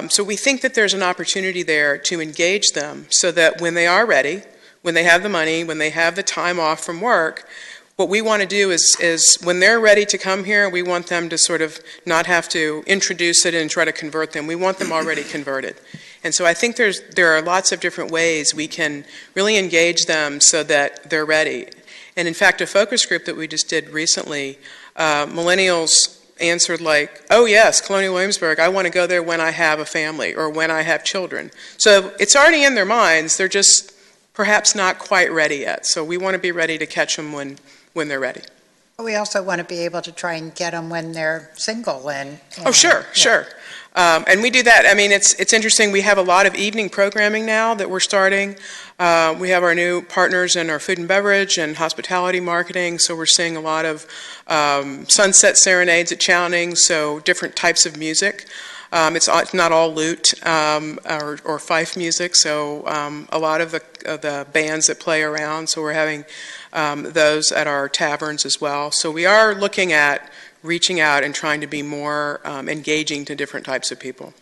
So we think that there's an opportunity there to engage them so that when they are ready, when they have the money, when they have the time off from work, what we want to do is when they're ready to come here, we want them to sort of not have to introduce it and try to convert them. We want them already converted. And so I think there are lots of different ways we can really engage them so that they're ready. And in fact, a focus group that we just did recently, millennials answered like, oh yes, Colonial Williamsburg, I want to go there when I have a family or when I have children. So it's already in their minds, they're just perhaps not quite ready yet. So we want to be ready to catch them when they're ready.
We also want to be able to try and get them when they're single.
Oh, sure. And we do that. I mean, it's interesting. We have a lot of evening programming now that we're starting. We have our new partners in our food and beverage and hospitality marketing, so we're seeing a lot of sunset serenades at Chowning, so different types of music. It's not all lute or fife music, so a lot of the bands that play around, so we're having those at our taverns as well. So we are looking at reaching out and trying to be more engaging to different types of people.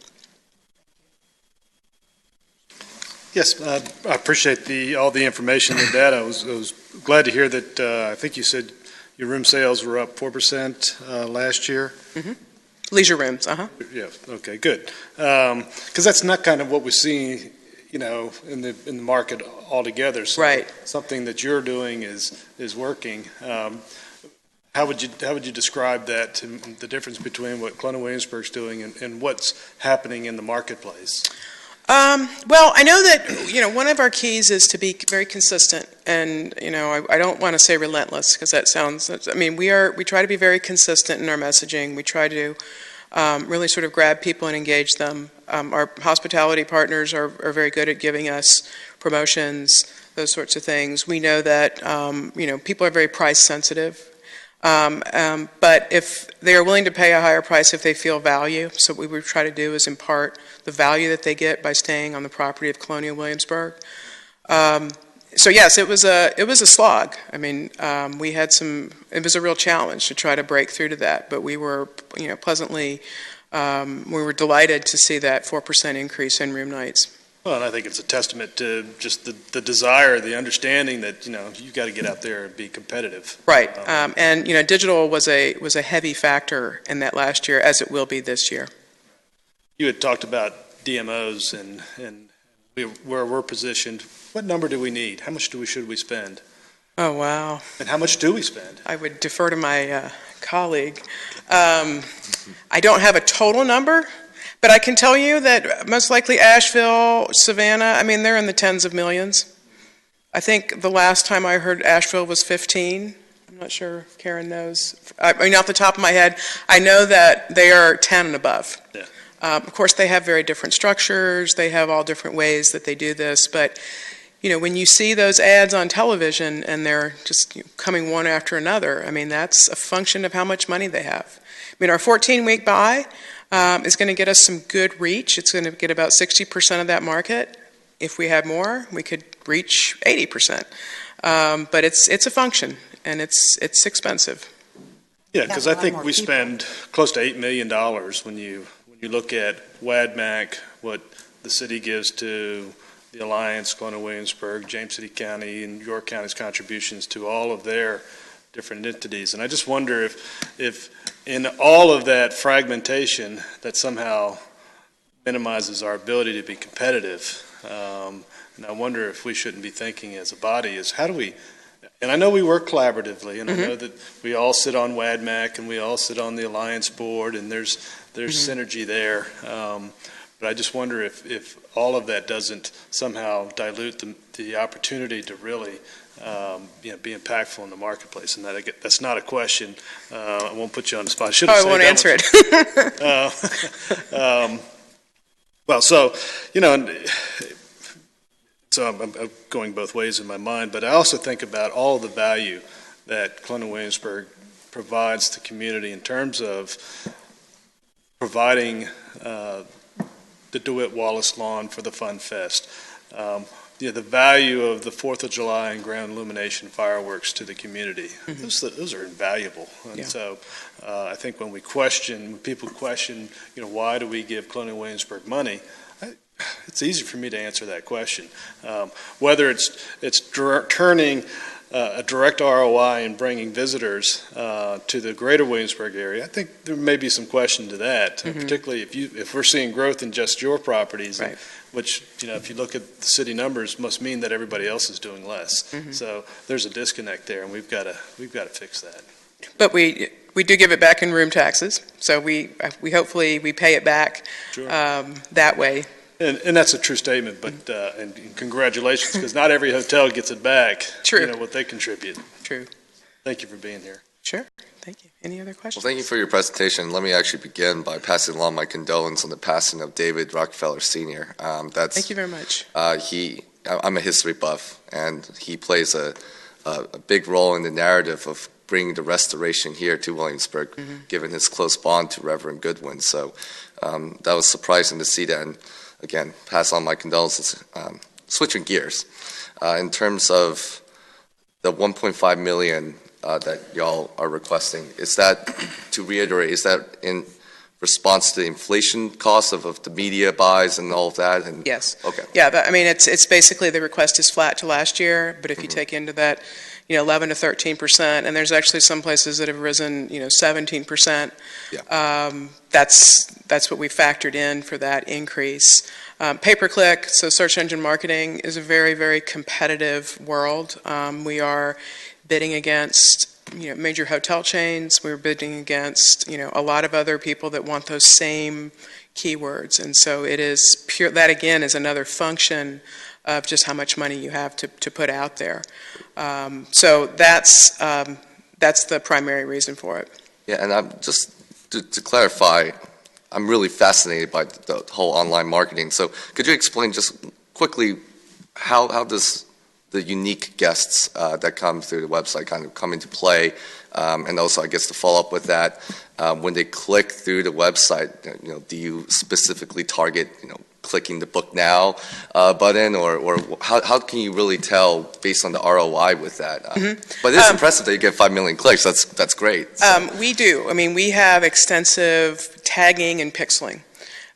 Yes, I appreciate all the information and data. I was glad to hear that I think you said your room sales were up 4% last year.
Mm-hmm. Leisure rooms,
Yeah. Okay. Good. Because that's not kind of what we're seeing, in the market altogether. So
right.
Something that you're doing is working. How would you describe that, the difference between what Colonial Williamsburg's doing and what's happening in the marketplace?
Well, I know that, one of our keys is to be very consistent, and, I don't want to say relentless because that sounds, we try to be very consistent in our messaging. We try to really sort of grab people and engage them. Our hospitality partners are very good at giving us promotions, those sorts of things. We know that, people are very price sensitive. But if they are willing to pay a higher price if they feel value, so what we try to do is impart the value that they get by staying on the property of Colonial Williamsburg. So yes, it was a slog. I mean, it was a real challenge to try to break through to that, but we were, pleasantly, we were delighted to see that 4% increase in room nights.
Well, and I think it's a testament to just the desire, the understanding that, you've got to get out there and be competitive.
Right. And, digital was a heavy factor in that last year, as it will be this year.
You had talked about DMOs and where we're positioned. What number do we need? How much should we spend?
Oh, wow.
And how much do we spend?
I would defer to my colleague. I don't have a total number. But I can tell you that most likely Asheville, Savannah, I mean, they're in the tens of millions. I think the last time I heard Asheville was 15. I'm not sure if Karen knows. I mean, off the top of my head, I know that they are 10 and above.
Yeah.
Of course, they have very different structures. They have all different ways that they do this. But, you know, when you see those ads on television and they're just coming one after another, I mean, that's a function of how much money they have. I mean, our 14-week buy is going to get us some good reach. It's going to get about 60% of that market. If we had more, we could reach 80%. But it's a function, and it's expensive.
Yeah, because I think we spend close to $8 million when you look at WADMAC, what the city gives to the Alliance, Colonial Williamsburg, James City County, and York County's contributions to all of their different entities. And I just wonder if in all of that fragmentation that somehow minimizes our ability to be competitive. And I wonder if we shouldn't be thinking as a body is how do we, and I know we work collaboratively, and I know that we all sit on WADMAC and we all sit on the Alliance board, and there's synergy there. But I just wonder if all of that doesn't somehow dilute the opportunity to really be impactful in the marketplace. And that's not a question. I won't put you on the spot.
I won't answer
it. Well, so, so I'm going both ways in my mind, but I also think about all the value that Colonial Williamsburg provides to the community in terms of providing the DeWitt Wallace lawn for the Fun Fest. The value of the 4th of July and ground illumination fireworks to the community. Those are invaluable. And so I think when people question, why do we give Colonial Williamsburg money? It's easy for me to answer that question. Whether it's turning a direct ROI and bringing visitors to the greater Williamsburg area, I think there may be some question to that, particularly if we're seeing growth in just your properties,
right.
Which, if you look at the city numbers, must mean that everybody else is doing less. So there's a disconnect there, and we've got to fix that.
But we do give it back in room taxes, so we hopefully we pay it back that way.
And that's a true statement, but and congratulations, because not every hotel gets it back.
True.
What they contribute.
True.
Thank you for being here.
Sure. Thank you. Any other questions?
Well, thank you for your presentation. Let me actually begin by passing along my condolence on the passing of David Rockefeller Sr.
Thank you very much.
I'm a history buff, and he plays a big role in the narrative of bringing the restoration here to Williamsburg, given his close bond to Reverend Goodwin. So that was surprising to see that. And again, pass on my condolences. Switching gears, in terms of the $1.5 million that y'all are requesting, is that, to reiterate, is that in response to the inflation costs of the media buys and all of that? And,
yes.
Okay.
Yeah, it's basically the request is flat to last year, but if you take into that, 11 to 13%, and there's actually some places that have risen, 17%.
Yeah.
That's what we factored in for that increase. Pay-per-click, so search engine marketing, is a very, very competitive world. We are bidding against major hotel chains. We're bidding against a lot of other people that want those same keywords, and so it is pure. That again is another function of just how much money you have to put out there. So that's the primary reason for it.
Yeah, and I'm just to clarify, I'm really fascinated by the whole online marketing. So could you explain just quickly how does the unique guests that come through the website kind of come into play? And also, I guess to follow up with that, when they click through the website, do you specifically target, clicking the book now button, or how can you really tell based on the ROI with that? But it's impressive that you get 5 million clicks. That's great. So.
We do. I mean, we have extensive tagging and pixeling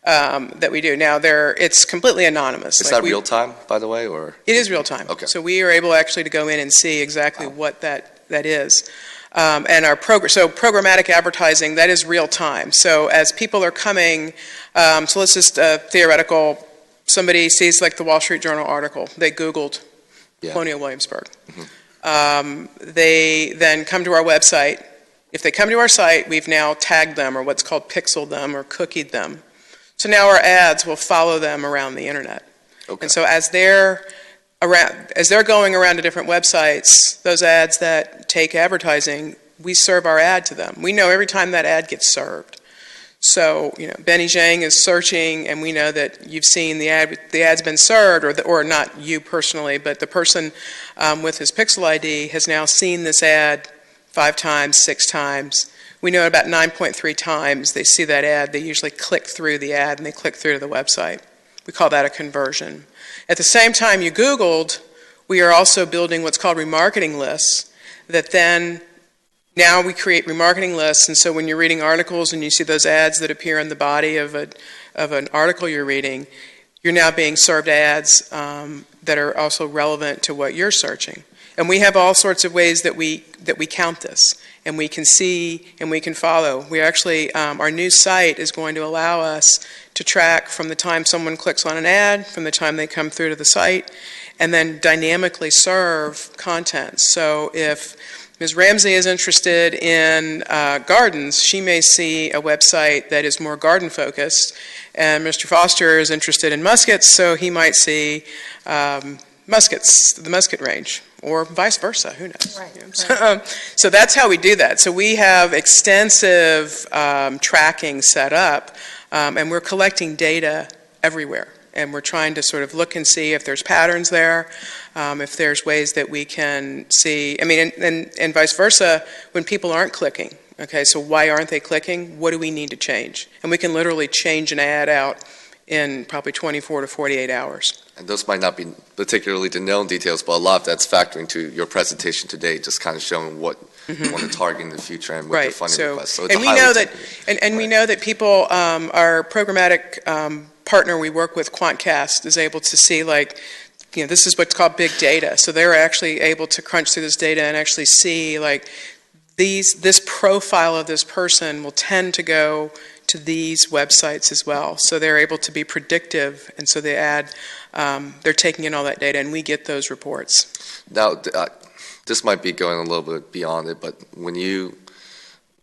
that we do. Now, it's completely anonymous.
Is that real time, by the way, or?
It is real time.
Okay.
So we are able actually to go in and see exactly what that is. And our programmatic advertising, that is real time. So as people are coming, so let's just theoretical, somebody sees like the Wall Street Journal article, they Googled Colonial Williamsburg. They then come to our website. If they come to our site, we've now tagged them, or what's called pixeled them or cookied them. So now our ads will follow them around the internet.
Okay.
And so as they're going around to different websites, those ads that take advertising, we serve our ad to them. We know every time that ad gets served. So, Benny Zhang is searching, and we know that you've seen the ad's been served, or not you personally, but the person with his Pixel ID has now seen this ad 5 times, 6 times. We know about 9.3 times they see that ad, they usually click through the ad and they click through to the website. We call that a conversion. At the same time you Googled, we are also building what's called remarketing lists that then now we create remarketing lists, and so when you're reading articles and you see those ads that appear in the body of an article you're reading, you're now being served ads that are also relevant to what you're searching. And we have all sorts of ways that we count this, and we can see and we can follow. We actually, our new site is going to allow us to track from the time someone clicks on an ad, from the time they come through to the site, and then dynamically serve content. So if Ms. Ramsey is interested in gardens, she may see a website that is more garden focused, and Mr. Foster is interested in muskets, so he might see muskets, the musket range, or vice versa, who knows? Right. So that's how we do that. So we have extensive tracking set up, and we're collecting data everywhere. And we're trying to sort of look and see if there's patterns there, if there's ways that we can see, and vice versa, when people aren't clicking. Okay, so why aren't they clicking? What do we need to change? And we can literally change an ad out in probably 24 to 48 hours.
And those might not be particularly the known details, but a lot of that's factoring to your presentation today, just kind of showing what you want to target in the future and what the funding requests. So it's
and we know that, and we know that people, our programmatic partner we work with, Quantcast, is able to see this is what's called big data. So they're actually able to crunch through this data and actually see this profile of this person will tend to go to these websites as well. So they're able to be predictive, and so they're taking in all that data, and we get those reports.
Now, this might be going a little bit beyond it, but when you're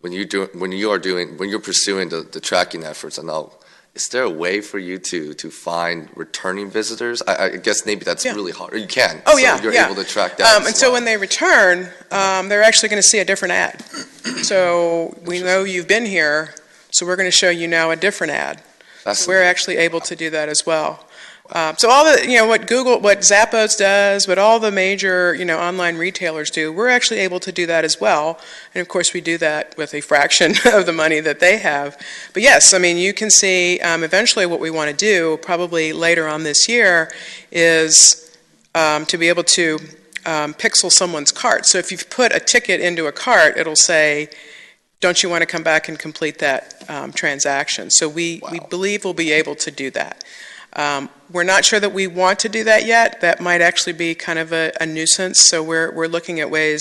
pursuing the tracking efforts, is there a way for you to find returning visitors? I guess maybe that's really hard. Or you can.
Oh,
so
yeah.
You're able to track that.
So when they return, they're actually going to see a different ad. So we know you've been here, so we're going to show you now a different ad. So we're actually able to do that as well. So all the, what Zappos does, what all the major, online retailers do, we're actually able to do that as well. And of course we do that with a fraction of the money that they have. But yes, you can see eventually what we want to do, probably later on this year, is to be able to pixel someone's cart. So if you've put a ticket into a cart, it'll say, don't you want to come back and complete that transaction? So we believe we'll be able to do that. We're not sure that we want to do that yet. That might actually be kind of a nuisance. So we're looking at whether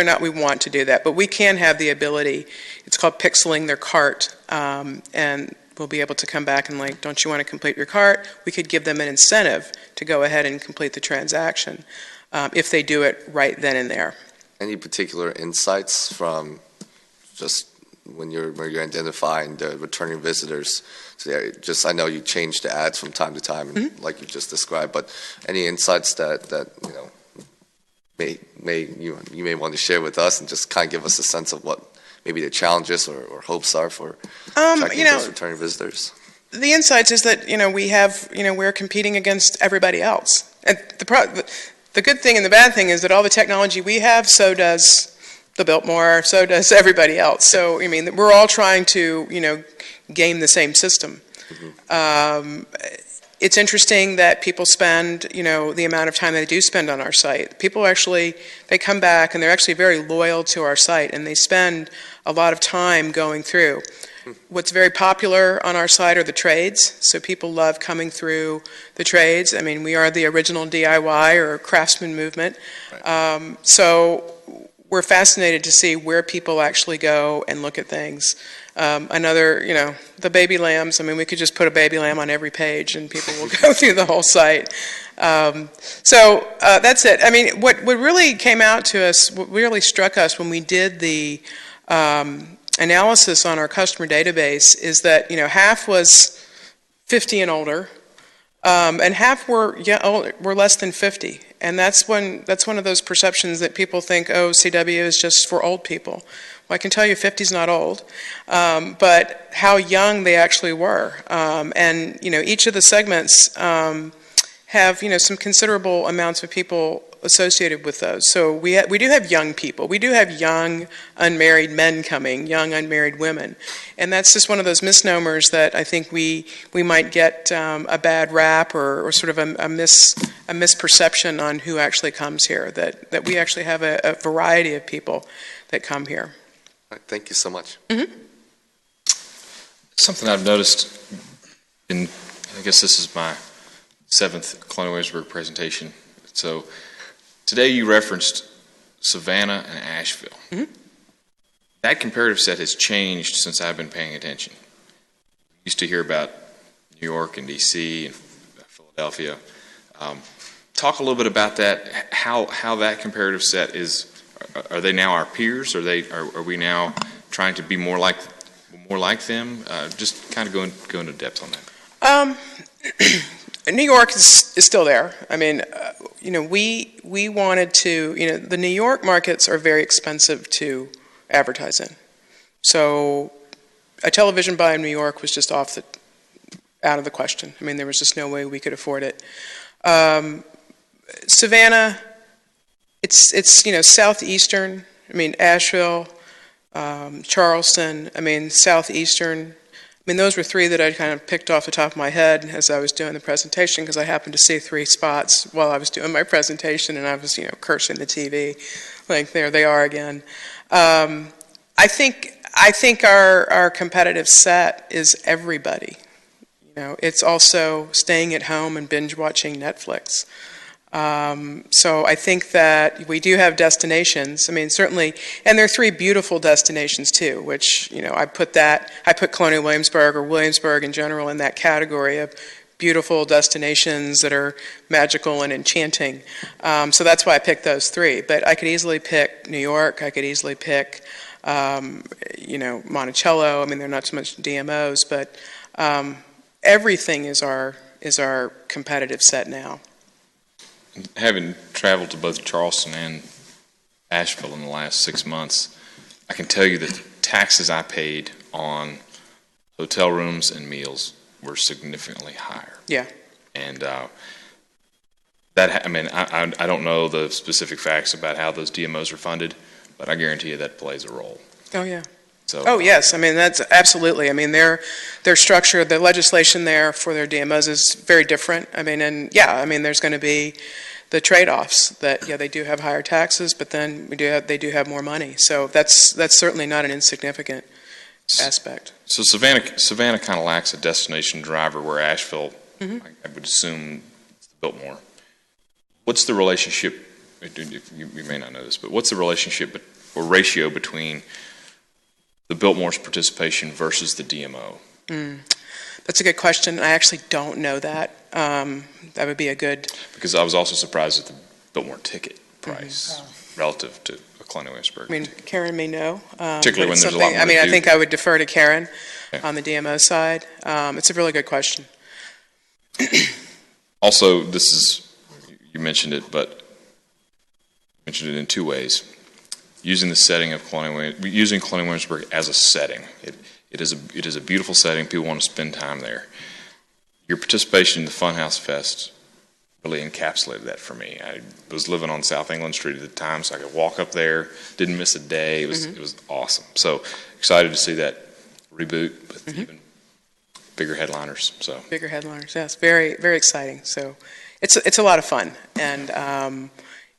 or not we want to do that. But we can have the ability. It's called pixeling their cart, and we'll be able to come back and don't you want to complete your cart? We could give them an incentive to go ahead and complete the transaction if they do it right then and there.
Any particular insights from just when you're identifying the returning visitors? So I know you change the ads from time to time, like you just described. But any insights that you may want to share with us, and just kind of give us a sense of what maybe the challenges or hopes are for tracking those returning visitors?
The insights is that we're competing against everybody else, and the good thing and the bad thing is that all the technology we have, so does the Biltmore, so does everybody else. So, we're all trying to, game the same system. It's interesting that people spend, the amount of time they do spend on our site. People actually, they come back and they're actually very loyal to our site, and they spend a lot of time going through. What's very popular on our site are the trades, so people love coming through the trades. We are the original DIY or craftsman movement. So we're fascinated to see where people actually go and look at things. The baby lambs, we could just put a baby lamb on every page and people will go through the whole site. So that's it. What really came out to us, what really struck us when we did the analysis on our customer database is that, half was 50 and older, and half were less than 50. And that's one of those perceptions that people think, oh, CW is just for old people. Well, I can tell you 50 is not old, but how young they actually were. And, each of the segments have, some considerable amounts of people associated with those. So we do have young people. We do have young unmarried men coming, young unmarried women. And that's just one of those misnomers that I think we might get a bad rap or sort of a misperception on who actually comes here, that we actually have a variety of people that come here.
All right, thank you so much.
Mm-hmm.
Something I've noticed I guess this is my 7th Colonial Williamsburg presentation. So today you referenced Savannah and Asheville.
Mm-hmm.
That comparative set has changed since I've been paying attention. I used to hear about New York and D.C. and Philadelphia. Talk a little bit about that, how that comparative set is. Are they now our peers? Are we now trying to be more like them? Just kind of go into depth on that.
New York is still there. I mean, we wanted to, the New York markets are very expensive to advertise in. So a television buy in New York was just out of the question. I mean, there was just no way we could afford it. Savannah, it's southeastern. I mean, Asheville, Charleston, southeastern. Those were 3 that I kind of picked off the top of my head as I was doing the presentation, because I happened to see 3 spots while I was doing my presentation, and I was, cursing the TV, like, there they are again. I think our competitive set is everybody. It's also staying at home and binge watching Netflix. So I think that we do have destinations. Certainly, and there are 3 beautiful destinations too, which, I put Colonial Williamsburg or Williamsburg in general in that category of beautiful destinations that are magical and enchanting. So that's why I picked those 3. But I could easily pick New York. I could easily pick, Monticello. They're not so much DMOs, but everything is our competitive set now.
Having traveled to both Charleston and Asheville in the last 6 months, I can tell you that the taxes I paid on hotel rooms and meals were significantly higher.
Yeah.
And I don't know the specific facts about how those DMOs are funded, but I guarantee you that plays a role.
Oh, yeah.
So,
yes. That's absolutely. Their structure, the legislation there for their DMOs is very different. There's going to be the trade-offs that, they do have higher taxes, but then they do have more money. So that's certainly not an insignificant aspect.
So Savannah kind of lacks a destination driver, where Asheville,
Mm-hmm.
I would assume, it's built more. What's the relationship? You may not know this, but what's the relationship or ratio between the Biltmore's participation versus the DMO?
That's a good question. I actually don't know that. That would be a good...
Because I was also surprised at the Biltmore ticket price relative to a Colonial Williamsburg ticket.
Karen may know.
Particularly when there's a lot more to do.
I think I would defer to Karen on the DMO side. It's a really good question.
Also, you mentioned it, but you mentioned it in 2 ways. Using the setting of Colonial Williamsburg as a setting. It is a beautiful setting. People want to spend time there. Your participation in the Funhouse Fest really encapsulated that for me. I was living on South England Street at the time, so I could walk up there, didn't miss a day. It was awesome. So excited to see that reboot with even bigger headliners. So
bigger headliners, yes, very, very exciting. So it's a lot of fun, and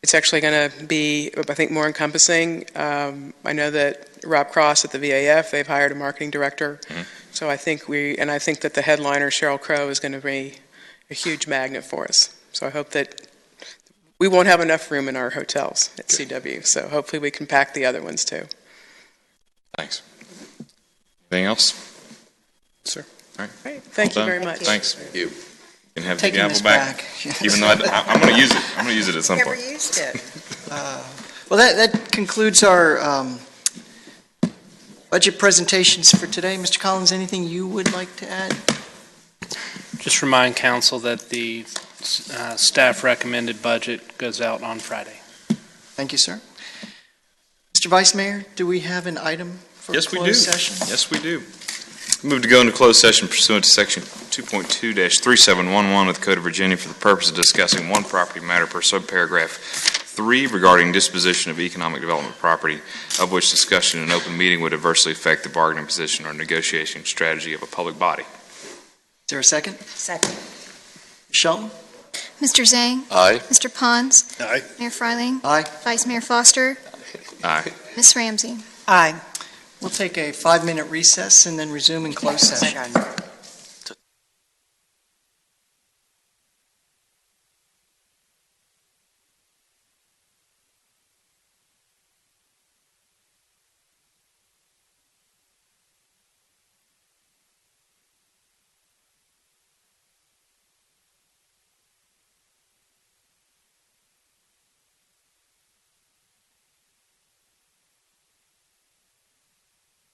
it's actually going to be, I think, more encompassing. I know that Rob Cross at the VAF, they've hired a marketing director. So I think that the headliner, Sheryl Crow, is going to be a huge magnet for us. So I hope that we won't have enough room in our hotels at CW. So hopefully we can pack the other ones too.
Thanks. Anything else?
Sir.
All right.
Great. Thank you very much.
Thanks. Thank you. Can have
Taking
the gavel back. Even though I'm going to use it. I'm going to use it at some point.
Never used it.
Well, that concludes our Budget presentations for today. Mr. Collins, anything you would like to add?
Just remind council that the staff recommended budget goes out on Friday.
Thank you, sir. Mr. Vice Mayor, do we have an item for
Yes, we do.
closed session?
Yes, we do. Move to go into closed session pursuant to Section 2.2-3711 of the Code of Virginia for the purpose of discussing one property matter per subparagraph 3 regarding disposition of economic development property, of which discussion in an open meeting would adversely affect the bargaining position or negotiation strategy of a public body.
Is there a second?
Second.
Ms. Shelton?
Mr. Zhang?
Aye.
Mr. Pons?
Aye.
Mayor Freiling?
Aye.
Vice Mayor Foster?
Aye.
Ms. Ramsey?
Aye.
We'll take a 5-minute recess and then resume in closed session.